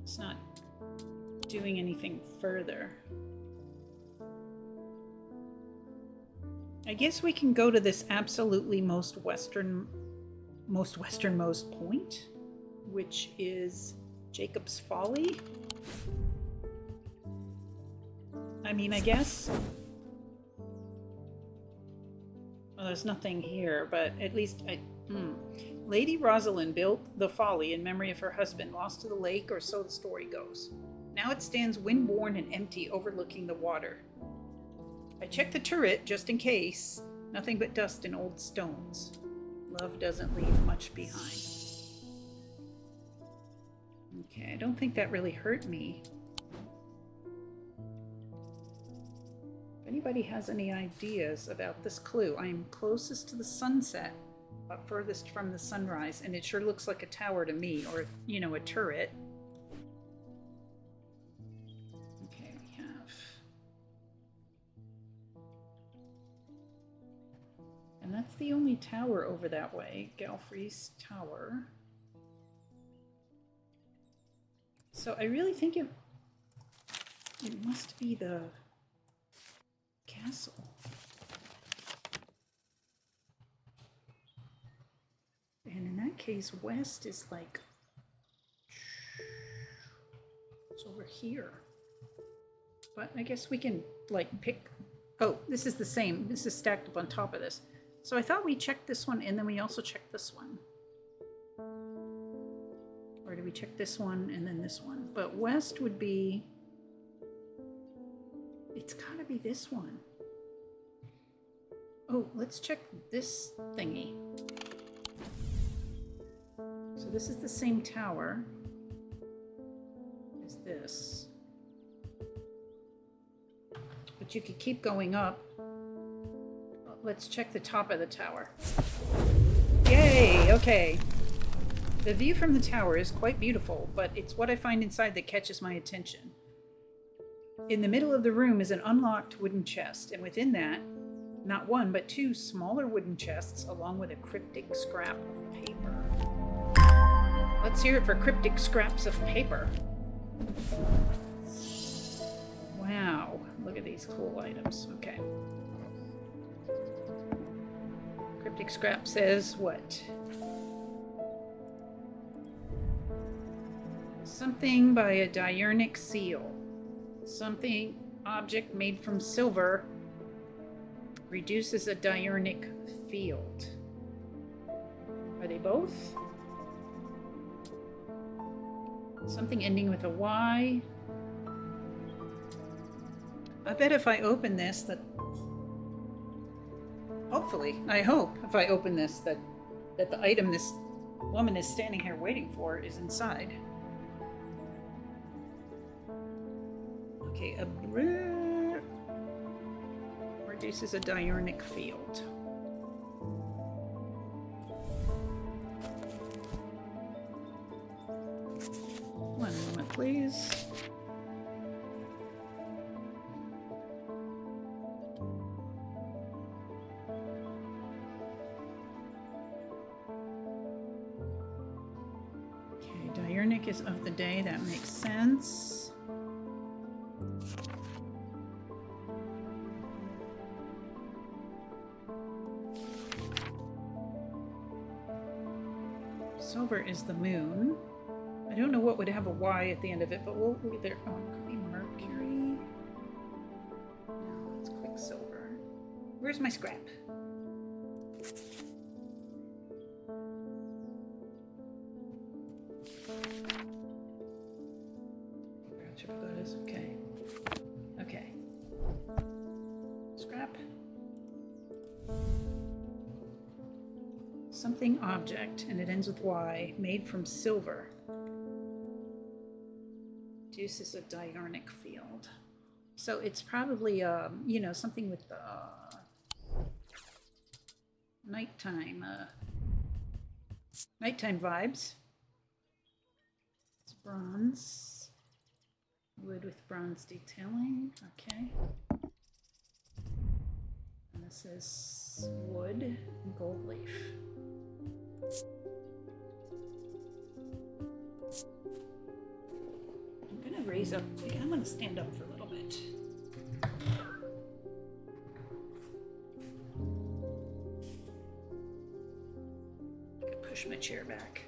It's not doing anything further. I guess we can go to this absolutely most westernmost point, which is Jacob's Folly. I mean, I guess. Well, there's nothing here, but at least Lady Rosalind built the Folly in memory of her husband, lost to the lake, or so the story goes. Now it stands windborne and empty, overlooking the water. I checked the turret just in case. Nothing but dust and old stones. Love doesn't leave much behind. Okay, I don't think that really hurt me. If anybody has any ideas about this clue, I am closest to the sunset, but furthest from the sunrise, and it sure looks like a tower to me, or, you know, a turret. Okay, we have... And that's the only tower over that way, Galfrey's Tower. So I really think it must be the castle. And in that case, west is like... It's over here. But I guess we can, like, pick... Oh, this is the same. This is stacked up on top of this. So I thought we checked this one, and then we also checked this one. Or did we check this one, and then this one? But west would be... It's gotta be this one. Oh, let's check this thingy. So this is the same tower as this. But you could keep going up. Let's check the top of the tower. Yay! Okay. The view from the tower is quite beautiful, but it's what I find inside that catches my attention. In the middle of the room is an unlocked wooden chest, and within that, not one, but two smaller wooden chests, along with a cryptic scrap of paper. Let's hear it for cryptic scraps of paper. Wow, look at these cool items. Okay. Cryptic scrap says what? Something by a diurnic seal. Something, object made from silver, reduces a diurnic field. Are they both? Something ending with a Y. I bet if I open this that... Hopefully, I hope, if I open this, that the item this woman is standing here waiting for is inside. Okay, a reduces a diurnic field. One moment, please. Okay, diurnic is of the day. That makes sense. Silver is the moon. I don't know what would have a Y at the end of it, but we'll either. Oh, it could be Mercury. No, it's Quicksilver. Where's my scrap? That is okay. Okay. Scrap. Something object, and it ends with Y, made from silver. Produces a diurnic field. So it's probably, you know, something with the nighttime vibes. It's bronze. Wood with bronze detailing. Okay. And this is wood and gold leaf. I'm gonna raise up. I'm gonna stand up for a little bit. I could push my chair back.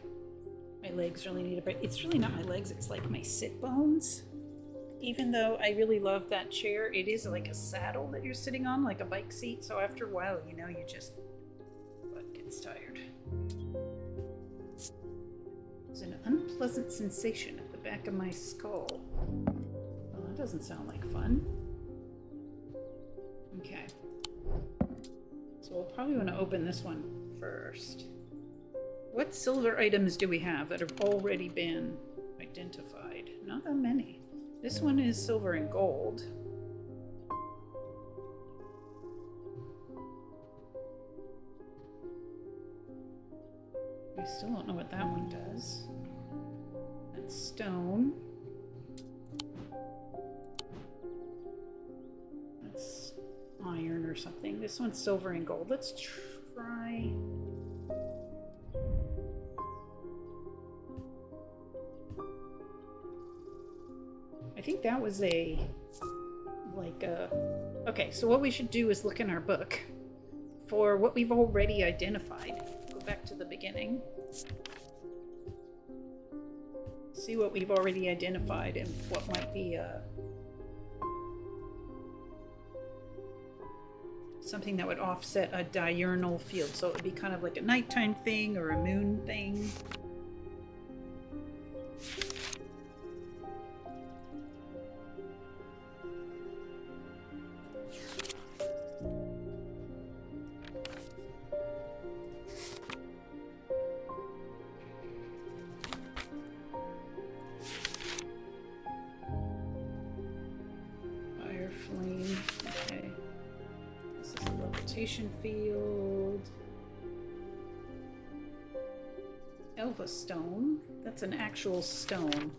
My legs really need a break. It's really not my legs, it's like my sit bones. Even though I really love that chair, it is like a saddle that you're sitting on, like a bike seat. So after a while, you know, you just butt gets tired. There's an unpleasant sensation at the back of my skull. Well, that doesn't sound like fun. Okay. So we'll probably want to open this one first. What silver items do we have that have already been identified? Not that many. This one is silver and gold. We still don't know what that one does. That's stone. That's iron or something. This one's silver and gold. Let's try... I think that was okay, so what we should do is look in our book for what we've already identified. Go back to the beginning. See what we've already identified and what might be something that would offset a diurnal field. So it would be kind of like a nighttime thing or a moon thing. Field. Elva stone. That's an actual stone.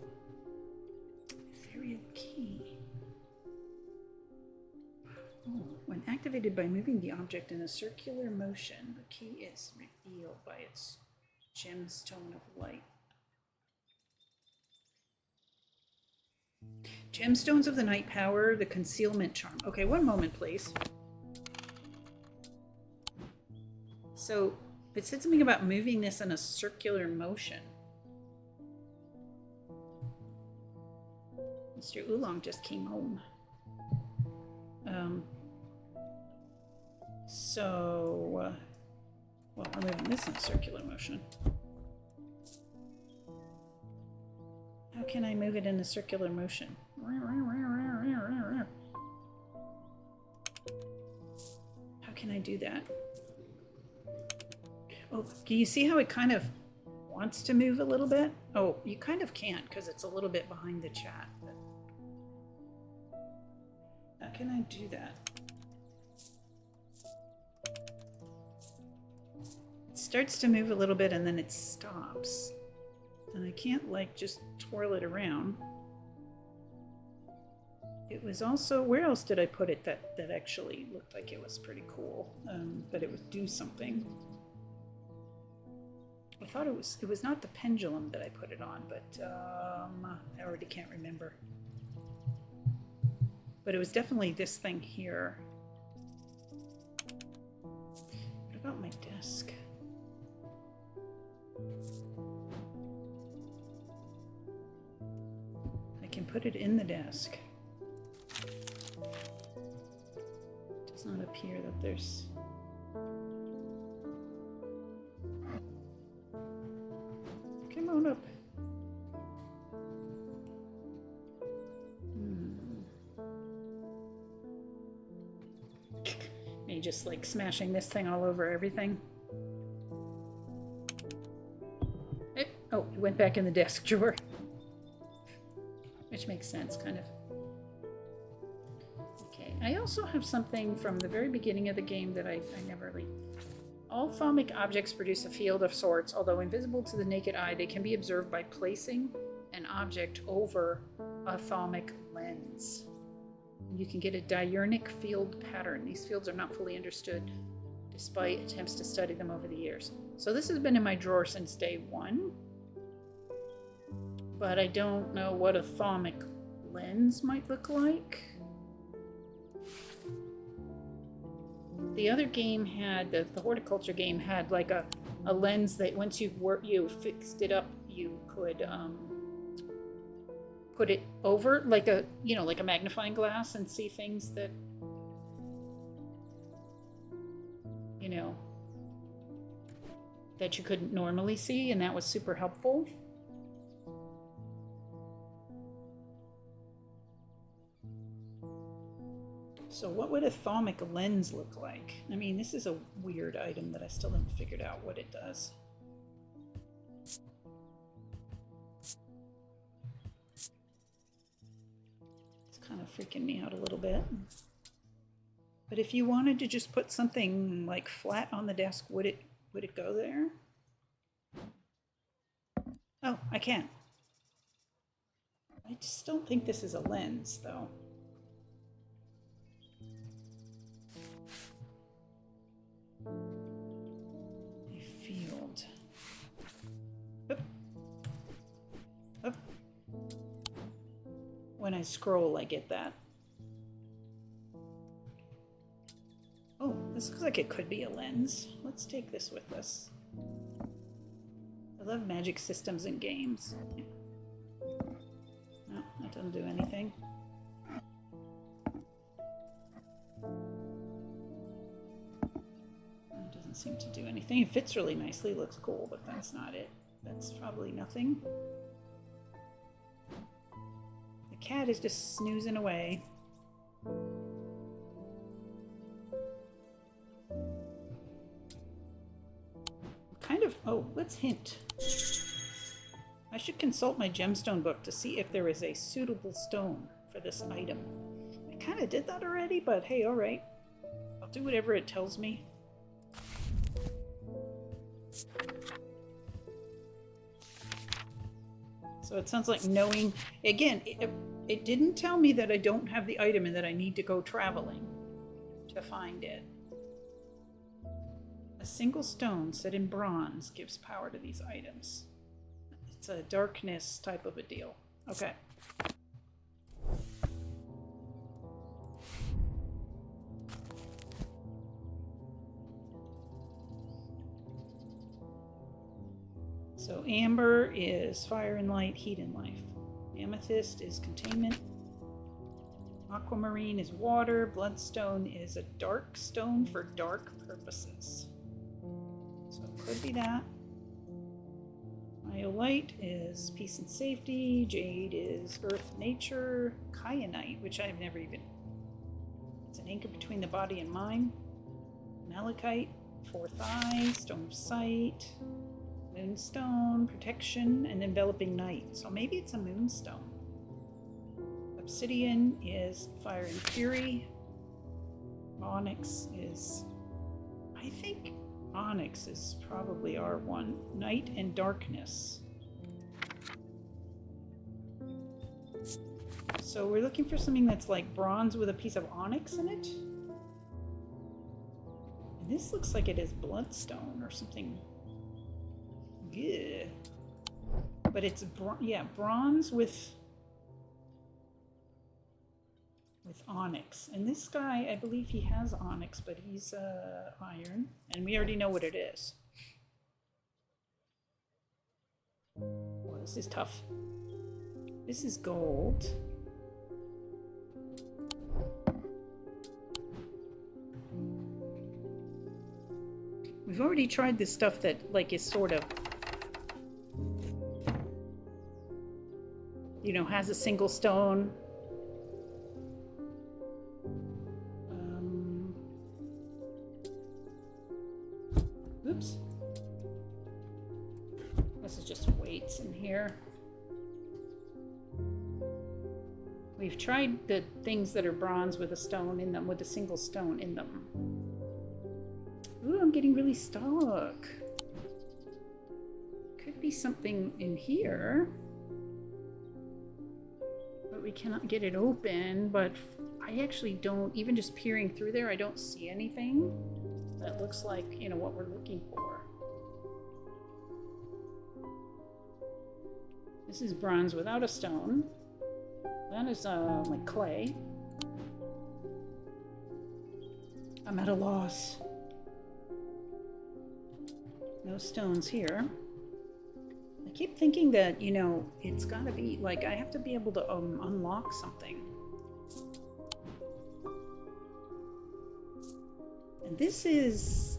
Ethereal key. Oh, when activated by moving the object in a circular motion, the key is revealed by its gemstone of light. Gemstones of the night power, the concealment charm. Okay, one moment, please. So it said something about moving this in a circular motion. Mr. Oolong just came home. Well, I'm moving this in a circular motion. How can I move it in a circular motion? How can I do that? Oh, can you see how it kind of wants to move a little bit. Oh, you kind of can't because it's a little bit behind the chat. But how can I do that? It starts to move a little bit and then it stops. And I can't like just twirl it around. It was also, where else did I put it that actually looked like it was pretty cool, that it would do something. I thought it was not the pendulum that I put it on, but I already can't remember. But it was definitely this thing here. What about my desk? I can put it in the desk. It does not appear that there's... Come on up. Me just like smashing this thing all over everything. Oh, it went back in the desk drawer. Which makes sense, kind of. Okay, I also have something from the very beginning of the game that I never really... All thaumic objects produce a field of sorts. Although invisible to the naked eye, they can be observed by placing an object over a thaumic lens. You can get a diurnic field pattern. These fields are not fully understood, despite attempts to study them over the years. So this has been in my drawer since day one. But I don't know what a thaumic lens might look like. The other game had, the horticulture game had like a lens that once you fixed it up, you could put it over like a, like a magnifying glass and see things that, that you couldn't normally see, and that was super helpful. So what would a thaumic lens look like? I mean, this is a weird item that I still haven't figured out what it does. It's kind of freaking me out a little bit. But if you wanted to just put something like flat on the desk, would it go there? Oh, I can't. I just don't think this is a lens, though. A field. Oop. Oop. When I scroll, I get that. Oh, this looks like it could be a lens. Let's take this with us. I love magic systems and games. No, that doesn't do anything. It doesn't seem to do anything. It fits really nicely, looks cool, but that's not it. That's probably nothing. The cat is just snoozing away. Kind of, oh, let's hint. I should consult my gemstone book to see if there is a suitable stone for this item. I kind of did that already, but hey, alright. I'll do whatever it tells me. So it sounds like knowing, again, it didn't tell me that I don't have the item and that I need to go traveling to find it. A single stone set in bronze gives power to these items. It's a darkness type of a deal. Okay. So amber is fire and light, heat and life. Amethyst is containment. Aquamarine is water. Bloodstone is a dark stone for dark purposes. So it could be that. Iolite is peace and safety. Jade is earth, nature. Kyanite, which I've never even... It's an anchor between the body and mind. Malachite, fourth eye, stone of sight. Moonstone, protection, and enveloping night. So maybe it's a moonstone. Obsidian is fire and fury. Onyx is... I think onyx is probably our one. Night and darkness. So we're looking for something that's like bronze with a piece of onyx in it. And this looks like it is bloodstone or something. Yeah. But it's bronze with onyx. And this guy, I believe he has onyx, but he's iron. And we already know what it is. Oh, this is tough. This is gold. We've already tried this stuff that, like, is sort of, you know, has a single stone. Oops. This is just weights in here. We've tried the things that are bronze with a stone in them, with a single stone in them. Ooh, I'm getting really stuck. Could be something in here. But we cannot get it open, but I actually don't, even just peering through there, I don't see anything that looks like, you know, what we're looking for. This is bronze without a stone. That is like clay. I'm at a loss. No stones here. I keep thinking that, you know, it's gotta be, like, I have to be able to unlock something. And this is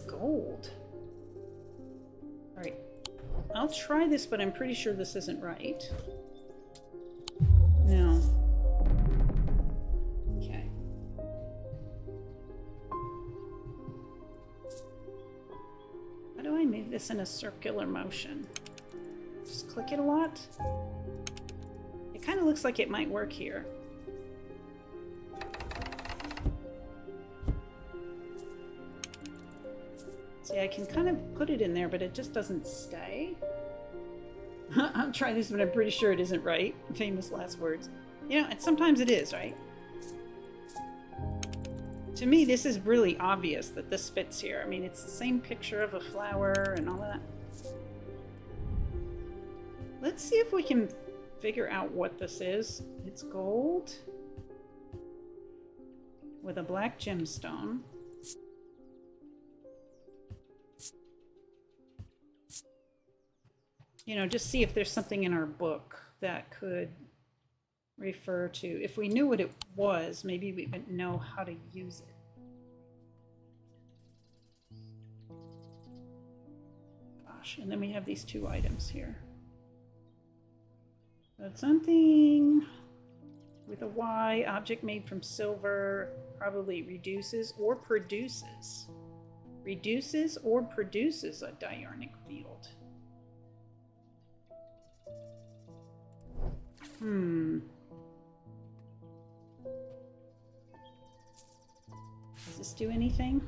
gold. Alright. I'll try this, but I'm pretty sure this isn't right. No. Okay. How do I move this in a circular motion? Just click it a lot? It kind of looks like it might work here. See, I can kind of put it in there, but it just doesn't stay. I'll try this, but I'm pretty sure it isn't right. Famous last words. You know, and sometimes it is, right? To me, this is really obvious that this fits here. I mean, it's the same picture of a flower and all that. Let's see if we can figure out what this is. It's gold with a black gemstone. You know, just see if there's something in our book that could refer to, if we knew what it was, maybe we would know how to use it. Gosh, and then we have these two items here. But something with a Y, object made from silver, probably reduces or produces. Reduces or produces a diurnic field. Does this do anything?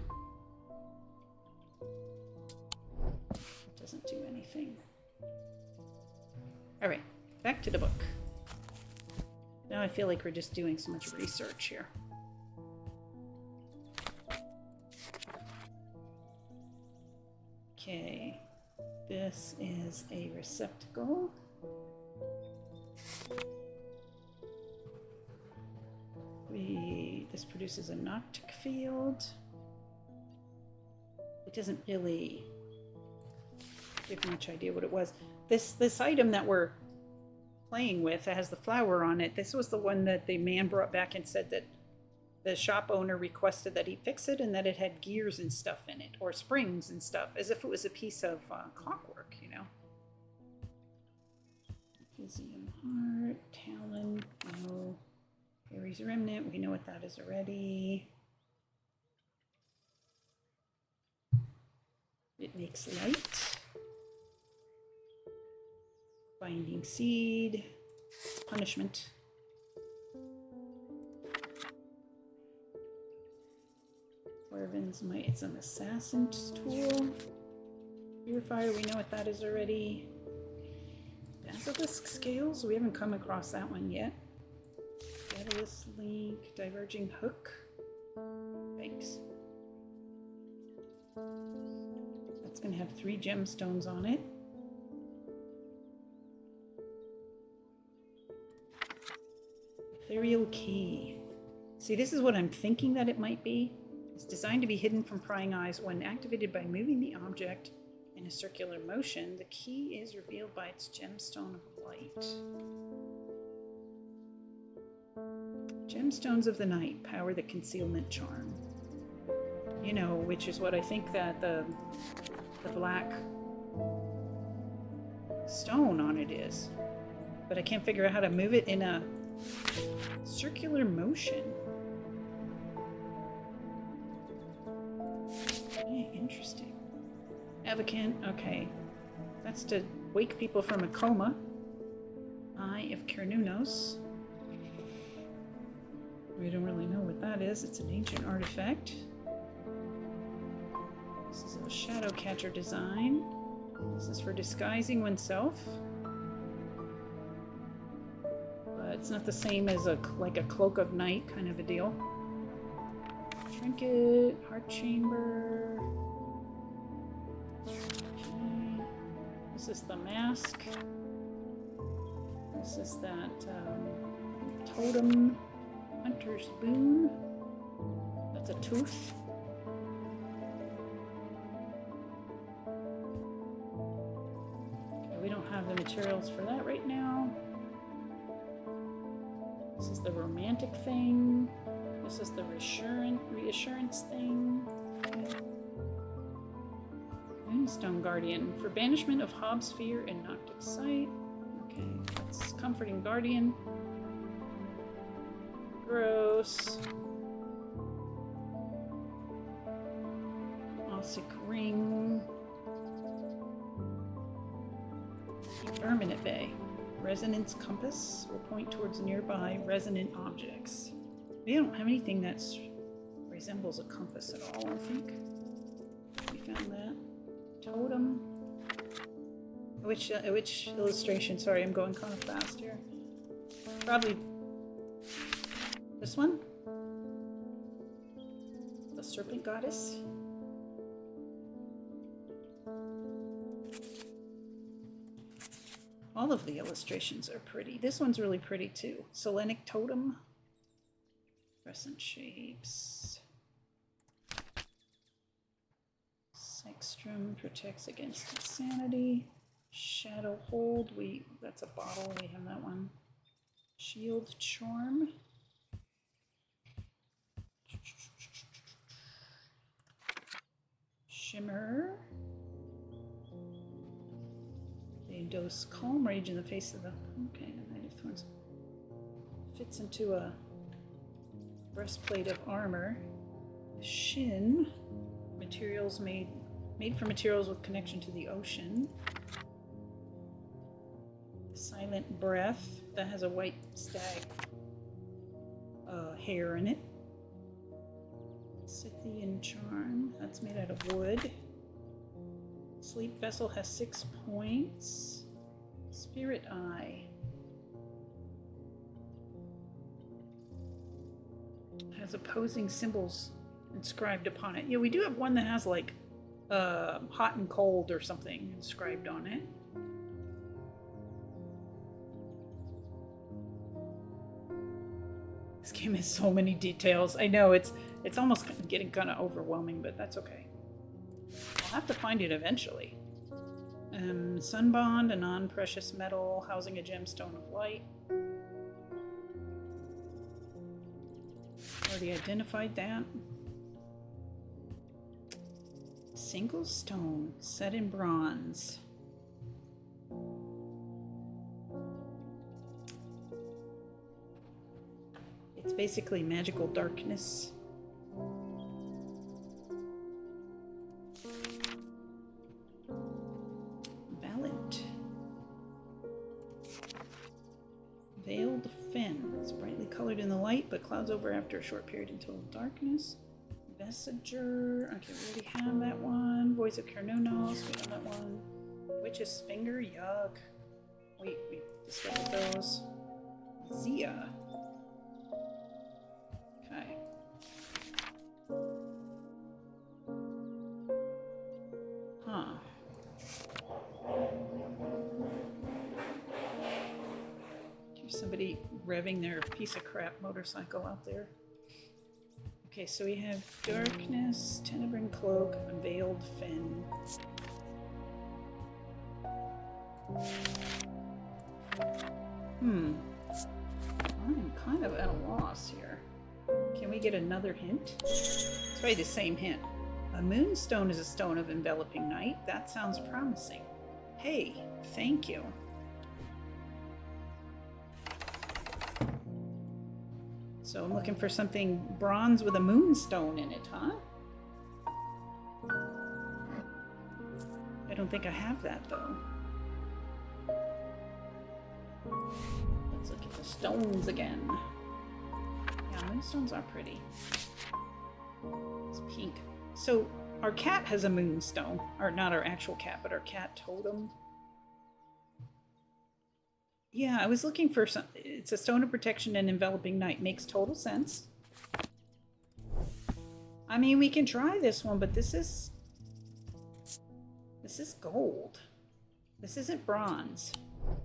It doesn't do anything. All right, back to the book. Now I feel like we're just doing so much research here. Okay, this is a receptacle. This produces a noctic field. It doesn't really give much idea what it was. This item that we're playing with, that has the flower on it, this was the one that the man brought back and said that the shop owner requested that he fix it and that it had gears and stuff in it, or springs and stuff, as if it was a piece of clockwork, you know. Physium heart, talon, no. Ares remnant, we know what that is already. It Makes light. Binding seed. Punishment. Corvin's might. It's an assassin's tool. Purifier, we know what that is already. Basilisk scales, we haven't come across that one yet. Catalyst link, diverging hook. Thanks. That's gonna have 3 gemstones on it. Ethereal key. See, this is what I'm thinking that it might be. It's designed to be hidden from prying eyes. When activated by moving the object in a circular motion, the key is revealed by its gemstone of light. Gemstones of the night power the concealment charm. You know, which is what I think that the black stone on it is. But I can't figure out how to move it in a circular motion. Yeah, interesting. Avacant, okay. That's to wake people from a coma. Eye of Kernunos. We don't really know what that is. It's an ancient artifact. This is a shadow catcher design. This is for disguising oneself. But it's not the same as like a cloak of night kind of a deal. Trinket, heart chamber. Okay. This is the mask. This is that totem. Hunter's boon. That's a tooth. Okay, we don't have the materials for that right now. This is the romantic thing. This is the reassurance thing. Okay. Moonstone Guardian. For banishment of Hobbs' fear and Noctic sight. Okay, that's Comforting Guardian. Gross. Ossic ring. Verminate Bay. Resonance compass will point towards nearby resonant objects. We don't have anything that resembles a compass at all, I think. We found that. Totem. Which illustration? Sorry, I'm going kind of fast here. Probably this one? The Serpent Goddess? All of the illustrations are pretty. This one's really pretty too. Selenic Totem. Crescent shapes. Sextrum protects against insanity. Shadow Hold. That's a bottle. We have that one. Shield Charm. Shimmer. They dose calm rage in the face of the... Okay, the Knight of Thorns. Fits into a breastplate of armor. Shin. Materials made from materials with connection to the ocean. Silent Breath. That has a white stag hair in it. Scythian Charm. That's made out of wood. Sleep Vessel has 6 points. Spirit Eye. Has opposing symbols inscribed upon it. Yeah, we do have one that has like hot and cold or something inscribed on it. This game has so many details. I know it's almost getting kind of overwhelming, but that's okay. I'll have to find it eventually. Sunbond, a non-precious metal housing a gemstone of light. Already identified that. Single stone set in bronze. It's basically magical darkness. light, but clouds over after a short period until darkness. Messenger. Okay, we already have that one. Voice of Carnonos. We have that one. Witch's Finger. Yuck. Wait, we discovered those. Zia. Okay. Huh. There's somebody revving their piece of crap motorcycle out there. Okay, so we have Darkness, Tenebrin Cloak, Unveiled Fin. I'm kind of at a loss here. Can we get another hint? It's probably the same hint. A moonstone is a stone of enveloping night. That sounds promising. Hey, thank you. So I'm looking for something bronze with a moonstone in it, huh? I don't think I have that, though. Let's look at the stones again. Yeah, moonstones are pretty. It's pink. So our cat has a moonstone. Or not our actual cat, but our cat totem. Yeah, I was looking for some. It's a stone of protection and enveloping night. Makes total sense. I mean, we can try this one, but this is gold. This isn't bronze.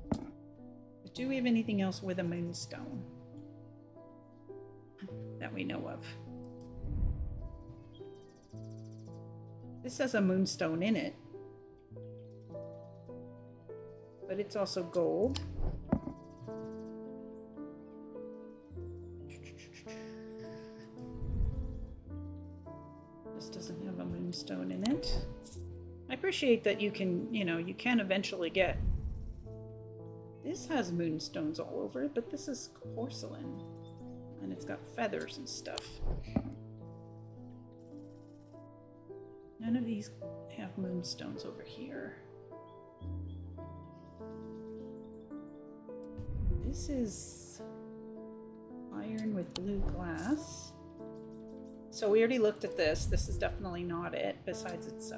But do we have anything else with a moonstone that we know of? This has a moonstone in it, but it's also gold. This doesn't have a moonstone in it. I appreciate that you can, you can eventually get. This has moonstones all over it, but this is porcelain. And it's got feathers and stuff. None of these have moonstones over here. This is iron with blue glass. So we already looked at this. This is definitely not it. Besides it's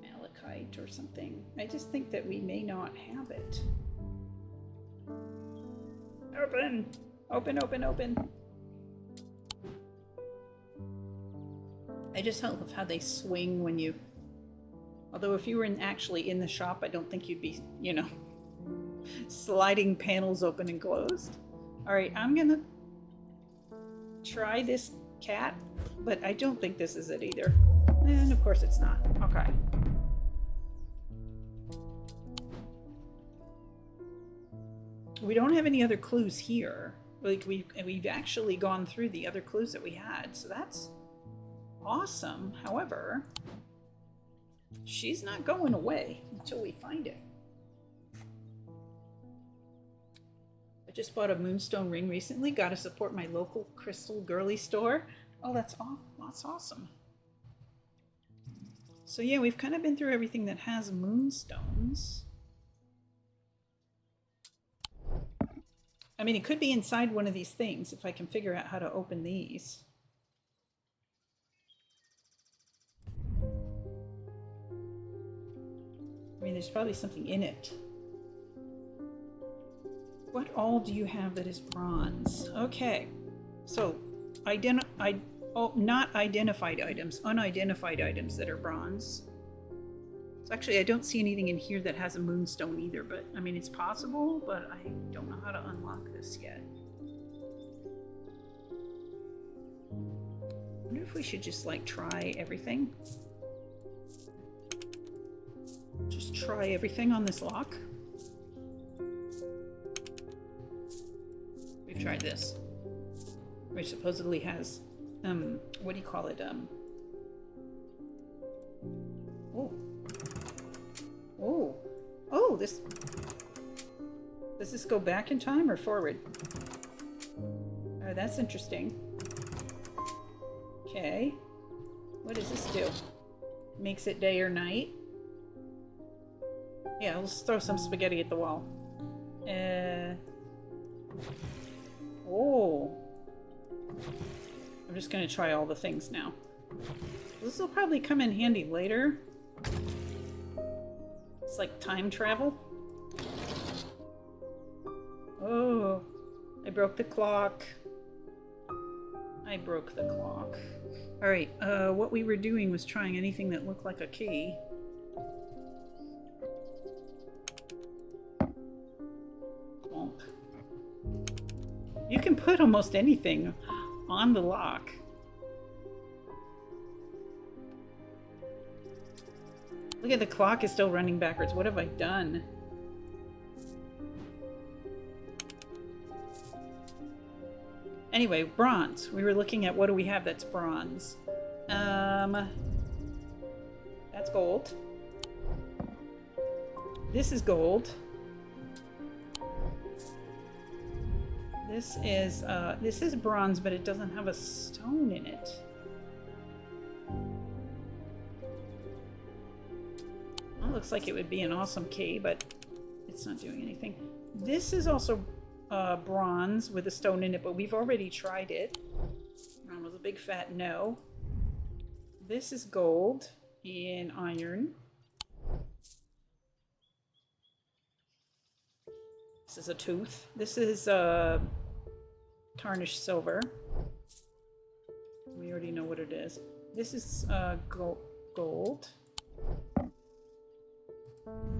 malachite or something. I just think that we may not have it. Open! Open, open, open! I just love how they swing when you... Although if you were actually in the shop, I don't think you'd be, sliding panels open and closed. Alright, I'm gonna try this cat, but I don't think this is it either. And of course it's not. Okay. We don't have any other clues here. Like we've actually gone through the other clues that we had, so that's awesome. However, she's not going away until we find it. I just bought a moonstone ring recently. Got to support my local crystal girly store. Oh, that's awesome. So yeah, we've kind of been through everything that has moonstones. I mean, it could be inside one of these things if I can figure out how to open these. I mean, there's probably something in it. What all do you have that is bronze? Okay, so not identified items, unidentified items that are bronze. So actually, I don't see anything in here that has a moonstone either, but I mean, it's possible, but I don't know how to unlock this yet. I wonder if we should just like try everything. Just try everything on this lock. We've tried this, which supposedly has, what do you call it? Oh, this. Does this go back in time or forward? Oh, that's interesting. Okay. What does this do? Makes it day or night? Yeah, let's throw some spaghetti at the wall. Oh. I'm just going to try all the things now. This will probably come in handy later. It's like time travel. Oh, I broke the clock. I broke the clock. Alright, what we were doing was trying anything that looked like a key. Bonk. You can put almost anything on the lock. Look at the clock is still running backwards. What have I done? Anyway, bronze. We were looking at what do we have that's bronze. That's gold. This is gold. This is bronze, but it doesn't have a stone in it. Well, looks like it would be an awesome key, but it's not doing anything. This is also bronze with a stone in it, but we've already tried it. It was a big fat no. This is gold in iron. This is a tooth. This is tarnished silver. We already know what it is. This is gold.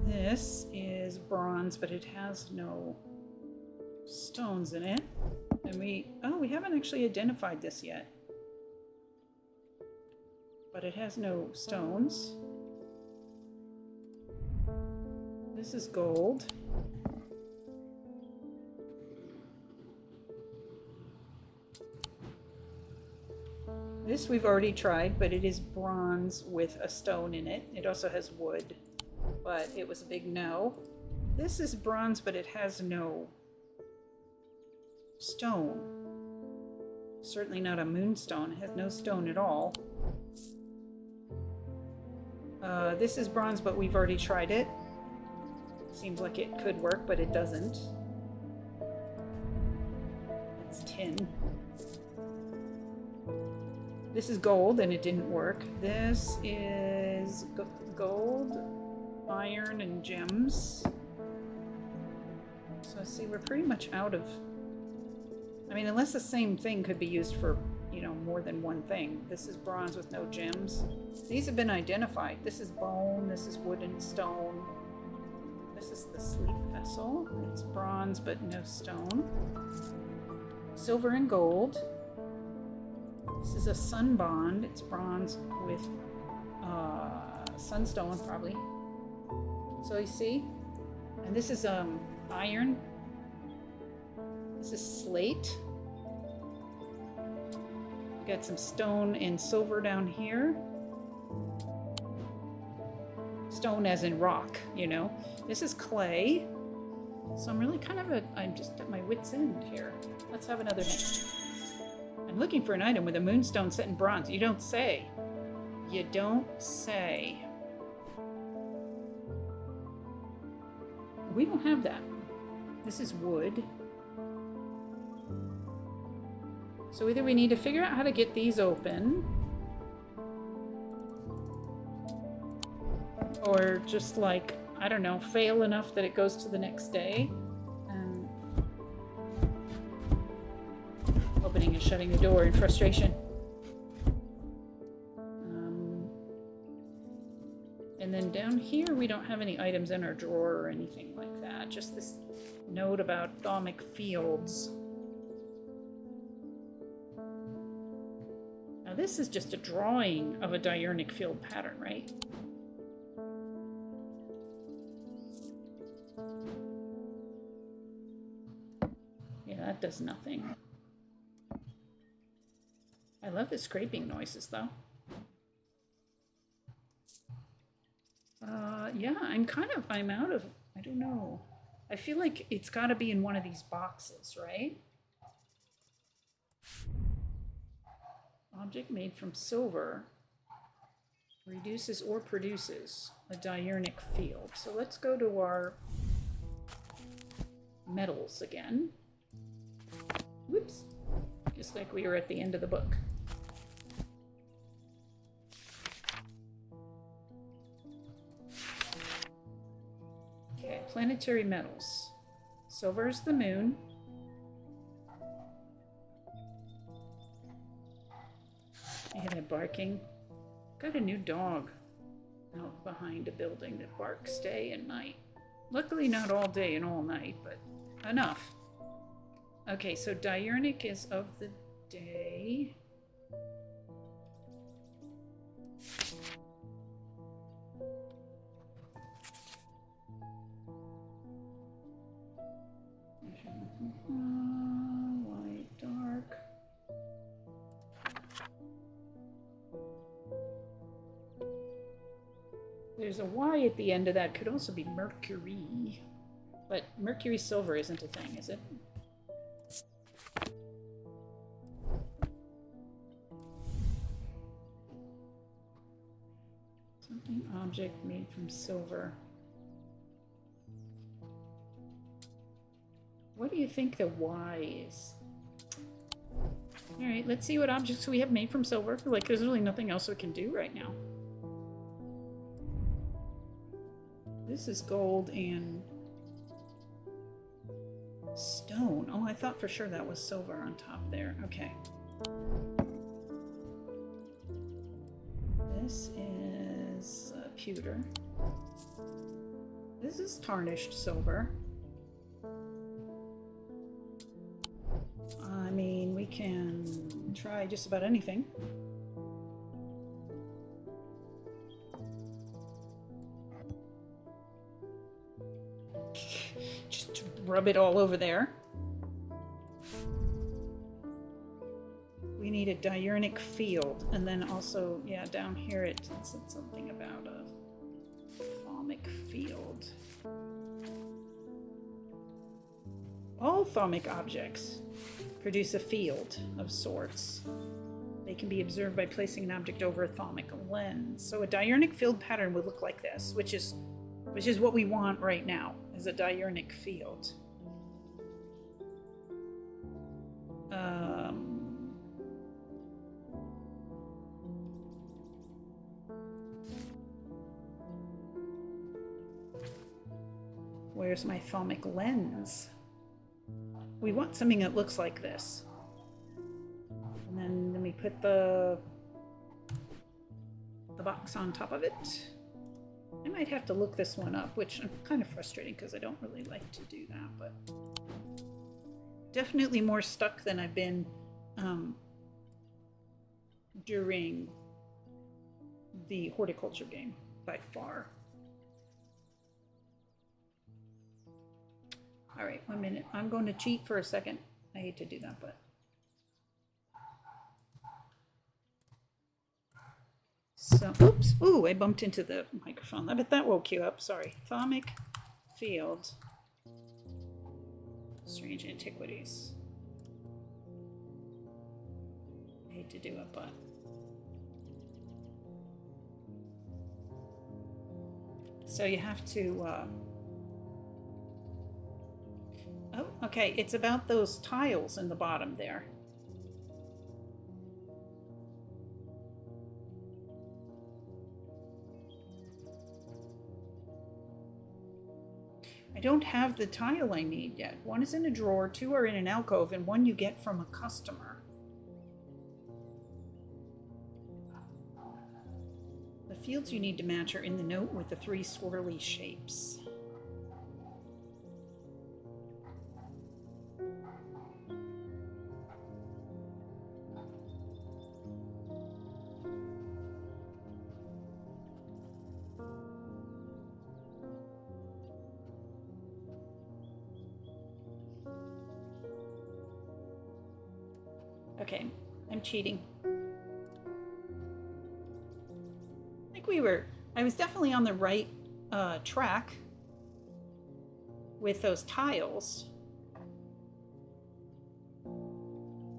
This is bronze, but it has no stones in it. And we haven't actually identified this yet. But it has no stones. This is gold. This we've already tried, but it is bronze with a stone in it. It also has wood, but it was a big no. This is bronze, but it has no stone. Certainly not a moonstone. It has no stone at all. This is bronze, but we've already tried it. Seems like it could work, but it doesn't. It's tin. This is gold, and it didn't work. This is gold, iron, and gems. So see, we're pretty much out of... I mean, unless the same thing could be used for, you know, more than one thing. This is bronze with no gems. These have been identified. This is bone, this is wood and stone. This is the sleep vessel. It's bronze, but no stone. Silver and gold. This is a sun bond. It's bronze with sunstone, probably. So you see? And this is iron. This is slate. Got some stone and silver down here. Stone as in rock, you know. This is clay. So I'm really kind of I'm just at my wit's end here. Let's have another hint. I'm looking for an item with a moonstone set in bronze. You don't say. You don't say. We don't have that. This is wood. So either we need to figure out how to get these open, or just like, I don't know, fail enough that it goes to the next day. Opening and shutting the door in frustration. And then down here we don't have any items in our drawer or anything like that. Just this note about Thaumic fields. Now this is just a drawing of a diurnic field pattern, right? Yeah, that does nothing. I love the scraping noises, though. Yeah, I'm out of, I don't know. I feel like it's got to be in one of these boxes, right? Object made from silver reduces or produces a diurnic field. So let's go to our metals again. Whoops. Just like we were at the end of the book. Okay, planetary metals. Silver is the moon. I hear that barking. Got a new dog out behind a building that barks day and night. Luckily not all day and all night, but enough. Okay, so diurnic is of the day. Light, dark. There's a Y at the end of that. Could also be Mercury. But Mercury silver isn't a thing, is it? Something object made from silver. What do you think the Y is? Alright, let's see what objects we have made from silver. Like, there's really nothing else we can do right now. This is gold and stone. Oh, I thought for sure that was silver on top there. Okay. This is pewter. This is tarnished silver. I mean, we can try just about anything. Just rub it all over there. We need a diurnic field, and then also, yeah, down here it said something about a thaumic field. All thaumic objects produce a field of sorts. They can be observed by placing an object over a thaumic lens. So a diurnic field pattern would look like this, which is what we want right now, is a diurnic field. Where's my thaumic lens? We want something that looks like this. And then we put the box on top of it. I might have to look this one up, which I'm kind of frustrating because I don't really like to do that, but definitely more stuck than I've been during the horticulture game by far. All right, 1 minute. I'm going to cheat for a second. I hate to do that, but. So, oops. Ooh, I bumped into the microphone. I bet that woke you up. Sorry. Thaumic field. Strange antiquities. I hate to do it, but. So you have to. Oh, okay. It's about those tiles in the bottom there. I don't have the tile I need yet. One is in a drawer, 2 are in an alcove, and 1 you get from a customer. The fields you need to match are in the note with the 3 swirly shapes. Okay, I'm cheating. I think I was definitely on the right track with those tiles.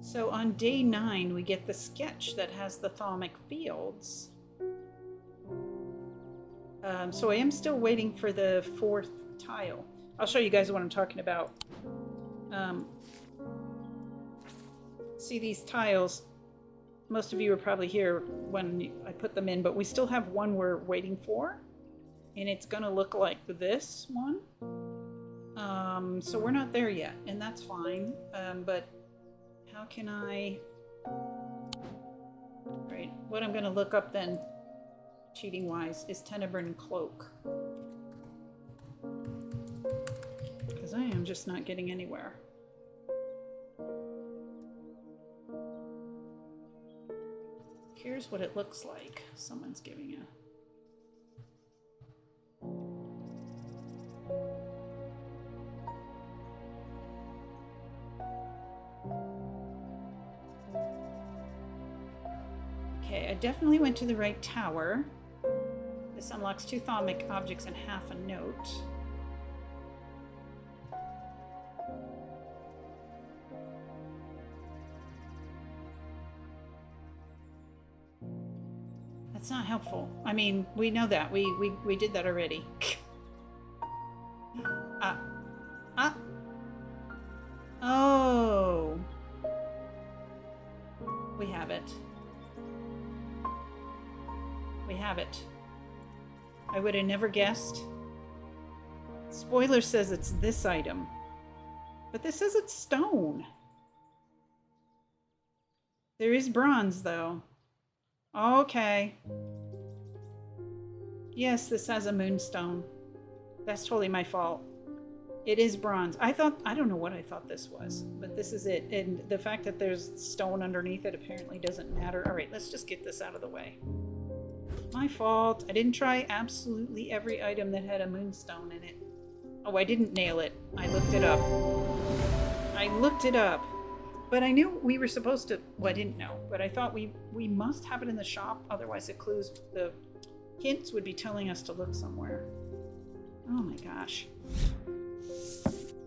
So on day 9, we get the sketch that has the thaumic fields. So I am still waiting for the 4th tile. I'll show you guys what I'm talking about. See these tiles? Most of you were probably here when I put them in, but we still have one we're waiting for. And it's gonna look like this one. So we're not there yet, and that's fine. But how can I... Right, what I'm gonna look up then, cheating-wise, is Tenebrine Cloak. Because I am just not getting anywhere. Here's what it looks like. Someone's giving a... Okay, I definitely went to the right tower. This unlocks 2 thaumic objects and half a note. That's not helpful. I mean, we know that. We did that already. Oh. We have it. We have it. I would have never guessed. Spoiler says it's this item. But this says it's stone. There is bronze, though. Okay. Yes, this has a moonstone. That's totally my fault. It is bronze. I don't know what I thought this was, but this is it. And the fact that there's stone underneath it apparently doesn't matter. All right, let's just get this out of the way. My fault. I didn't try absolutely every item that had a moonstone in it. Oh, I didn't nail it. I looked it up. But I knew we were supposed to... Well, I didn't know, but I thought we must have it in the shop. Otherwise, the hints would be telling us to look somewhere. Oh my gosh.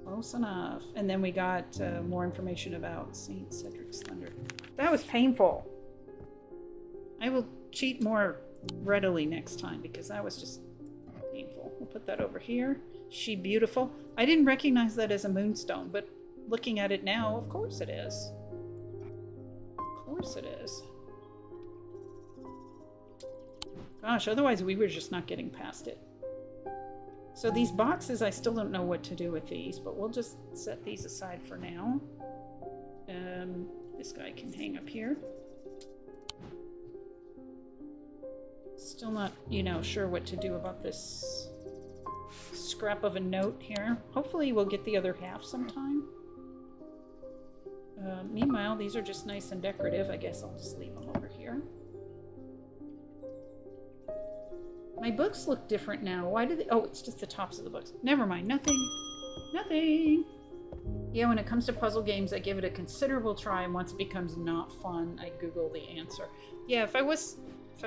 Close enough. And then we got more information about St. Cedric's Thunder. That was painful. I will cheat more readily next time because that was just painful. We'll put that over here. She beautiful. I didn't recognize that as a moonstone, but looking at it now, of course it is. Of course it is. Gosh, otherwise we were just not getting past it. So these boxes, I still don't know what to do with these, but we'll just set these aside for now. This guy can hang up here. Still not, sure what to do about this scrap of a note here. Hopefully we'll get the other half sometime. Meanwhile, these are just nice and decorative. I guess I'll just leave them over here. My books look different now. Why do they... Oh, it's just the tops of the books. Never mind. Nothing. Nothing. Yeah, when it comes to puzzle games, I give it a considerable try, and once it becomes not fun, I Google the answer. Yeah, if I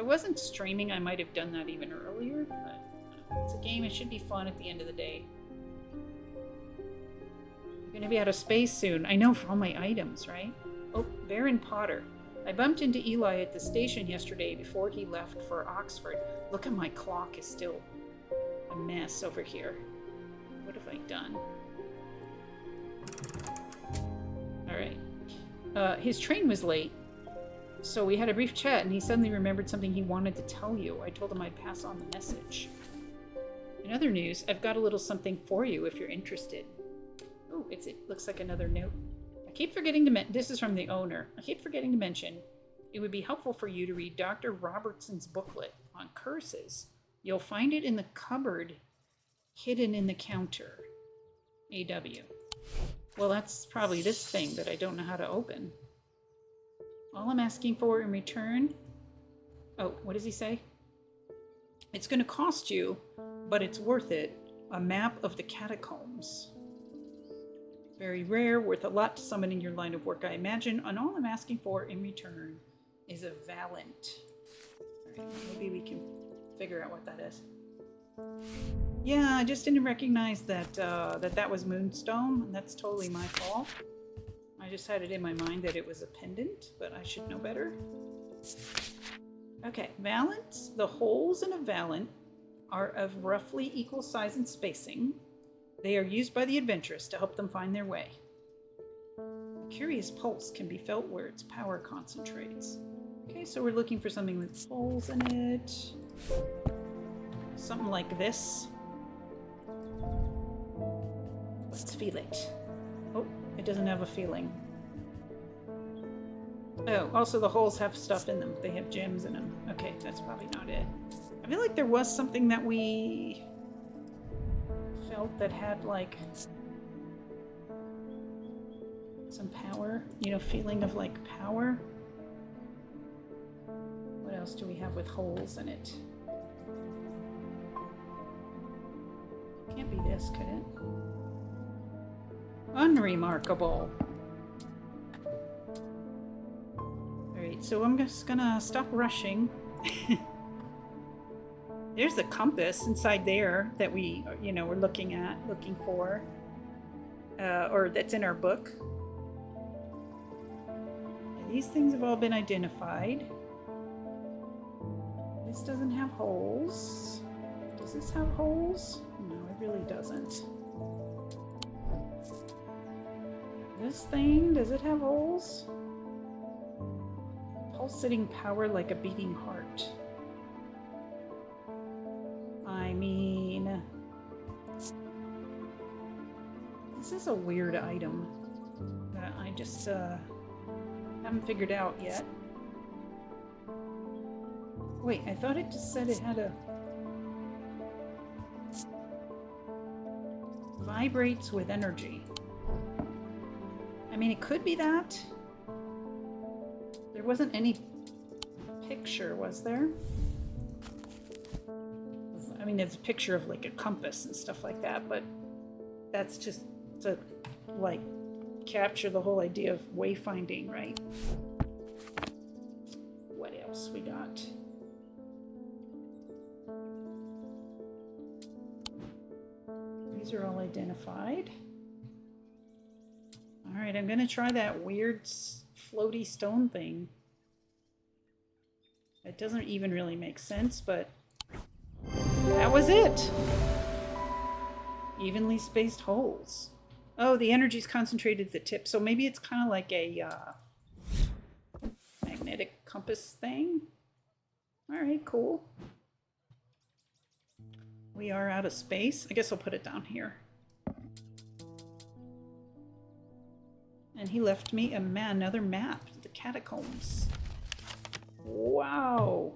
wasn't streaming, I might have done that even earlier, but it's a game. It should be fun at the end of the day. I'm gonna be out of space soon. I know, for all my items, right? Oh, Baron Potter. I bumped into Eli at the station yesterday before he left for Oxford. Look at my clock is still a mess over here. What have I done? Alright. His train was late, so we had a brief chat and he suddenly remembered something he wanted to tell you. I told him I'd pass on the message. In other news, I've got a little something for you if you're interested. Oh, it looks like another note. I keep forgetting to this is from the owner. I keep forgetting to mention it would be helpful for you to read Dr. Robertson's booklet on curses. You'll find it in the cupboard hidden in the counter. AW. Well, that's probably this thing that I don't know how to open. All I'm asking for in return... Oh, what does he say? It's going to cost you, but it's worth it, a map of the catacombs. Very rare, worth a lot to someone in your line of work, I imagine, and all I'm asking for in return is a Valant. Alright, maybe we can figure out what that is. Yeah, I just didn't recognize that that was Moonstone. That's totally my fault. I just had it in my mind that it was a pendant, but I should know better. Okay, Valants. The holes in a Valant are of roughly equal size and spacing. They are used by the adventurous to help them find their way. Curious pulse can be felt where its power concentrates. Okay, so we're looking for something with holes in it. Something like this. Let's feel it. Oh, it doesn't have a feeling. Oh, also the holes have stuff in them. They have gems in them. Okay, that's probably not it. I feel like there was something that we felt that had like some power, you know, feeling of like power. What else do we have with holes in it? Can't be this, could it? Unremarkable. Alright, so I'm just gonna stop rushing. There's the compass inside there that we, you know, we're looking for. Or that's in our book. And these things have all been identified. This doesn't have holes. Does this have holes? No, it really doesn't. This thing, does it have holes? Pulsating power like a beating heart. I mean, this is a weird item that I just haven't figured out yet. Wait, I thought it just said it had a... Vibrates with energy. I mean, it could be that. There wasn't any picture, was there? I mean, there's a picture of like a compass and stuff like that, but that's just to like capture the whole idea of wayfinding, right? What else we got? These are all identified. All right, I'm gonna try that weird floaty stone thing. It doesn't even really make sense, but that was it. Evenly spaced holes. Oh, the energy's concentrated at the tip, so maybe it's kind of like a magnetic compass thing. All right, cool. We are out of space. I guess I'll put it down here. And he left me another map, the catacombs. Wow.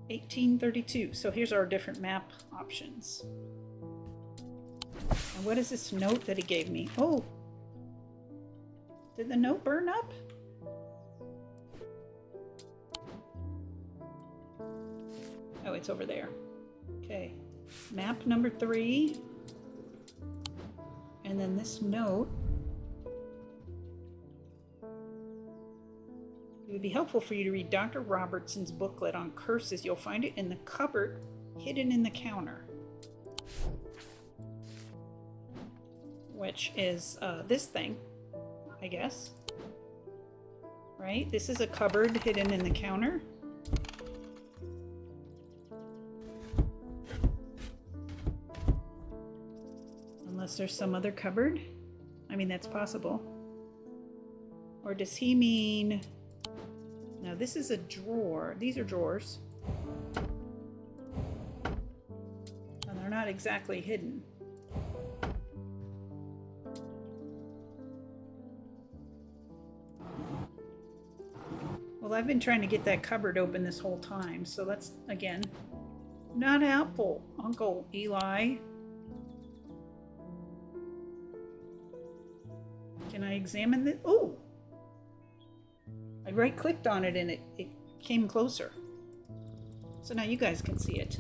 1832. So here's our different map options. And what is this note that he gave me? Oh. Did the note burn up? Oh, it's over there. Okay. Map number 3. And then this note. It would be helpful for you to read Dr. Robertson's booklet on curses. You'll find it in the cupboard, hidden in the counter. Which is this thing, I guess. Right? This is a cupboard hidden in the counter. Unless there's some other cupboard. I mean, that's possible. Or does he mean... Now this is a drawer. These are drawers. And they're not exactly hidden. Well, I've been trying to get that cupboard open this whole time, so that's, again, not helpful, Uncle Eli. Can I examine this? Oh! I right-clicked on it and it came closer. So now you guys can see it.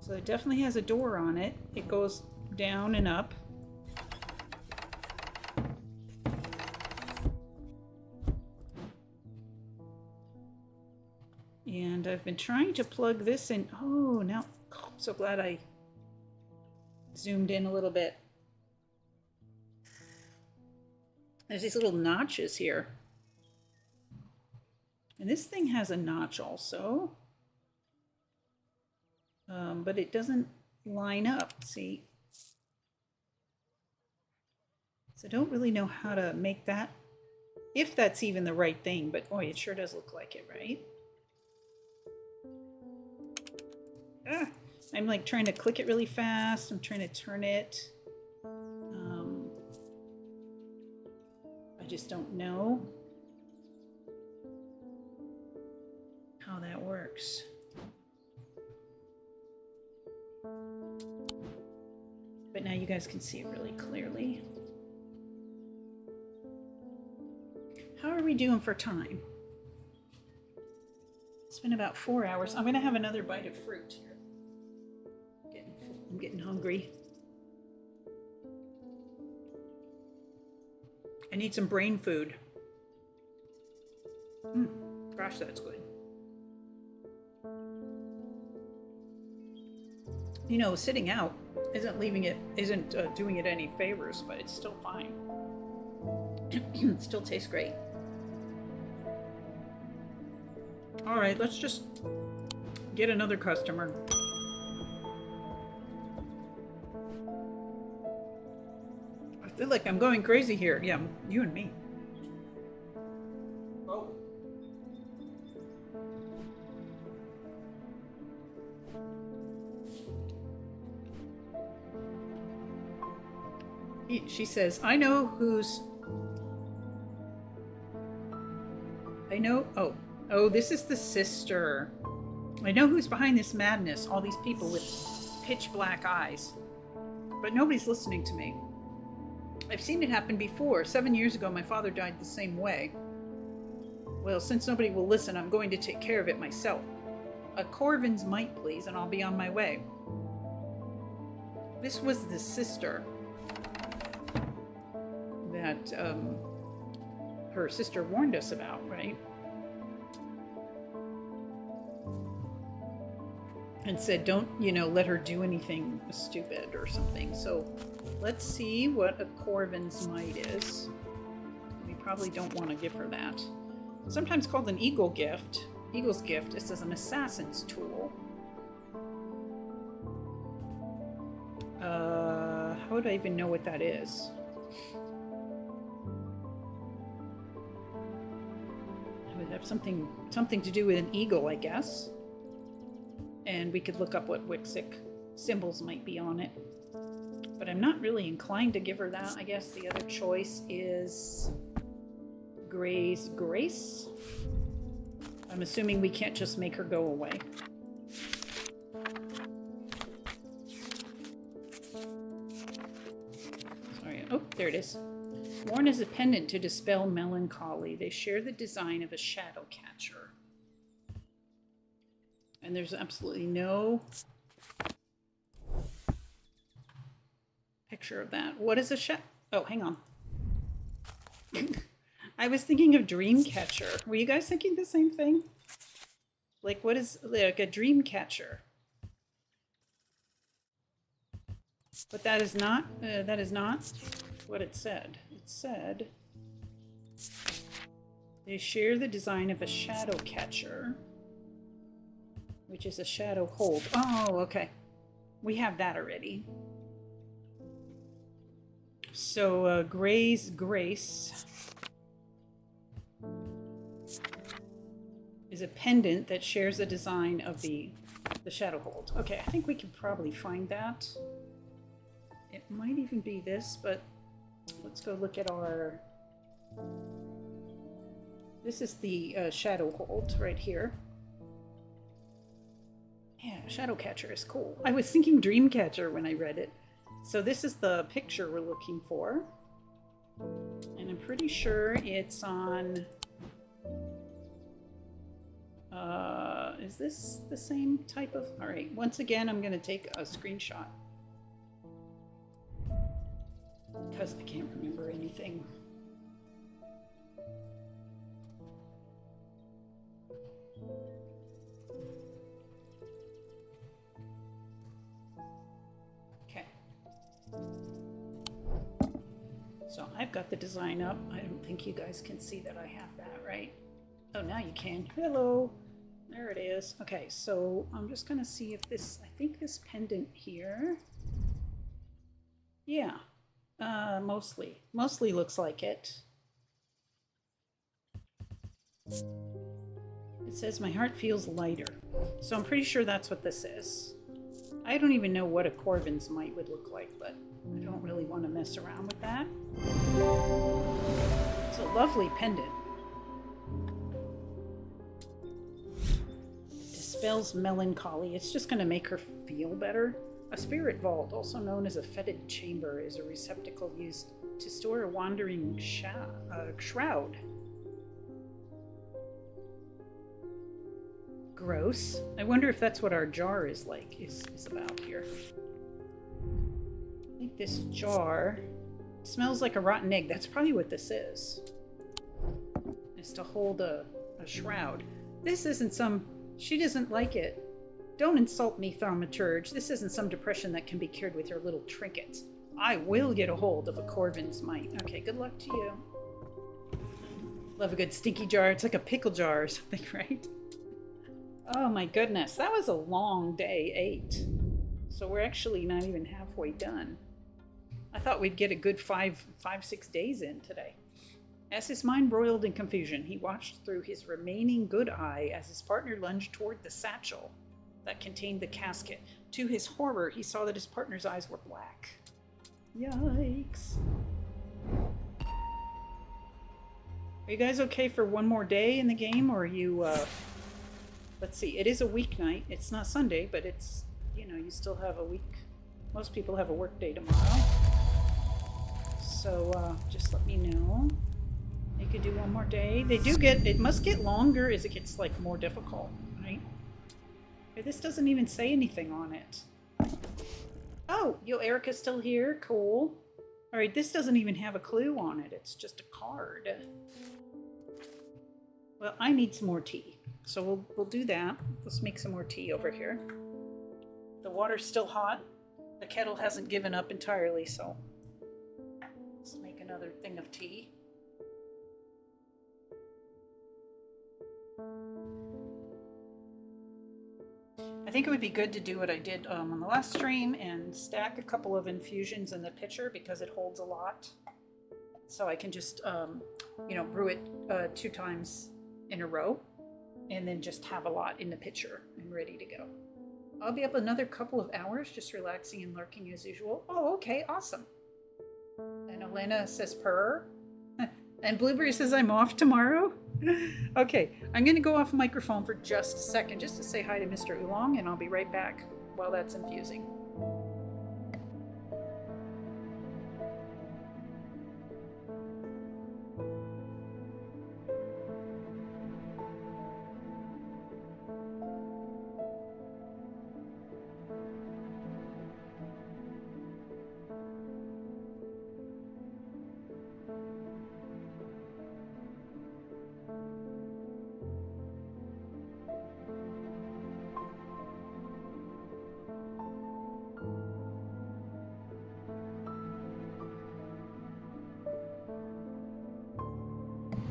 So it definitely has a door on it. It goes down and up. And I've been trying to plug this in. Oh, now, oh, I'm so glad I zoomed in a little bit. There's these little notches here. And this thing has a notch also. But it doesn't line up, see? So I don't really know how to make that, if that's even the right thing, but boy, it sure does look like it, right? Ah, I'm like trying to click it really fast. I'm trying to turn it. I just don't know how that works. But now you guys can see it really clearly. How are we doing for time? It's been about 4 hours. I'm going to have another bite of fruit here. I'm getting hungry. I need some brain food. Gosh, that's good. You know, sitting out isn't doing it any favors, but it's still fine. It still tastes great. All right, let's just get another customer. I feel like I'm going crazy here. Yeah, you and me. Oh. She says, I know. Oh, this is the sister. I know who's behind this madness. All these people with pitch black eyes. But nobody's listening to me. I've seen it happen before. 7 years ago, my father died the same way. Well, since nobody will listen, I'm going to take care of it myself. A Corvin's mite, please, and I'll be on my way. This was the sister that her sister warned us about, right? And said, don't, let her do anything stupid or something. So let's see what a Corvin's mite is. We probably don't want to give her that. Sometimes called an eagle's gift. This is an assassin's tool. How would I even know what that is? It would have something to do with an eagle, I guess. And we could look up what Wixic symbols might be on it. But I'm not really inclined to give her that. I guess the other choice is Gray's Grace. I'm assuming we can't just make her go away. Sorry. Oh, there it is. Worn as a pendant to dispel melancholy. They share the design of a shadow catcher. And there's absolutely no picture of that. What is a shadow? Oh, hang on. I was thinking of Dreamcatcher. Were you guys thinking the same thing? Like, what is like a dream catcher? But that is not what it said. It said they share the design of a shadow catcher, which is a shadow hold. Oh, okay. We have that already. So Gray's Grace is a pendant that shares the design of the shadow hold. Okay, I think we can probably find that. It might even be this, but let's go look at our... This is the shadow hold right here. Yeah, shadow catcher is cool. I was thinking dream catcher when I read it. So this is the picture we're looking for. And I'm pretty sure it's on... is this the same type of... All right, once again, I'm going to take a screenshot. Because I can't remember anything. Okay. So I've got the design up. I don't think you guys can see that I have that, right? Oh, now you can. Hello. There it is. Okay, so I'm just going to see if this... I think this pendant here... Yeah. Mostly. Mostly looks like it. It says my heart feels lighter. So I'm pretty sure that's what this is. I don't even know what a Corvin's mite would look like, but I don't really want to mess around with that. It's a lovely pendant. Dispels melancholy. It's just going to make her feel better. A spirit vault, also known as a fetid chamber, is a receptacle used to store a wandering shroud. Gross. I wonder if that's what our jar is like, is about here. I think this jar smells like a rotten egg. That's probably what this is. It's to hold a shroud. This isn't some... She doesn't like it. Don't insult me, thaumaturge. This isn't some depression that can be cured with your little trinkets. I will get a hold of a Corvin's mite. Okay, good luck to you. Love a good stinky jar. It's like a pickle jar or something, right? Oh my goodness, that was a long day, 8. So we're actually not even halfway done. I thought we'd get a good 6 days in today. As his mind roiled in confusion, he watched through his remaining good eye as his partner lunged toward the satchel that contained the casket. To his horror, he saw that his partner's eyes were black. Yikes. Are you guys okay for one more day in the game, or are you, let's see, it is a weeknight. It's not Sunday, but it's, you know, you still have a week. Most people have a work day tomorrow. So, just let me know. You could do one more day. They do get, it must get longer as it gets, like, more difficult, right? This doesn't even say anything on it. Oh, Yo Erica's still here. Cool. Alright, this doesn't even have a clue on it. It's just a card. Well, I need some more tea. So we'll do that. Let's make some more tea over here. The water's still hot. The kettle hasn't given up entirely, so let's make another thing of tea. I think it would be good to do what I did on the last stream and stack a couple of infusions in the pitcher because it holds a lot. So I can just, you know, brew it 2 times in a row and then just have a lot in the pitcher and ready to go. I'll be up another couple of hours just relaxing and lurking as usual. Oh, okay, awesome. And Elena says purr. And Blueberry says I'm off tomorrow. Okay, I'm going to go off microphone for just a second just to say hi to Mr. Oolong, and I'll be right back while that's infusing.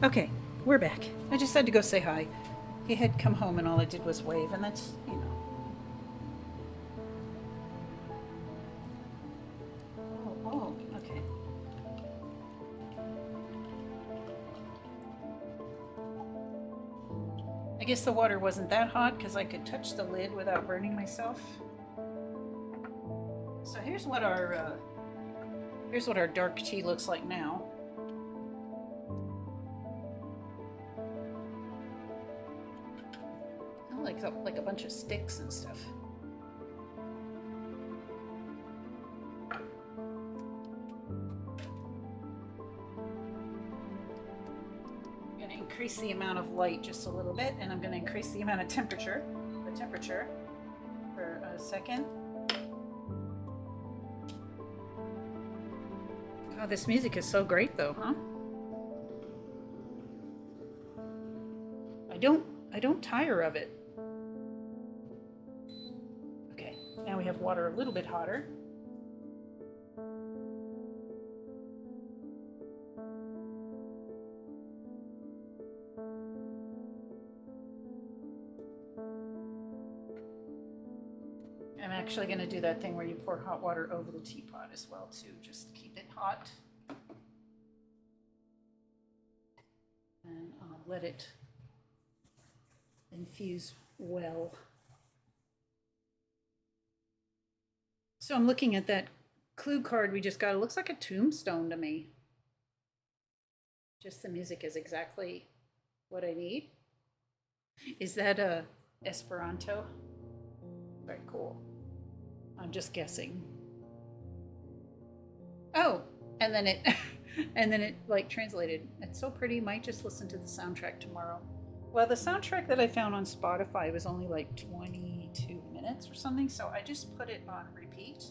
Okay, we're back. I just had to go say hi. He had come home and all I did was wave, and that's, you know. Oh, okay. I guess the water wasn't that hot because I could touch the lid without burning myself. So here's what our dark tea looks like now. Like a bunch of sticks and stuff. I'm going to increase the amount of light just a little bit, and I'm going to increase the amount of temperature, for a second. God, this music is so great though, huh? I don't tire of it. Now we have water a little bit hotter. I'm actually going to do that thing where you pour hot water over the teapot as well, too, just to keep it hot. And I'll let it infuse well. So I'm looking at that clue card we just got. It looks like a tombstone to me. Just the music is exactly what I need. Is that a Esperanto? Very cool. I'm just guessing. Oh, and then it and then it like translated. It's so pretty. Might just listen to the soundtrack tomorrow. Well, the soundtrack that I found on Spotify was only like 22 minutes or something, so I just put it on repeat.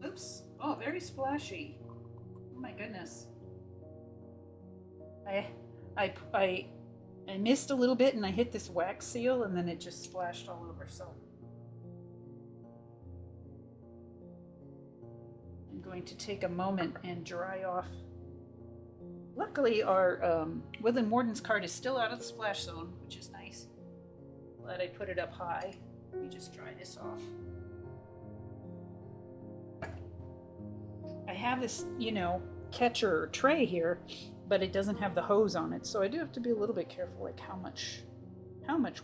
Oops. Oh, very splashy. Oh my goodness. I missed a little bit and I hit this wax seal and then it just splashed all over, so I'm going to take a moment and dry off. Luckily our Woodland Warden's card is still out of the splash zone, which is nice. Glad I put it up high. Let me just dry this off. I have this, catcher tray here, but it doesn't have the hose on it, so I do have to be a little bit careful, like how much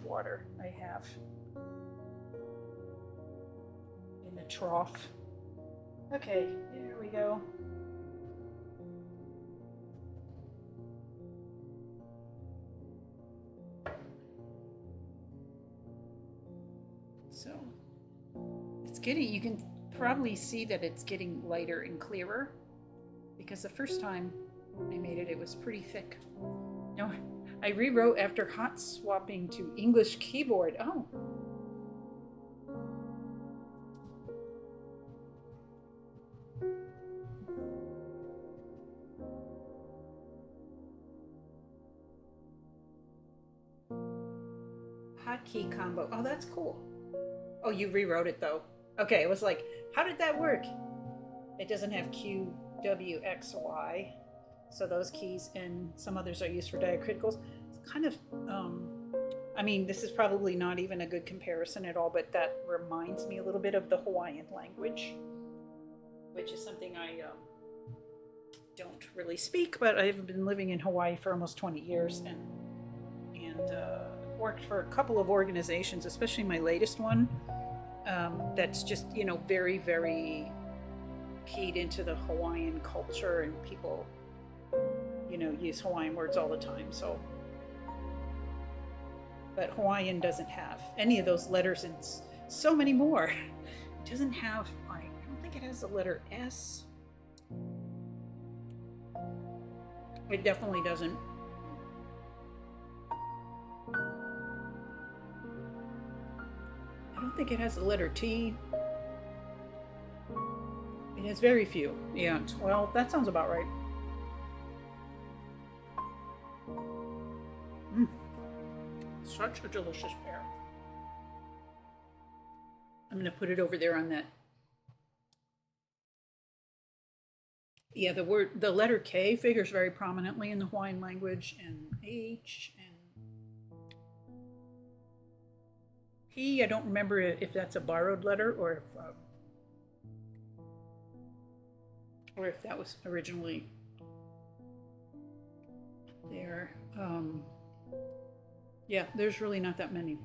water I have in the trough. Okay, there we go. So it's getting, you can probably see that it's getting lighter and clearer, because the first time I made it, it was pretty thick. No, I rewrote after hot swapping to English keyboard. Oh. Hotkey combo. Oh, that's cool. Oh, you rewrote it though. Okay, it was like, how did that work? It doesn't have Q, W, X, Y. So those keys and some others are used for diacriticals. It's kind of, I mean, this is probably not even a good comparison at all, but that reminds me a little bit of the Hawaiian language, which is something I don't really speak, but I've been living in Hawaii for almost 20 years and worked for a couple of organizations, especially my latest one, that's just, very, very keyed into the Hawaiian culture, and people use Hawaiian words all the time. So, but Hawaiian doesn't have any of those letters and so many more. It doesn't have, I don't think it has the letter S. It definitely doesn't. I don't think it has the letter T. It has very few. Yeah, well, that sounds about right. Such a delicious pear. I'm going to put it over there on that. Yeah, the letter K figures very prominently in the Hawaiian language, and H and P. I don't remember if that's a borrowed letter or if that was originally there. Yeah, there's really not that many.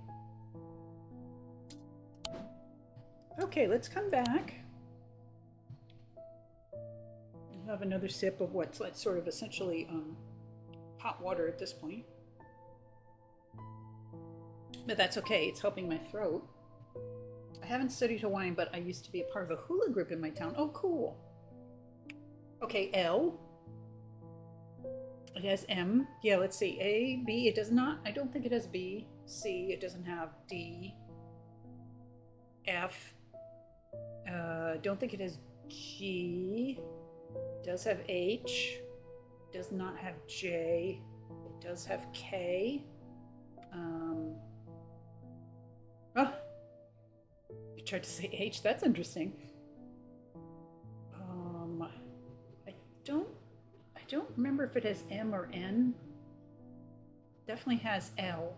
Okay, let's come back. We'll have another sip of what's like sort of essentially hot water at this point. But that's okay, it's helping my throat. I haven't studied Hawaiian, but I used to be a part of a hula group in my town. Oh, cool. Okay, L. It has M. Yeah, let's see. A, B. It does not. I don't think it has B. C. It doesn't have D. F. Don't think it has G. It does have H. It does not have J. It does have K. Oh, I tried to say H. That's interesting. I don't remember if it has M or N. Definitely has L.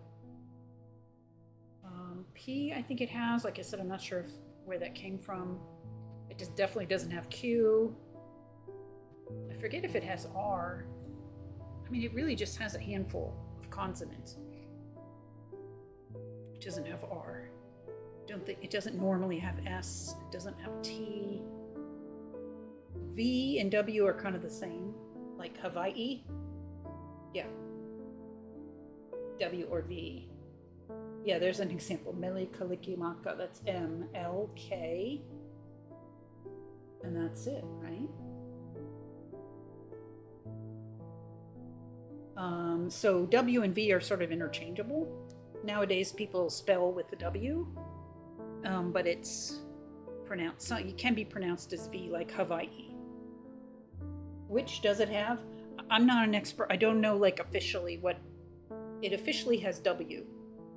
P, I think it has. Like I said, I'm not sure where that came from. It just definitely doesn't have Q. I forget if it has R. I mean, it really just has a handful of consonants. It doesn't have R. Don't think it doesn't normally have S. It doesn't have T. V and W are kind of the same, like Hawaii. Yeah. W or V. Yeah, there's an example. Mele Kalikimaka. That's M, L, K. And that's it, right? So W and V are sort of interchangeable. Nowadays, people spell with the W, but it's pronounced. So it can be pronounced as V, like Hawaii. Which does it have? I'm not an expert. I don't know, like, officially what it officially has. W,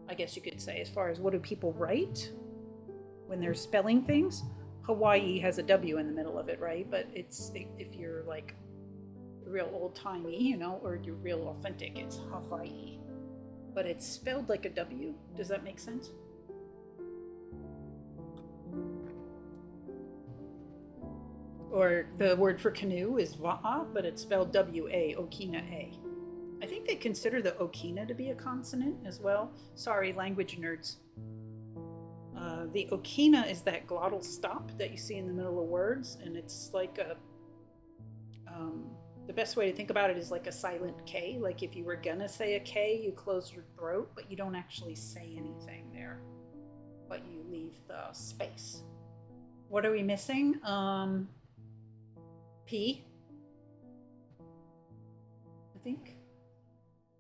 I guess you could say, as far as what do people write when they're spelling things. Hawaii has a W in the middle of it, right? But it's, if you're like real old-timey, you know, or you're real authentic, it's Hawaii. But it's spelled like a W. Does that make sense? Or the word for canoe is Va'a, but it's spelled W-A, Okina A. I think they consider the Okina to be a consonant as well. Sorry, language nerds. The Okina is that glottal stop that you see in the middle of words, and it's like a, the best way to think about it is like a silent K. Like if you were gonna say a K, you close your throat, but you don't actually say anything there, but you leave the space. What are we missing? P, I think.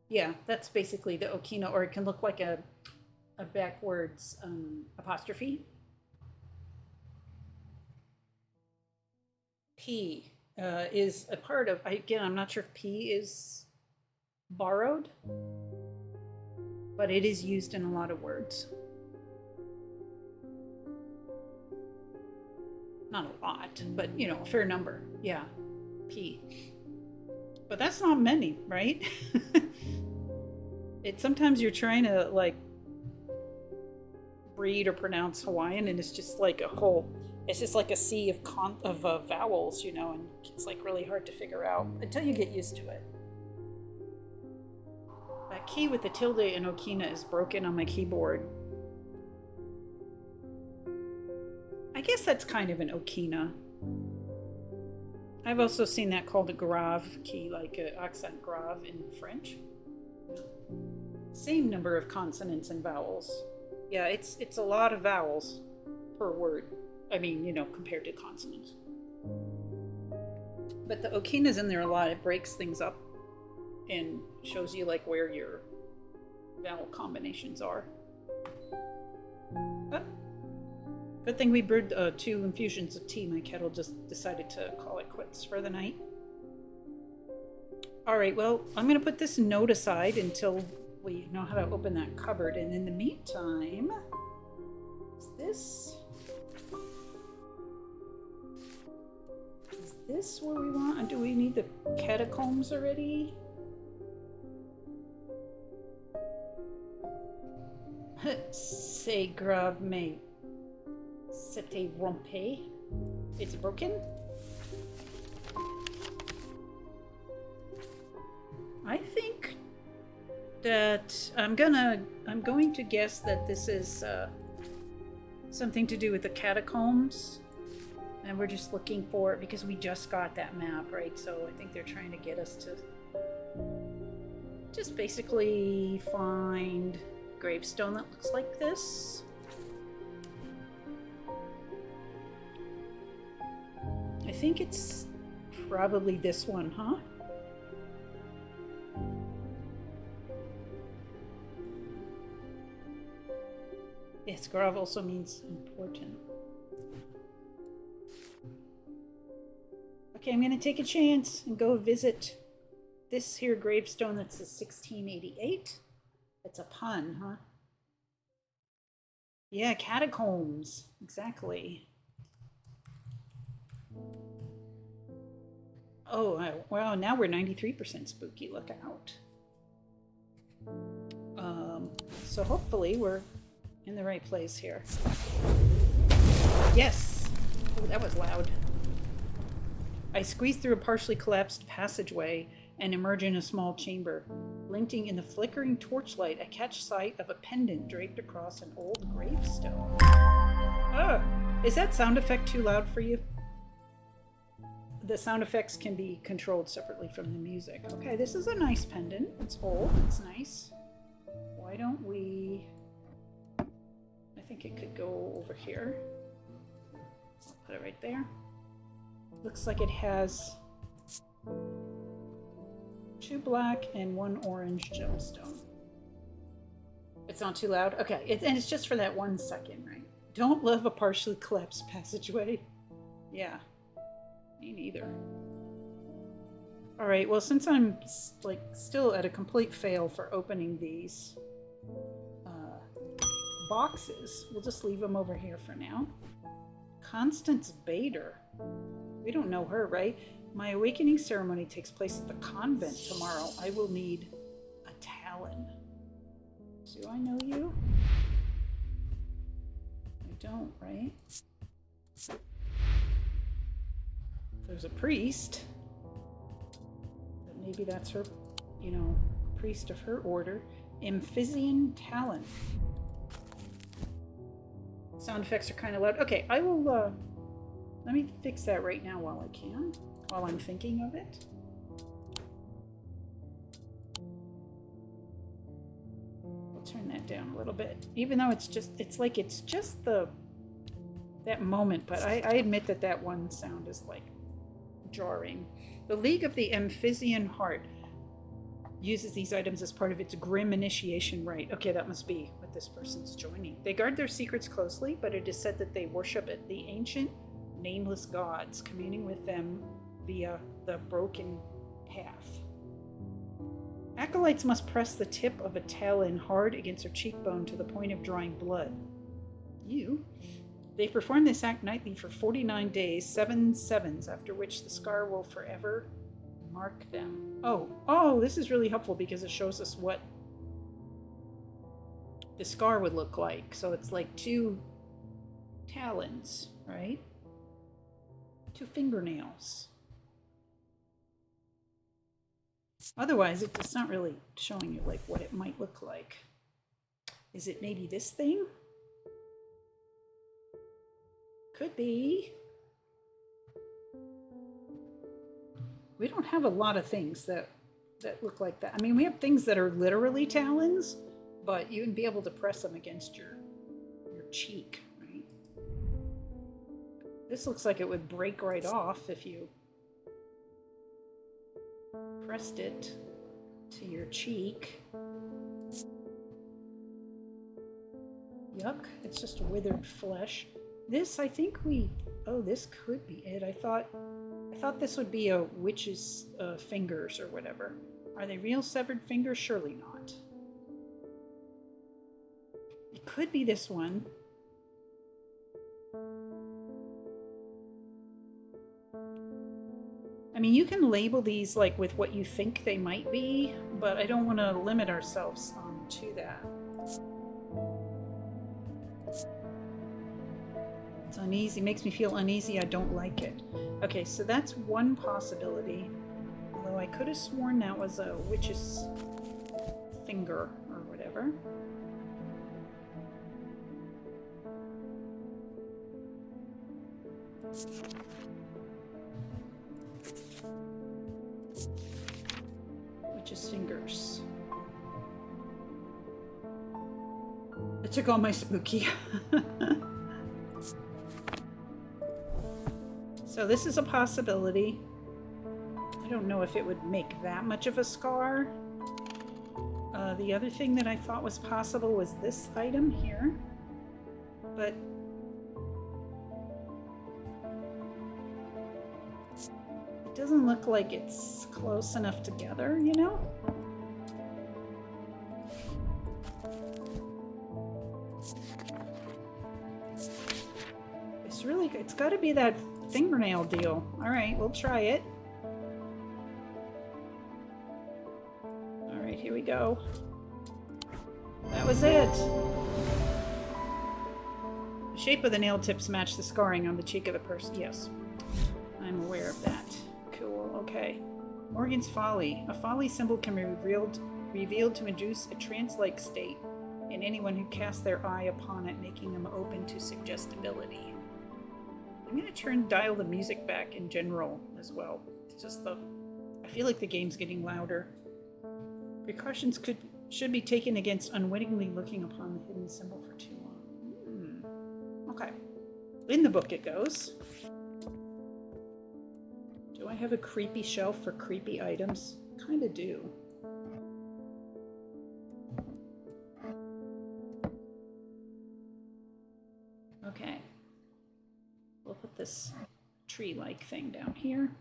Yeah, that's basically the Okina, or it can look like a backwards apostrophe. P is a part of, again, I'm not sure if P is borrowed, but it is used in a lot of words. Not a lot, but you know, a fair number. Yeah, P. But that's not many, right? Sometimes you're trying to like read or pronounce Hawaiian, and it's just like a whole, it's just like a sea of vowels, you know, and it's like really hard to figure out until you get used to it. That key with the tilde in Okina is broken on my keyboard. I guess that's kind of an Okina. I've also seen that called a grave key, like an accent grave in French. Same number of consonants and vowels. Yeah, it's a lot of vowels per word. I mean, you know, compared to consonants. But the Okina's in there a lot. It breaks things up and shows you like where your vowel combinations are. But good thing we brewed 2 infusions of tea. My kettle just decided to call it quits for the night. All right, well, I'm going to put this note aside until we know how to open that cupboard. And in the meantime, is this where we want? Do we need the catacombs already? C'est grave, mais c'était rompe. It's broken. I think that I'm going to guess that this is something to do with the catacombs, and we're just looking for it because we just got that map, right? So I think they're trying to get us to just basically find gravestone that looks like this. I think it's probably this one, huh? Yes, grave also means important. Okay, I'm gonna take a chance and go visit this here gravestone that says 1688. It's a pun, huh? Yeah, catacombs, exactly. Oh, wow, now we're 93% spooky, look out. So hopefully we're in the right place here. Yes! Oh, that was loud. I squeeze through a partially collapsed passageway and emerge in a small chamber. Glinting in the flickering torchlight, I catch sight of a pendant draped across an old gravestone. Oh, is that sound effect too loud for you? The sound effects can be controlled separately from the music. Okay, this is a nice pendant. It's old. It's nice. Why don't we... I think it could go over here. I'll put it right there. Looks like it has 2 black and 1 orange gemstone. It's not too loud? Okay, and it's just for that 1 second, right? Don't love a partially collapsed passageway. Yeah, me neither. Alright, well, since I'm like still at a complete fail for opening these boxes, we'll just leave them over here for now. Constance Bader. We don't know her, right? My awakening ceremony takes place at the convent tomorrow. I will need a talon. Do I know you? I don't, right? There's a priest. But maybe that's her, you know, priest of her order. Amphisian talon. Sound effects are kind of loud. Okay, I will, let me fix that right now while I can, while I'm thinking of it. I'll turn that down a little bit, even though it's just that moment, but I admit that one sound is like jarring. The League of the Amphisian Heart uses these items as part of its grim initiation rite. Okay, that must be what this person's joining. They guard their secrets closely, but it is said that they worship the ancient, nameless gods, communing with them via the broken path. Acolytes must press the tip of a talon hard against their cheekbone to the point of drawing blood. They perform this act nightly for 49 days, 7 sevens, after which the scar will forever mark them. Oh, this is really helpful because it shows us what the scar would look like. So it's like 2 talons, right? 2 fingernails. Otherwise, it's not really showing you like what it might look like. Is it maybe this thing? Could be. We don't have a lot of things that look like that. I mean, we have things that are literally talons, but you can be able to press them against your cheek, right? This looks like it would break right off if you pressed it to your cheek. Yuck, it's just withered flesh. This, I think this could be it. I thought this would be a witch's fingers or whatever. Are they real severed fingers? Surely not. It could be this one. I mean, you can label these like with what you think they might be, but I don't want to limit ourselves to that. It's uneasy, makes me feel uneasy. I don't like it. Okay, so that's one possibility. Although I could have sworn that was a witch's finger or whatever. Witch's fingers. I took all my spooky. So this is a possibility. I don't know if it would make that much of a scar. The other thing that I thought was possible was this item here. But it doesn't look like it's close enough together, you know? It's got to be that fingernail deal. All right, we'll try it. All right, here we go. That was it. shape of the nail tips match the scarring on the cheek of the person. Yes, I'm aware of that. Cool, okay. Morgan's Folly. A folly symbol can be revealed to induce a trance-like state in anyone who casts their eye upon it, making them open to suggestibility. I'm going to dial the music back in general as well. It's just I feel like the game's getting louder. Precautions should be taken against unwittingly looking upon the hidden symbol for too long. Okay. In the book it goes. Do I have a creepy shelf for creepy items? Kinda do. Okay. We'll put this tree-like thing down here.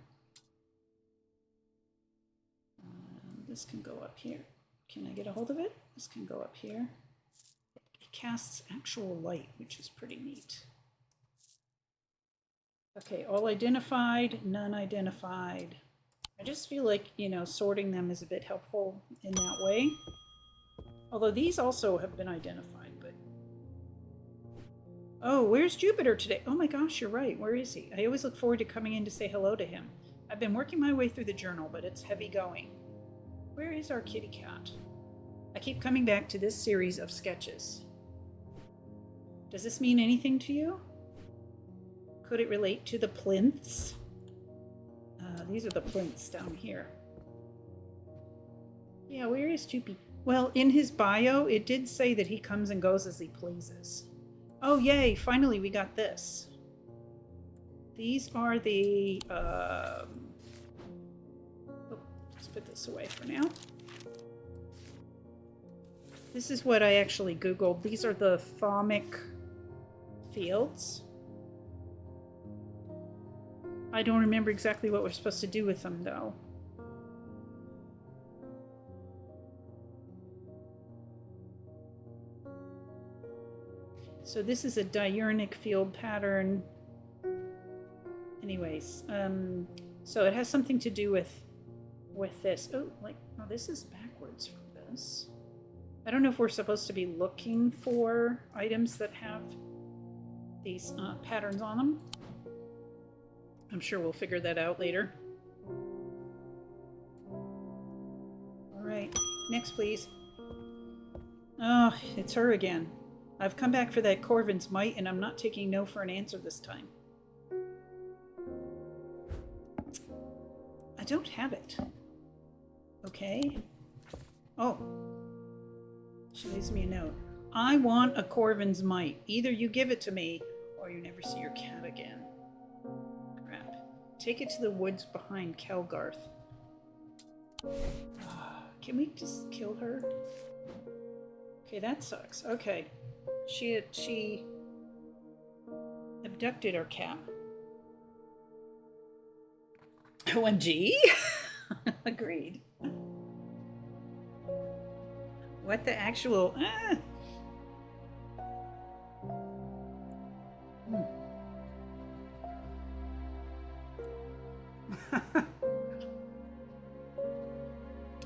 This can go up here. Can I get a hold of it? This can go up here. It casts actual light, which is pretty neat. Okay, all identified, none identified. I just feel like, you know, sorting them is a bit helpful in that way. Although these also have been identified, but... Oh, where's Jupiter today? Oh my gosh, you're right. Where is he? I always look forward to coming in to say hello to him. I've been working my way through the journal, but it's heavy going. Where is our kitty cat? I keep coming back to this series of sketches. Does this mean anything to you? Could it relate to the plinths? These are the plinths down here. Yeah, where is Jupy? Well, in his bio, it did say that he comes and goes as he pleases. Oh, yay, finally we got this. These are the... let's put this away for now. This is what I actually Googled. These are the thaumic fields. I don't remember exactly what we're supposed to do with them, though. So this is a diurnic field pattern. Anyways, so it has something to do with this. Oh, this is backwards from this. I don't know if we're supposed to be looking for items that have these patterns on them. I'm sure we'll figure that out later. All right, next please. Oh, it's her again. I've come back for that Corvin's Might, and I'm not taking no for an answer this time. I don't have it. Okay. Oh. She leaves me a note. I want a Corvin's Might. Either you give it to me, or you never see your cat again. Crap. Take it to the woods behind Kelgarth. Can we just kill her? Okay, that sucks. Okay. She abducted our cat. OMG? Agreed. What the actual...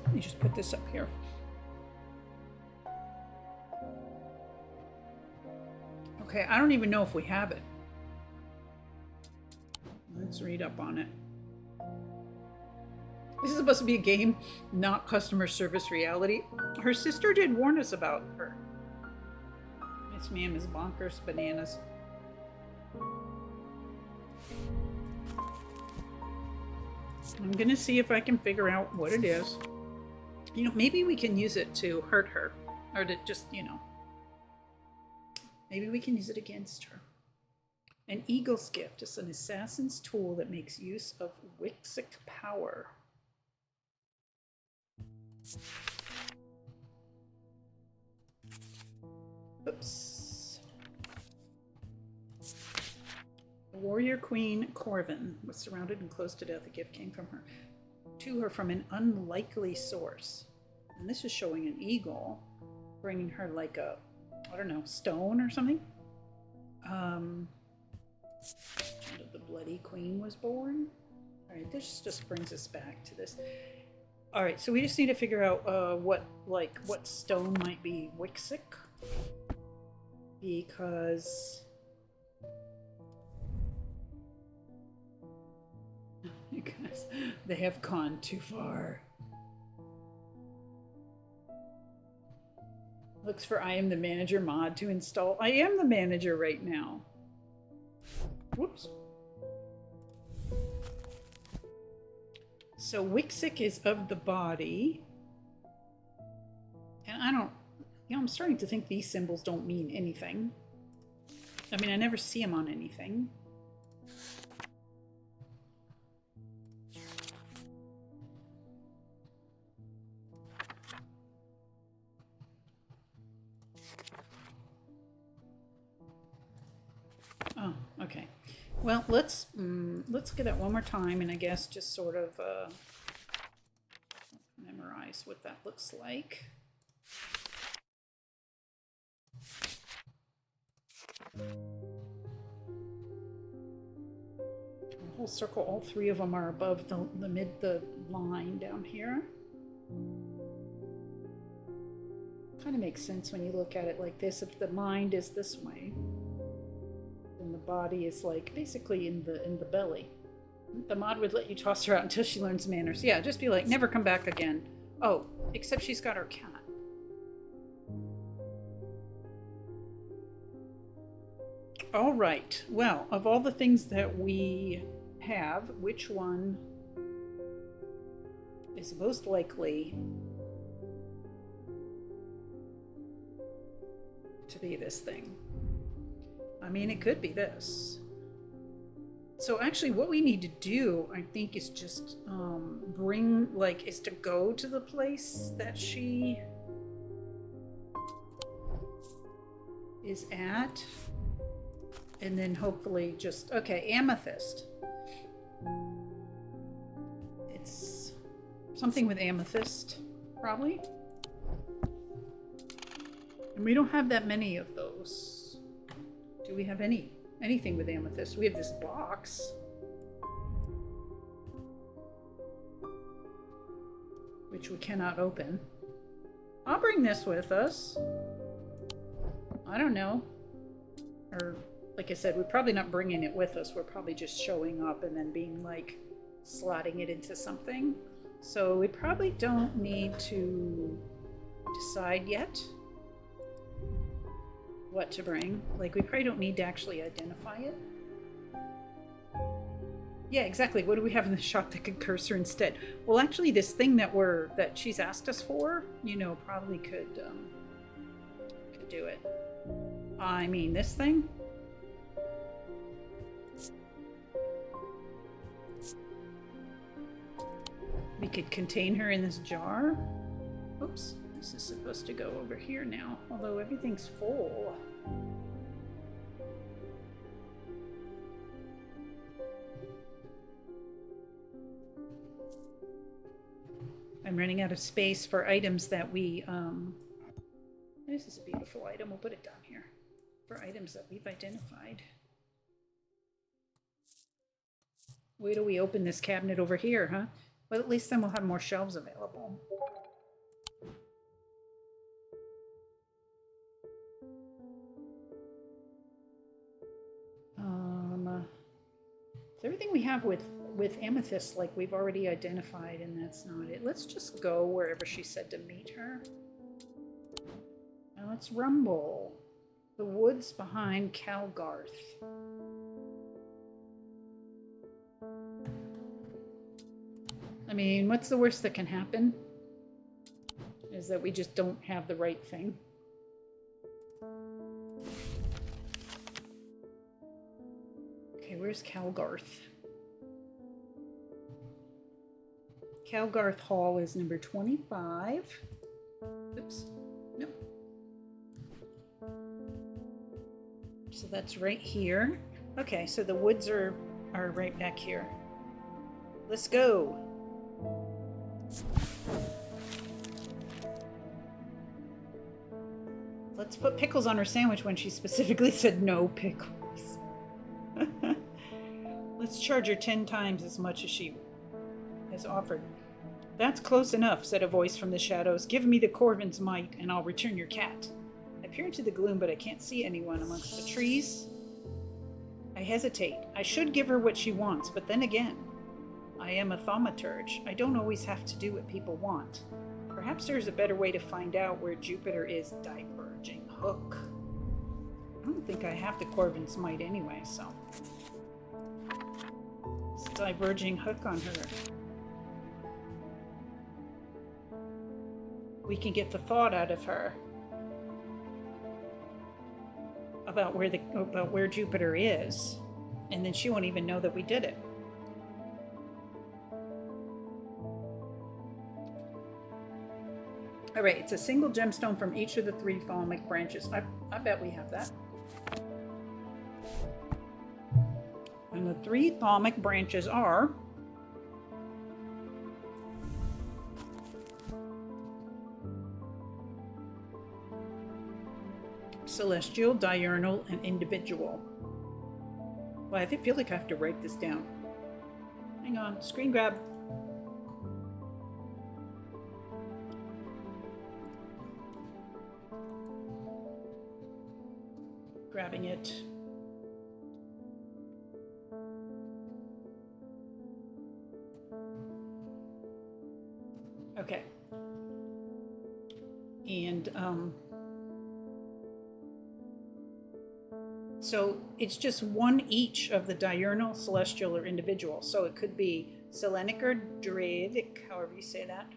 Let me just put this up here. Okay, I don't even know if we have it. Let's read up on it. This is supposed to be a game, not customer service reality. Her sister did warn us about her. This ma'am is bonkers bananas. I'm gonna see if I can figure out what it is. You know, maybe we can use it to hurt her. Or to just, you know. Maybe we can use it against her. An Eagle's Gift is an assassin's tool that makes use of Wixic power. Oops. The warrior queen Corvin was surrounded and close to death. A gift came from her to her from an unlikely source. And this is showing an eagle bringing her like a, I don't know, stone or something. The Bloody Queen was born. All right, this just brings us back to this. All right, so we just need to figure out what stone might be Wixic, because They have gone too far. Looks for I am the manager mod to install. I am the manager right now. Whoops. So Wixic is of the body. And I don't, I'm starting to think these symbols don't mean anything. I mean, I never see them on anything. Oh, okay. Well, let's look at that one more time, and I guess just sort of memorize what that looks like. A whole circle. All three of them are above the line down here. Kind of makes sense when you look at it like this. If the mind is this way, then the body is like basically in the belly. The mod would let you toss her out until she learns manners. Yeah, just be like, never come back again. Oh, except she's got her cat. All right. Well, of all the things that we have, which one is most likely to be this thing? I mean, it could be this. So actually what we need to do, I think, is just is to go to the place that she is at. And then hopefully just, okay, amethyst. It's something with amethyst, probably. And we don't have that many of those. Do we have anything with amethyst? We have this box. Which we cannot open. I'll bring this with us. I don't know. Or, like I said, we're probably not bringing it with us. We're probably just showing up and then being like, slotting it into something. So we probably don't need to decide yet what to bring. Like, we probably don't need to actually identify it. Yeah, exactly. What do we have in the shop that could curse her instead? Well, actually, this thing that she's asked us for, you know, probably could do it. I mean, this thing. We could contain her in this jar. Oops, this is supposed to go over here now, although everything's full. I'm running out of space for items that we, this is a beautiful item. We'll put it down here for items that we've identified. Wait till we open this cabinet over here, huh? Well, at least then we'll have more shelves available. So everything we have with amethyst, like, we've already identified, and that's not it. Let's just go wherever she said to meet her. Now let's rumble. The woods behind Calgarth. I mean, what's the worst that can happen? Is that we just don't have the right thing. Okay, where's Calgarth? Calgarth Hall is number 25. Oops. No. So that's right here. Okay, so the woods are right back here. Let's go. Let's put pickles on her sandwich when she specifically said no pickles. Let's charge her 10 times as much as she has offered. That's close enough, said a voice from the shadows. Give me the Corvin's might, and I'll return your cat. I peer into the gloom, but I can't see anyone amongst the trees. I hesitate. I should give her what she wants, but then again, I am a thaumaturge. I don't always have to do what people want. Perhaps there's a better way to find out where Jupiter is. Diverging hook. I don't think I have the Corvin's Might anyway, so. It's diverging hook on her. We can get the thought out of her about where Jupiter is, and then she won't even know that we did it. All right, it's a single gemstone from each of the 3 thalamic branches. I bet we have that. And the 3 thalamic branches are celestial, diurnal, and individual. Well, I feel like I have to write this down. Hang on, screen grab. Grabbing it. Okay. And so it's just one each of the diurnal, celestial, or individual. So it could be Selenic or Druidic, however you say that.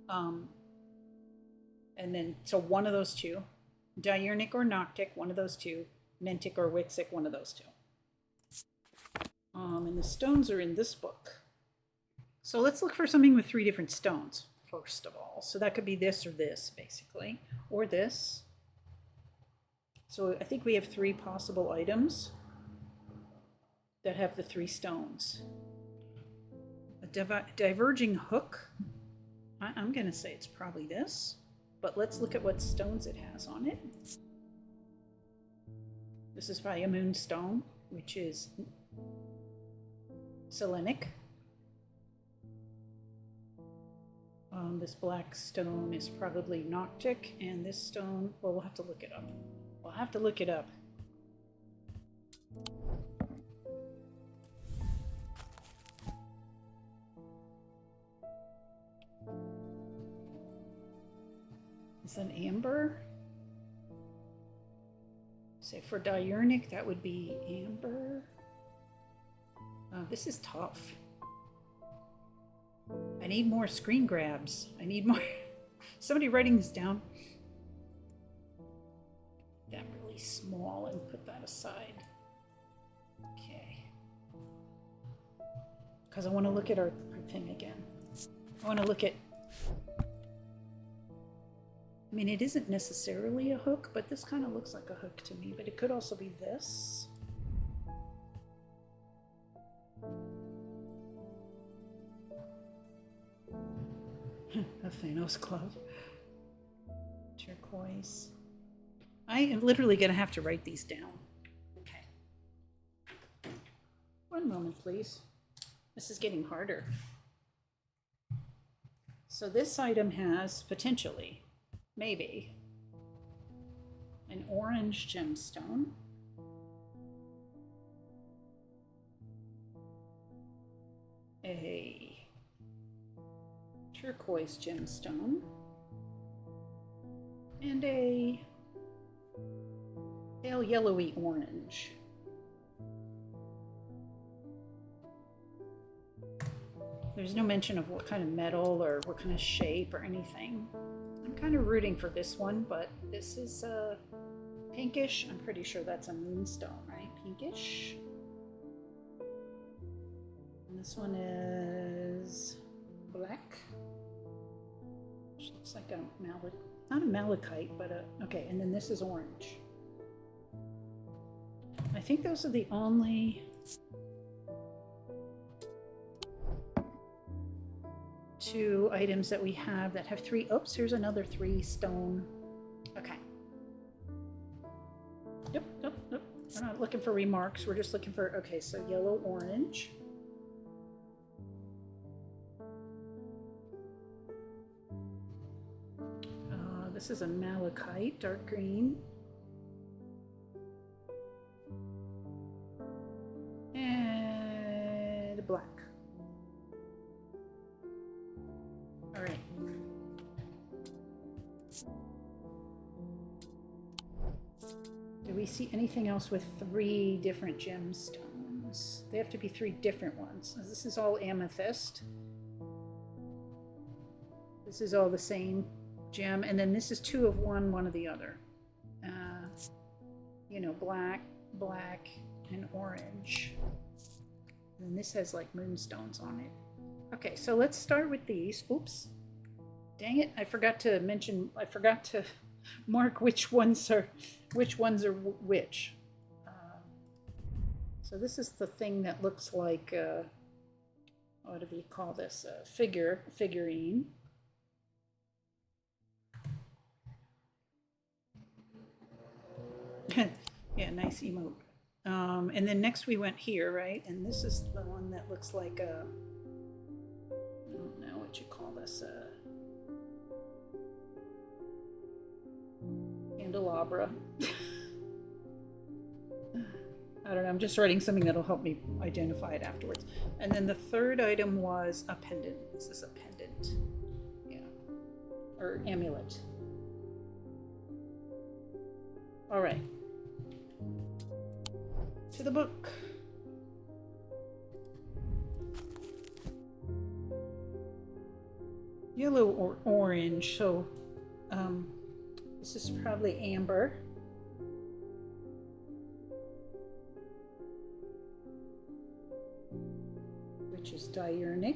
And then, so one of those 2. Diurnic or Noctic, one of those 2. Mentic or Wixic, one of those 2. And the stones are in this book. So let's look for something with 3 different stones, first of all. So that could be this or this, basically. Or this. So I think we have 3 possible items that have the 3 stones. A diverging hook. I'm going to say it's probably this. But let's look at what stones it has on it. This is probably a moonstone, which is Selenic. This black stone is probably Noctic, and this stone, well, we'll have to look it up. We'll have to look it up. Is that amber? Say for diurnic, that would be amber. This is tough. I need more screen grabs. I need more. Somebody writing this down. That really small and put that aside. Okay. Because I want to look at our thing again. I want to look at. I mean, it isn't necessarily a hook, but this kind of looks like a hook to me. But it could also be this. A Thanos glove. Turquoise. I am literally going to have to write these down. Okay. One moment, please. This is getting harder. So this item has potentially, maybe, an orange gemstone. A turquoise gemstone, and a pale yellowy orange. There's no mention of what kind of metal or what kind of shape or anything. I'm kind of rooting for this one, but this is pinkish. I'm pretty sure that's a moonstone, right? Pinkish. And this one is black. Which looks like a not a malachite, but a, okay, and then this is orange. I think those are the only two items that we have that have 3. Oops, here's another 3 stone. Okay. Yep. We're not looking for remarks. We're just looking for, okay, so yellow, orange. This is a malachite, dark green. And black. Do we see anything else with 3 different gemstones? They have to be 3 different ones. This is all amethyst. This is all the same gem, and then this is 2 of one of the other. You know, black, and orange. And this has like moonstones on it. Okay, so let's start with these. Oops. Dang it, I forgot to mark which ones are which. So this is the thing that looks like, what do we call this? A figurine. Yeah, nice emote. And then next we went here, right? And this is the one that looks like a, I don't know what you call this, candelabra. I don't know, I'm just writing something that'll help me identify it afterwards. And then the third item was a pendant. This is a pendant. Yeah. Or amulet. All right. To the book. Yellow or orange, so this is probably amber. Which is diurnal.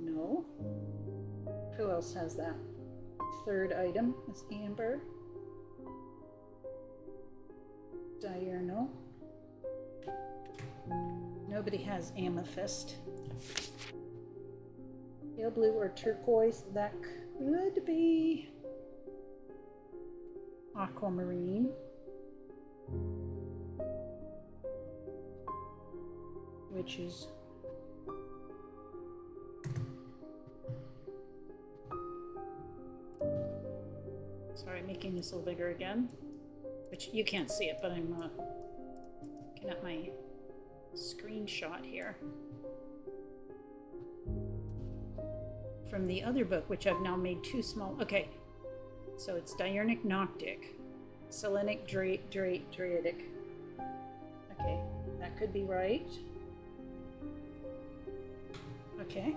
No. Who else has that? Third item is amber. Diurnal. Nobody has amethyst. Pale blue or turquoise, that could be aquamarine. Which is sorry, making this a little bigger again, which you can't see it, but I'm looking at my screenshot here from the other book, which I've now made too small. Okay, so it's diurnal noctic, selenic druidic. Okay, that could be right. Okay.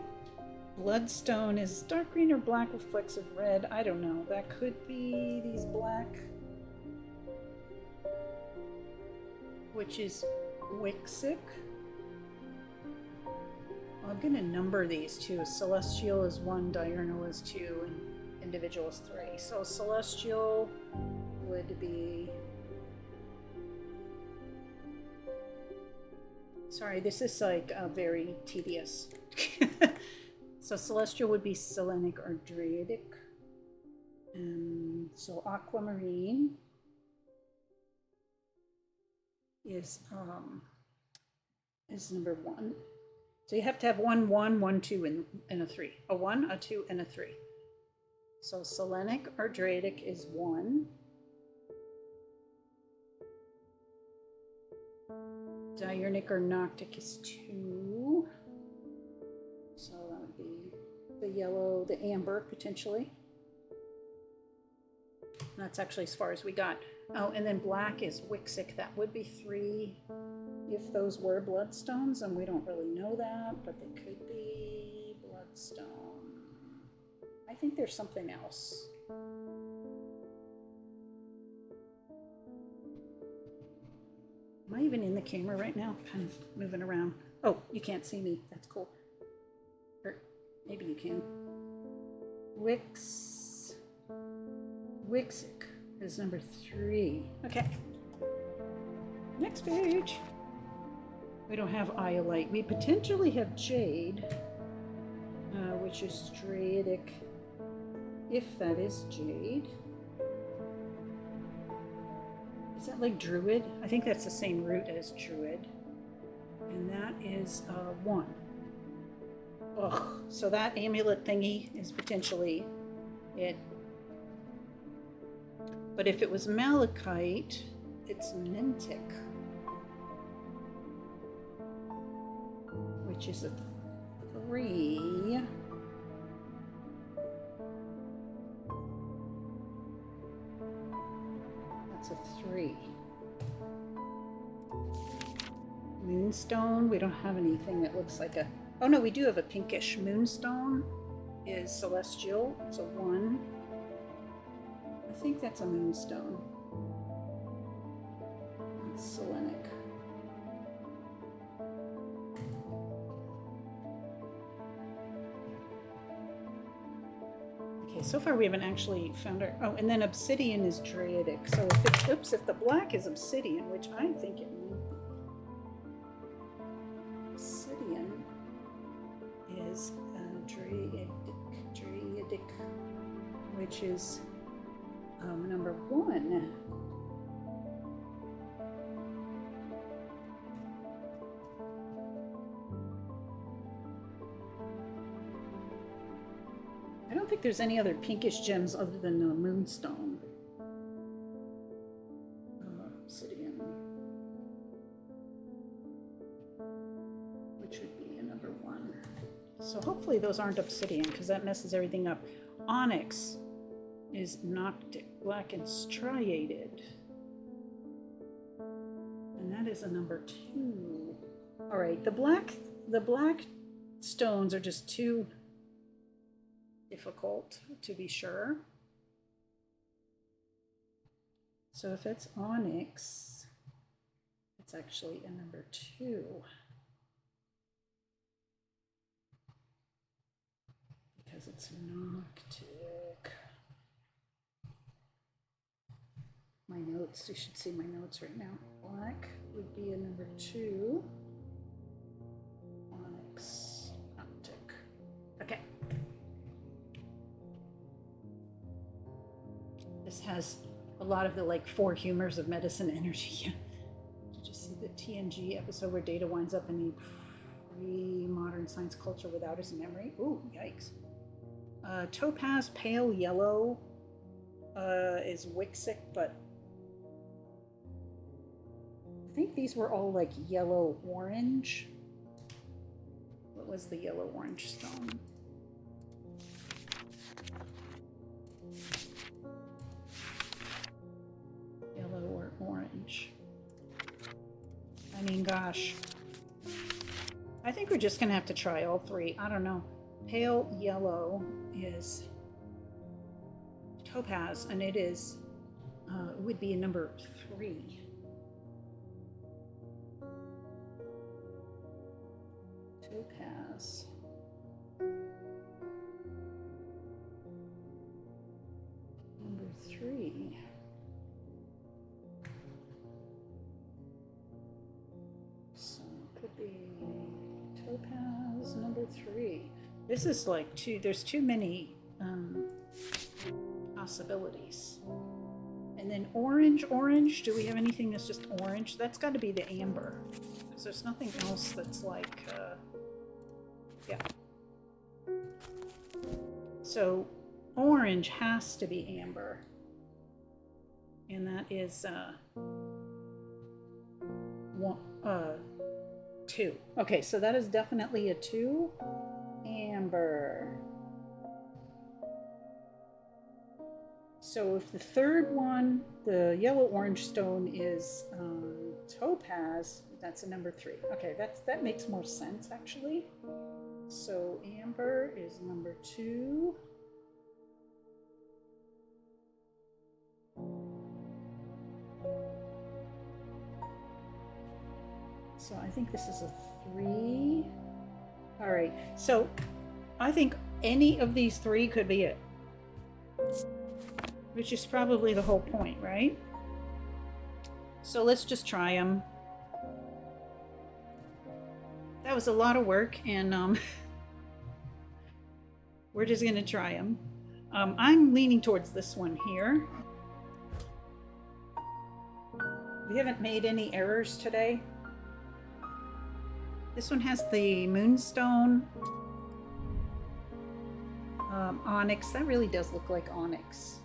Bloodstone is dark green or black with flecks of red. I don't know. That could be these black. Which is Wixic. I'm going to number these two. Celestial is 1, diurnal is 2, and individual is 3. So celestial would be... Sorry, this is like very tedious. So celestial would be selenic or druidic. And so aquamarine is number 1. So you have to have 1, 1, 1, 2, and a 3. A 1, a 2, and a 3. So selenic or druidic is 1. Diurnal or noctic is 2. So that would be the yellow, the amber, potentially. That's actually as far as we got. Oh, and then black is Wixic. That would be 3 if those were bloodstones, and we don't really know that, but they could be bloodstone. I think there's something else. Am I even in the camera right now? Kind of moving around. Oh, you can't see me. That's cool. Or maybe you can. Wixic is number 3. Okay. Next page. We don't have iolite. We potentially have jade, which is druidic, if that is jade. Is that like druid? I think that's the same root as druid. And that is 1. Ugh. So that amulet thingy is potentially it. But if it was malachite, it's mentic, which is a 3. That's a 3. Moonstone, we don't have anything that looks like a... Oh no, we do have a pinkish. Moonstone is celestial. It's a 1. I think that's a moonstone. It's selenic. Okay, so far we haven't actually found our... Oh, and then obsidian is druidic. So if it's... Oops, if the black is obsidian, which I think it might be. Obsidian is druidic, which is number 1. I don't think there's any other pinkish gems other than the moonstone. Obsidian, which would be a number 1. So hopefully those aren't obsidian, because that messes everything up. Onyx is noctic, black and striated. And that is a number 2. All right, the black stones are just too difficult to be sure. So if it's onyx, it's actually a number 2. Because it's noctic. My notes, you should see my notes right now. Black would be a number 2. Onyx, noctic. Okay. This has a lot of the like 4 humors of medicine energy. Did you see the TNG episode where Data winds up in a pre-modern science culture without his memory? Ooh, yikes. Topaz pale yellow is Wixic, but I think these were all like yellow orange. What was the yellow orange stone? Yellow or orange? I mean, gosh. I think we're just gonna have to try all 3. I don't know. Pale yellow is topaz, and it is it would be a number 3. Topaz. Number 3. So it could be topaz number 3. This is like there's too many possibilities. And then orange, do we have anything that's just orange? That's got to be the amber, because there's nothing else that's like, yeah. So orange has to be amber. And that is 2. Okay, so that is definitely a 2. Amber. So if the third one, the yellow-orange stone, is topaz, that's a number 3. Okay, that makes more sense actually. So amber is number 2. So I think this is a 3. All right, so I think any of these 3 could be it, which is probably the whole point, right? So let's just try them. That was a lot of work, and we're just gonna try them. I'm leaning towards this one here. We haven't made any errors today. This one has the moonstone, onyx. That really does look like onyx.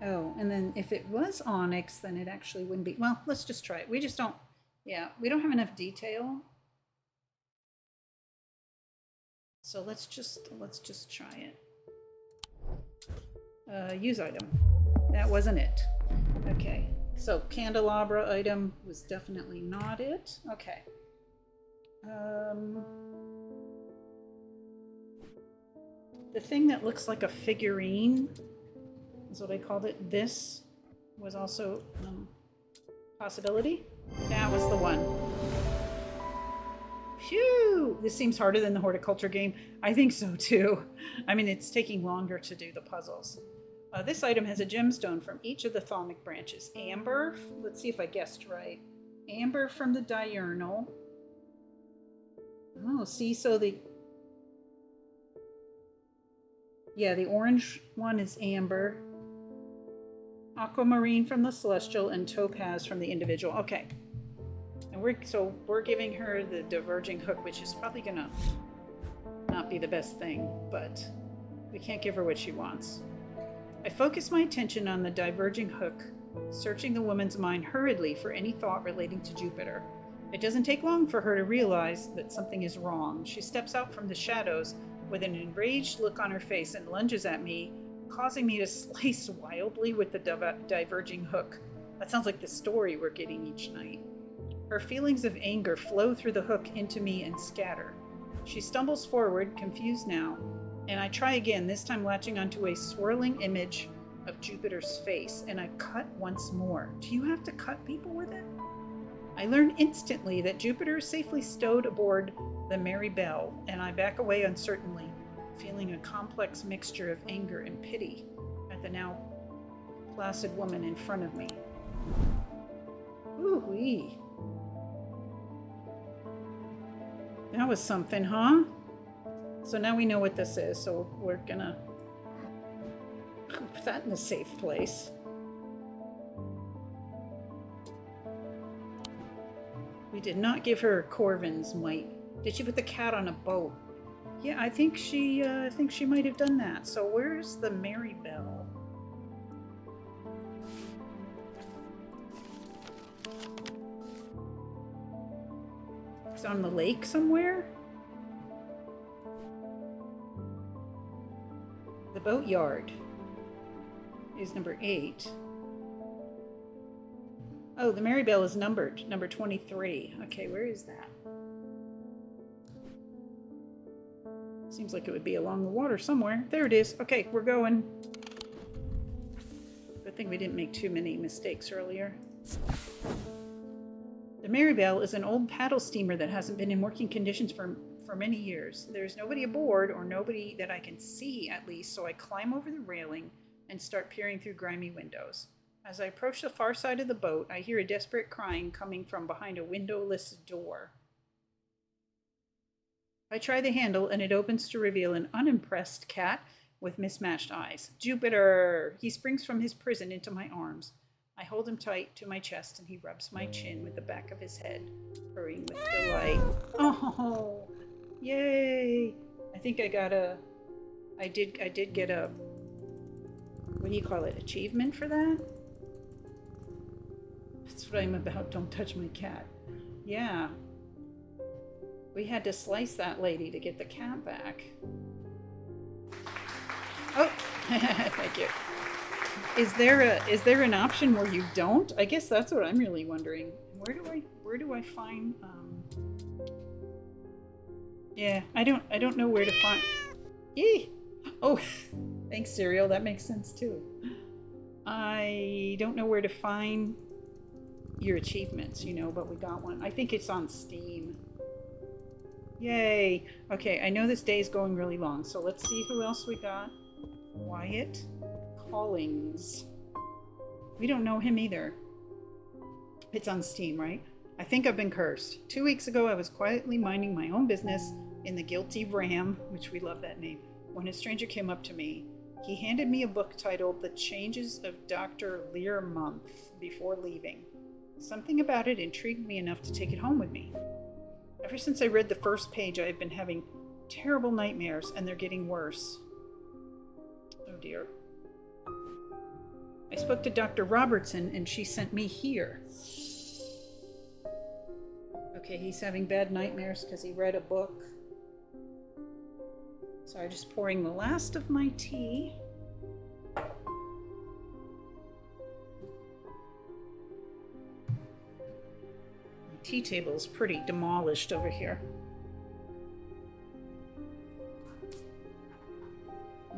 Oh, and then if it was onyx, then it actually wouldn't be. Well, let's just try it. We just don't, yeah, we don't have enough detail. So let's just try it. Use item. That wasn't it. Okay. So candelabra item was definitely not it. Okay. The thing that looks like a figurine is what I called it. This was also possibility. That was the one. Phew! This seems harder than the horticulture game. I think so too. I mean, it's taking longer to do the puzzles. This item has a gemstone from each of the thornic branches. Amber, let's see if I guessed right. Amber from the diurnal. Oh, see, so the orange one is amber. Aquamarine from the celestial and topaz from the individual. Okay. And we're giving her the diverging hook, which is probably gonna not be the best thing, but we can't give her what she wants. I focus my attention on the diverging hook, searching the woman's mind hurriedly for any thought relating to Jupiter. It doesn't take long for her to realize that something is wrong. She steps out from the shadows with an enraged look on her face and lunges at me, causing me to slice wildly with the diverging hook. That sounds like the story we're getting each night. Her feelings of anger flow through the hook into me and scatter. She stumbles forward, confused now, and I try again, this time latching onto a swirling image of Jupiter's face, and I cut once more. Do you have to cut people with it? I learn instantly that Jupiter is safely stowed aboard the Mary Bell, and I back away uncertainly, feeling a complex mixture of anger and pity at the now placid woman in front of me. Ooh-wee. That was something, huh? So now we know what this is, so we're gonna put that in a safe place. We did not give her Corvin's might. Did she put the cat on a boat? Yeah, I think she might have done that. So where's the Mary Bell? It's on the lake somewhere? The boatyard is number 8. Oh, the Mary Bell is numbered, number 23. Okay, where is that? Seems like it would be along the water somewhere. There it is. Okay, we're going. Good thing we didn't make too many mistakes earlier. The Mary Bell is an old paddle steamer that hasn't been in working conditions for many years. There's nobody aboard, or nobody that I can see at least, so I climb over the railing and start peering through grimy windows. As I approach the far side of the boat, I hear a desperate crying coming from behind a windowless door. I try the handle and it opens to reveal an unimpressed cat with mismatched eyes. Jupiter! He springs from his prison into my arms. I hold him tight to my chest and he rubs my chin with the back of his head, purring with delight. Oh! Yay! I think I did get a, what do you call it, achievement for that? That's what I'm about. Don't touch my cat. Yeah. We had to slice that lady to get the cat back. Oh, thank you. Is there an option where you don't? I guess that's what I'm really wondering. Where do I find? Yeah, I don't know where to find. Eee! Oh, thanks, Cereal. That makes sense too. I don't know where to find your achievements, but we got one. I think it's on Steam. Yay! Okay, I know this day is going really long, so let's see who else we got. Wyatt Collings. We don't know him either. It's on Steam, right? I think I've been cursed. 2 weeks ago, I was quietly minding my own business in the Guilty Ram, which we love that name, when a stranger came up to me. He handed me a book titled The Changes of Dr. Learmonth before leaving. Something about it intrigued me enough to take it home with me. Ever since I read the first page, I have been having terrible nightmares, and they're getting worse. Oh dear. I spoke to Dr. Robertson, and she sent me here. Okay, he's having bad nightmares because he read a book. Sorry, just pouring the last of my tea. tea table is pretty demolished over here.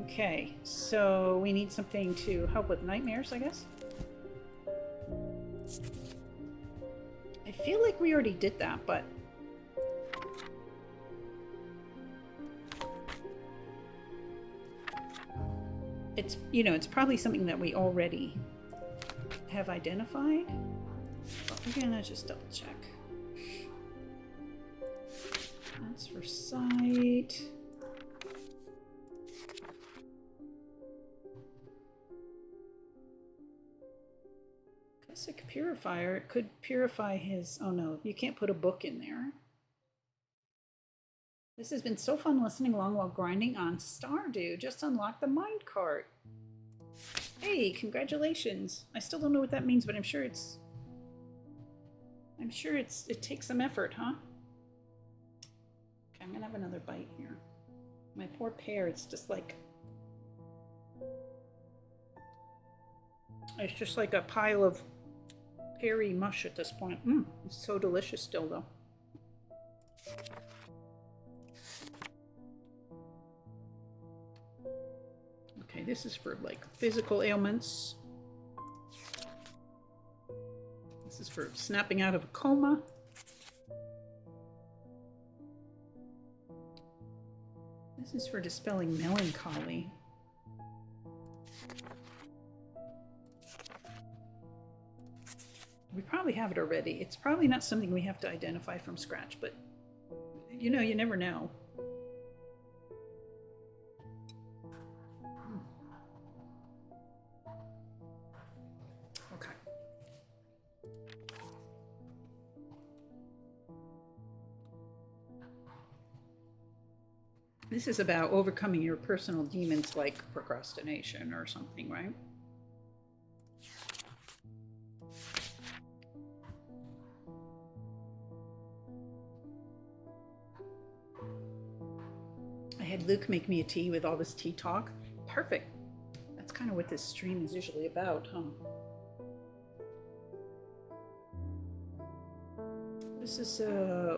Okay, so we need something to help with nightmares, I guess. I feel like we already did that, but... it's, you know, it's probably something that we already have identified. But we're gonna just double check. That's for sight. Classic purifier. It could purify his... oh no, you can't put a book in there. This has been so fun listening along while grinding on Stardew. Just unlocked the mind cart. Hey, congratulations. I still don't know what that means, but I'm sure it takes some effort, huh? Okay, I'm gonna have another bite here. My poor pear, it's just like... it's just like a pile of peary mush at this point. It's so delicious still, though. Okay, this is for, like, physical ailments. This is for snapping out of a coma. This is for dispelling melancholy. We probably have it already. It's probably not something we have to identify from scratch, but, you know, you never know. This is about overcoming your personal demons like procrastination or something, right? I had Luke make me a tea with all this tea talk. Perfect. That's kind of what this stream is usually about, huh? This is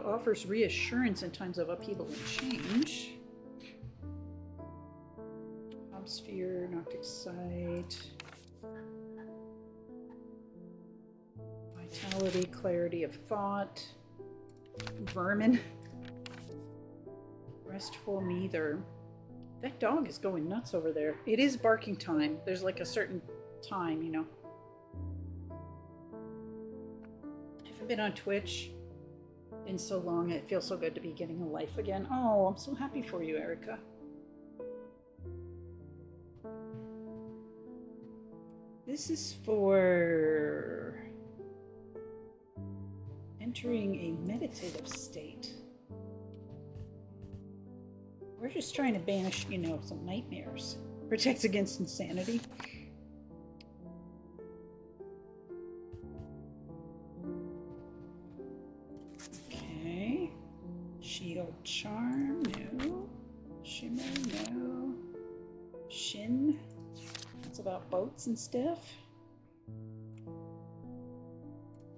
offers reassurance in times of upheaval and change. Sphere, Noctic Sight, Vitality, Clarity of Thought, Vermin, Restful Neither. That dog is going nuts over there. It is barking time. There's like a certain time, you know. I haven't been on Twitch in so long. It feels so good to be getting a life again. Oh, I'm so happy for you, Erica. This is for entering a meditative state. We're just trying to banish, you know, some nightmares. Protects against insanity. Okay. Shield Charm, no. Shimmer, no. Shin. It's about boats and stuff.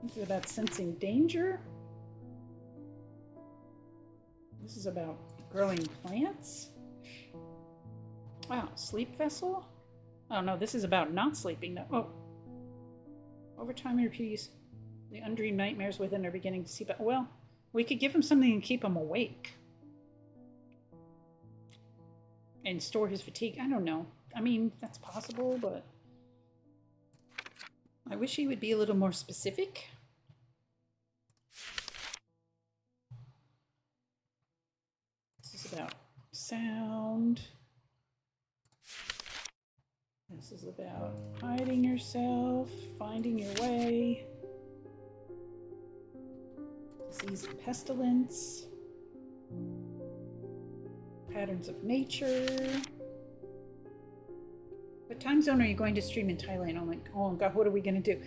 This is about sensing danger. This is about growing plants. Wow, sleep vessel? Oh no, this is about not sleeping. No. Oh. Over time your peace. The undreamed nightmares within are beginning to seep out. Well, we could give him something and keep him awake. And store his fatigue. I don't know. I mean, that's possible, but I wish he would be a little more specific. This is about sound. This is about hiding yourself, finding your way. Disease and pestilence. Patterns of nature. What time zone are you going to stream in Thailand? Oh my god, what are we going to do?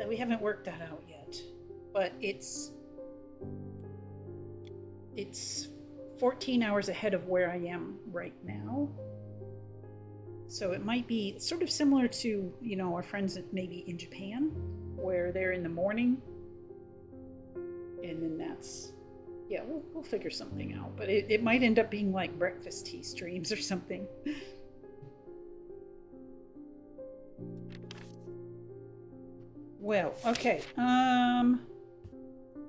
We haven't worked that out yet. But it's 14 hours ahead of where I am right now. So it might be sort of similar to, you know, our friends maybe in Japan, where they're in the morning. And then that's, yeah, we'll figure something out. But it might end up being like breakfast tea streams or something. Well, okay.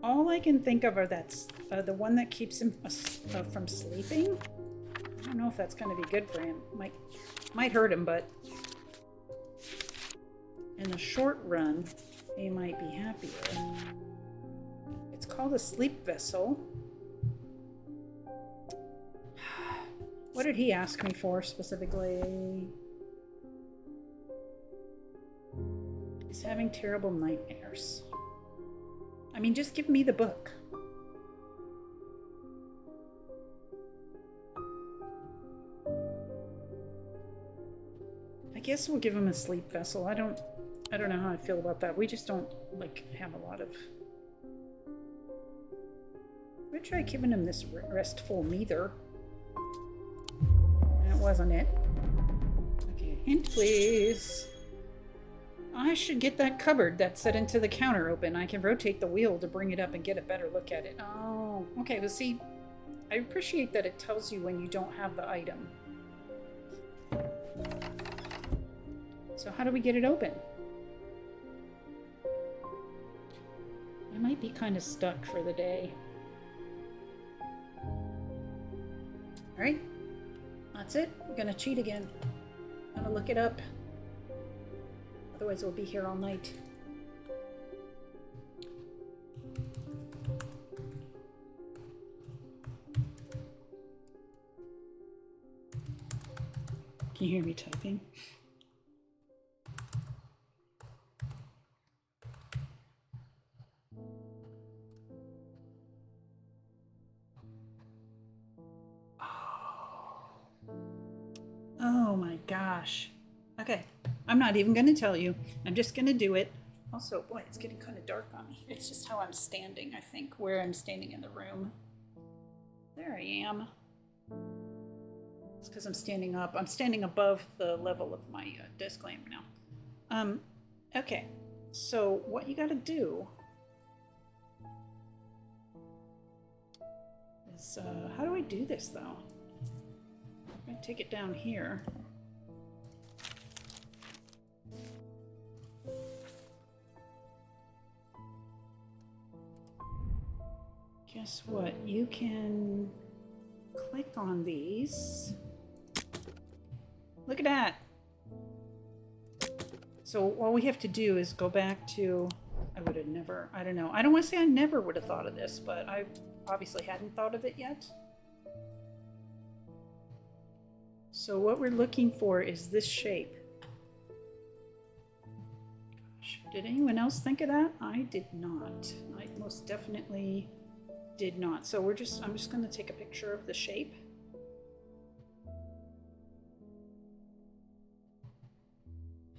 All I can think of are that's the one that keeps him from sleeping. I don't know if that's going to be good for him. Might hurt him, but in the short run, he might be happier. It's called a sleep vessel. What did he ask me for specifically? He's having terrible nightmares. I mean, just give me the book. I guess we'll give him a sleep vessel. I don't know how I feel about that. We just don't like have a lot of. We'll try giving him this restful meter. That wasn't it. Okay, hint please. I should get that cupboard that's set into the counter open. I can rotate the wheel to bring it up and get a better look at it. Oh, okay. Well, see, I appreciate that it tells you when you don't have the item. So how do we get it open? I might be kind of stuck for the day. All right, that's it. I'm gonna cheat again. I'm gonna look it up. Otherwise, we'll be here all night. Can you hear me typing? Oh my gosh. Okay, I'm not even going to tell you. I'm just going to do it. Also, boy, it's getting kind of dark on me. It's just how I'm standing, I think, where I'm standing in the room. There I am. It's because I'm standing up. I'm standing above the level of my desk lamp now. Okay, so what you got to do is, how do I do this, though? I'm going to take it down here. Guess what? You can click on these. Look at that. So all we have to do is go back to, I would have never, I don't know. I don't want to say I never would have thought of this, but I obviously hadn't thought of it yet. So what we're looking for is this shape. Gosh, did anyone else think of that? I did not. I most definitely did not. So I'm just going to take a picture of the shape.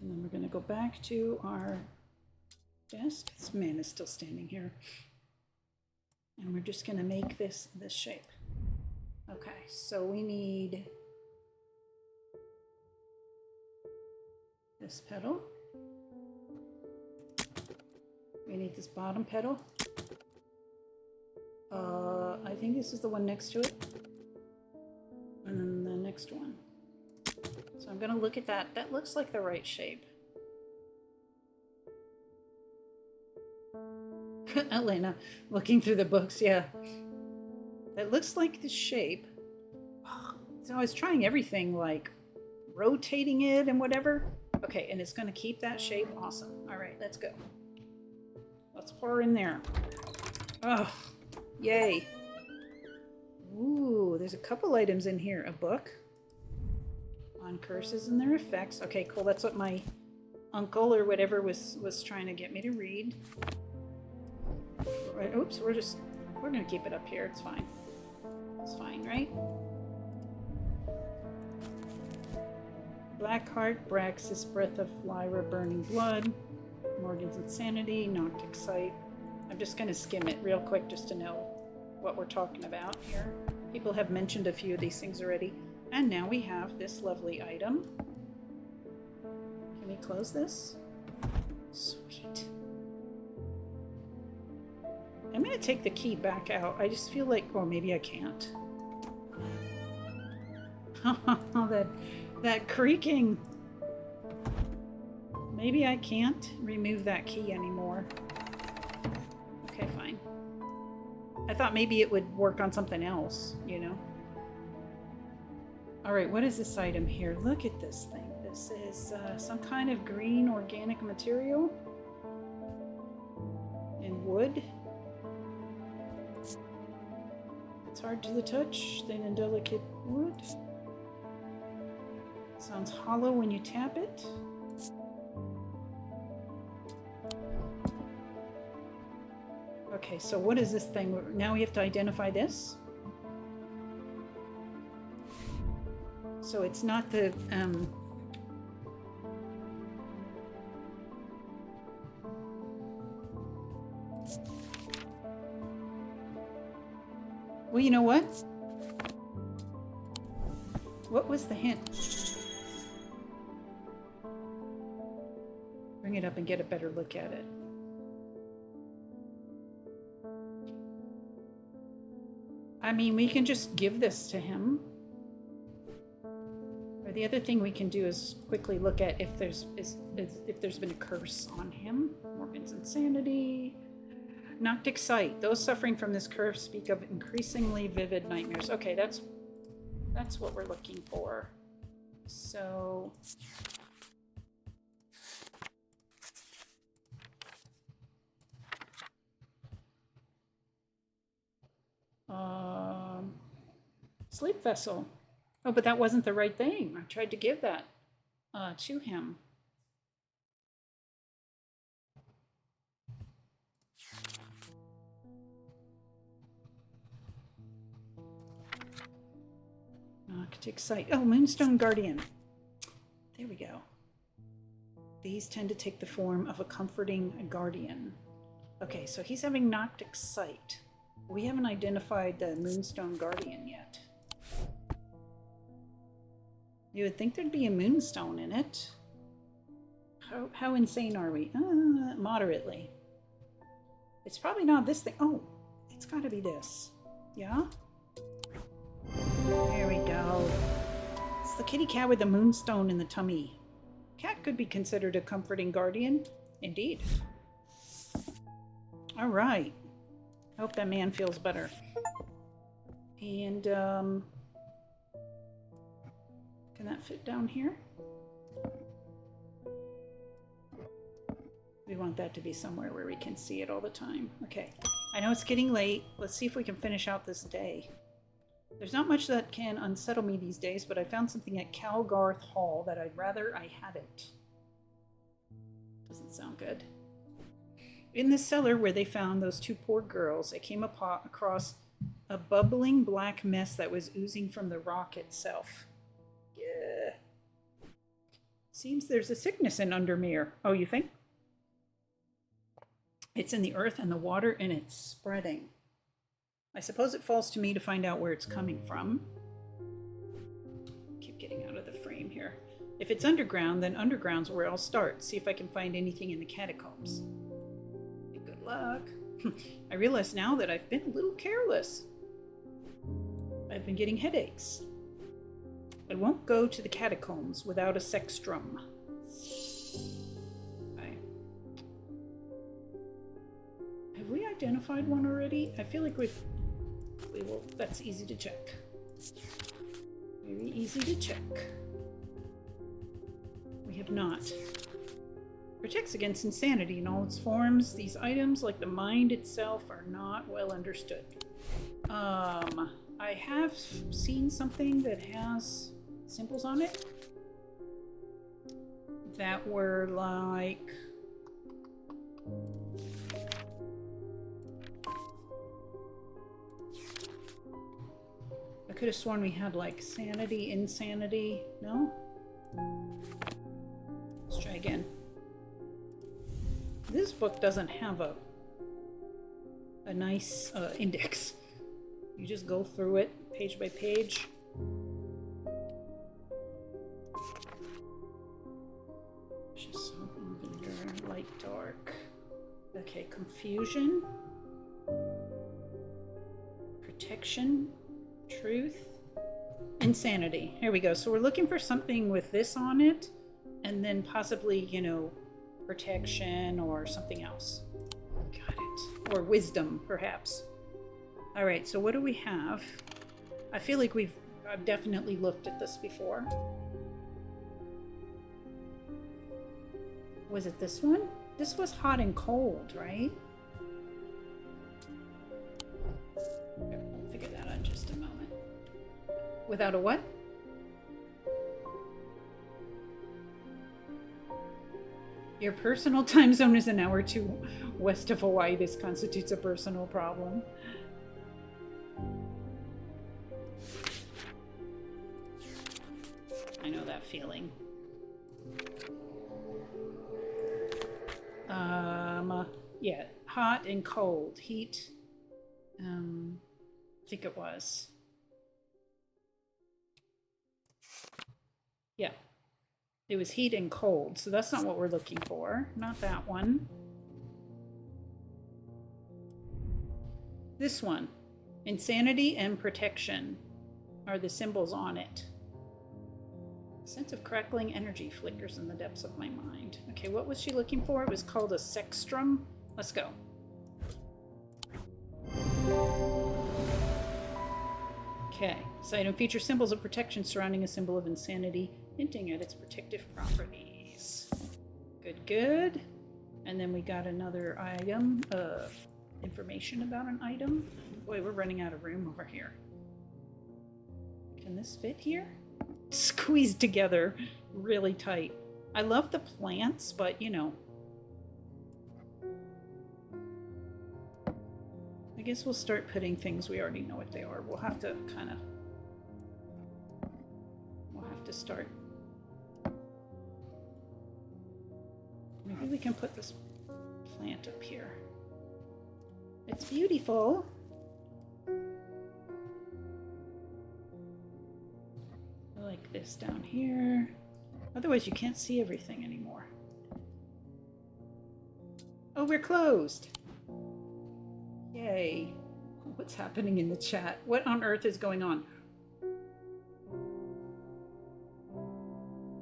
And then we're going to go back to our desk. This man is still standing here. And we're just going to make this shape. Okay, so we need this petal. We need this bottom petal. I think this is the one next to it. And then the next one. So I'm going to look at that. That looks like the right shape. Elena, looking through the books, yeah. That looks like the shape. So I was trying everything, like rotating it and whatever. Okay, and it's going to keep that shape. Awesome. All right, let's go. Let's pour in there. Oh, yay. Ooh, there's a couple items in here. A book on curses and their effects. Okay, cool. That's what my uncle or whatever was trying to get me to read. Right. Oops, we're going to keep it up here. It's fine. It's fine, right? Blackheart, Braxis, Breath of Lyra, Burning Blood, Morgan's Insanity, Noctic Sight. I'm just going to skim it real quick just to know what we're talking about here. People have mentioned a few of these things already. And now we have this lovely item. Can we close this? Sweet. I'm gonna take the key back out. I just feel like, or maybe I can't. that creaking. Maybe I can't remove that key anymore. Okay, fine. I thought maybe it would work on something else, you know? Alright, what is this item here? Look at this thing. This is some kind of green organic material. And wood. It's hard to the touch, thin and delicate wood. Sounds hollow when you tap it. Okay, so what is this thing? Now we have to identify this. So it's not the well, you know what? What was the hint? Bring it up and get a better look at it. I mean, we can just give this to him. Or the other thing we can do is quickly look at if there's been a curse on him. Morgan's insanity. Noctic sight. Those suffering from this curse speak of increasingly vivid nightmares. Okay, that's what we're looking for. So sleep vessel. Oh, but that wasn't the right thing. I tried to give that to him. Noctic sight. Oh, Moonstone Guardian. There we go. These tend to take the form of a comforting guardian. Okay, so he's having Noctic sight. We haven't identified the Moonstone Guardian yet. You would think there'd be a moonstone in it. How insane are we? Moderately. It's probably not this thing. Oh, it's got to be this. Yeah? There we go. It's the kitty cat with the moonstone in the tummy. Cat could be considered a comforting guardian. Indeed. All right. I hope that man feels better. And, can that fit down here? We want that to be somewhere where we can see it all the time. Okay. I know it's getting late. Let's see if we can finish out this day. There's not much that can unsettle me these days, but I found something at Calgarth Hall that I'd rather I hadn't. Doesn't sound good. In the cellar where they found those two poor girls, I came across a bubbling black mess that was oozing from the rock itself. Yeah. Seems there's a sickness in Undermere. Oh, you think? It's in the earth and the water, and it's spreading. I suppose it falls to me to find out where it's coming from. Keep getting out of the frame here. If it's underground, then underground's where I'll start. See if I can find anything in the catacombs. Good luck. I realize now that I've been a little careless. I've been getting headaches. I won't go to the catacombs without a sextrum. Okay. Have we identified one already? I feel like we will. That's easy to check. Very easy to check. We have not. Protects against insanity in all its forms. These items, like the mind itself, are not well understood. I have seen something that has symbols on it that were like I could have sworn we had like sanity, insanity. No? Let's try again. This book doesn't have a nice index. You just go through it page by page. Just open, light, dark. Okay, confusion. Protection, truth, insanity. Here we go. So we're looking for something with this on it, and then possibly, you know, protection or something else. Got it. Or wisdom, perhaps. All right, so what do we have? I feel like I've definitely looked at this before. Was it this one? This was hot and cold, right? We'll figure that out in just a moment. Without a what? Your personal time zone is an hour or two west of Hawaii. This constitutes a personal problem. I know that feeling. Yeah, hot and cold. Heat. I think it was. Yeah. It was heat and cold, so that's not what we're looking for. Not that one. This one. Insanity and protection are the symbols on it. A sense of crackling energy flickers in the depths of my mind. Okay, what was she looking for? It was called a sextrum. Let's go. Okay, this item features symbols of protection surrounding a symbol of insanity, hinting at its protective properties. Good, good. And then we got another item, information about an item. Boy, we're running out of room over here. Can this fit here? Squeezed together really tight. I love the plants, but you know. I guess we'll start putting things we already know what they are. We'll have to start. Maybe we can put this plant up here. It's beautiful. I like this down here. Otherwise you can't see everything anymore. Oh, we're closed. Yay. What's happening in the chat? What on earth is going on?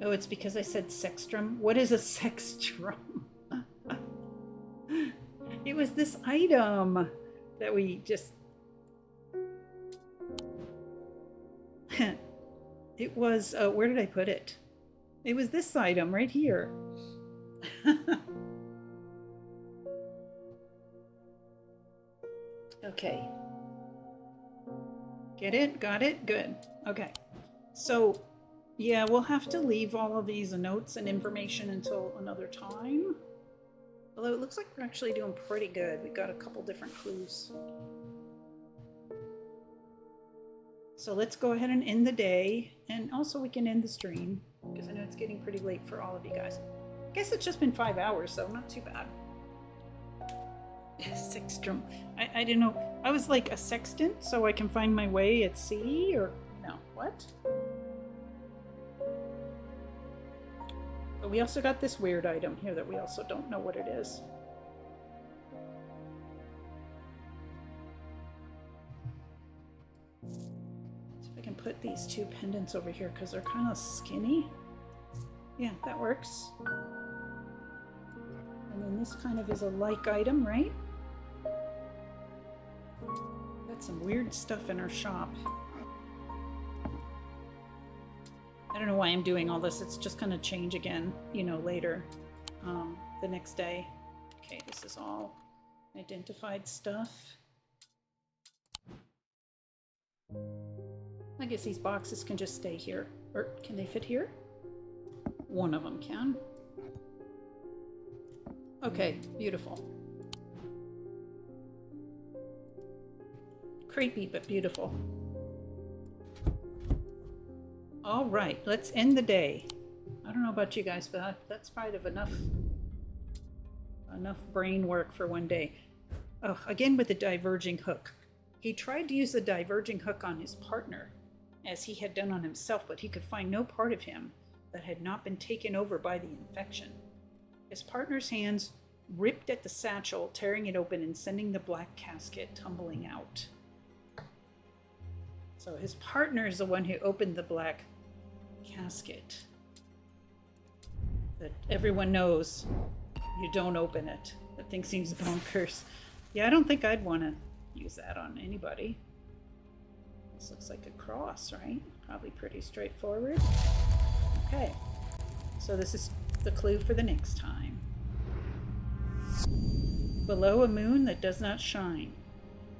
Oh, it's because I said sextrum. What is a sextrum? It was this item that we just... It was, where did I put it? It was this item right here. Okay. Get it? Got it? Good. Okay. So, yeah, we'll have to leave all of these notes and information until another time. Although it looks like we're actually doing pretty good. We got a couple different clues. So let's go ahead and end the day. And also we can end the stream, because I know it's getting pretty late for all of you guys. I guess it's just been 5 hours, so not too bad. Sextrum. I didn't know. I was like a sextant, so I can find my way at sea, or no, what? But we also got this weird item here that we also don't know what it is. So if I can put these two pendants over here because they're kind of skinny. Yeah, that works. And then this kind of is a like item, right? Got some weird stuff in our shop. I don't know why I'm doing all this. It's just going to change again, you know, later, the next day. Okay, this is all identified stuff. I guess these boxes can just stay here. Or can they fit here? One of them can. Okay, beautiful. Creepy, but beautiful. All right, let's end the day. I don't know about you guys, but that's probably enough brain work for one day. Oh, again with the diverging hook. He tried to use the diverging hook on his partner, as he had done on himself, but he could find no part of him that had not been taken over by the infection. His partner's hands ripped at the satchel, tearing it open and sending the black casket tumbling out. So his partner is the one who opened the black casket. That everyone knows you don't open it. That thing seems bonkers. Yeah, I don't think I'd want to use that on anybody. This looks like a cross, right? Probably pretty straightforward. Okay, so this is the clue for the next time. Below a moon that does not shine,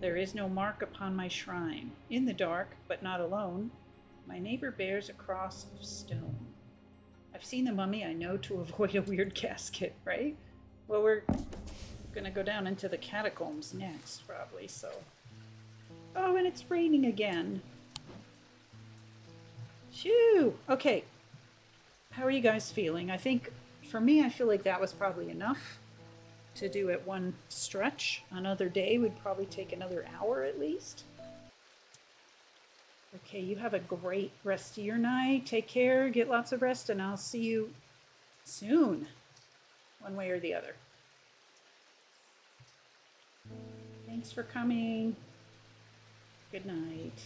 there is no mark upon my shrine. In the dark, but not alone, my neighbor bears a cross of stone. I've seen the mummy, I know to avoid a weird casket, right? Well, we're gonna go down into the catacombs next, probably, so. Oh, and it's raining again. Shoo! Okay. How are you guys feeling? I think, for me, I feel like that was probably enough to do at one stretch. Another day would probably take another hour at least. Okay, you have a great rest of your night. Take care, get lots of rest, and I'll see you soon, one way or the other. Thanks for coming. Good night.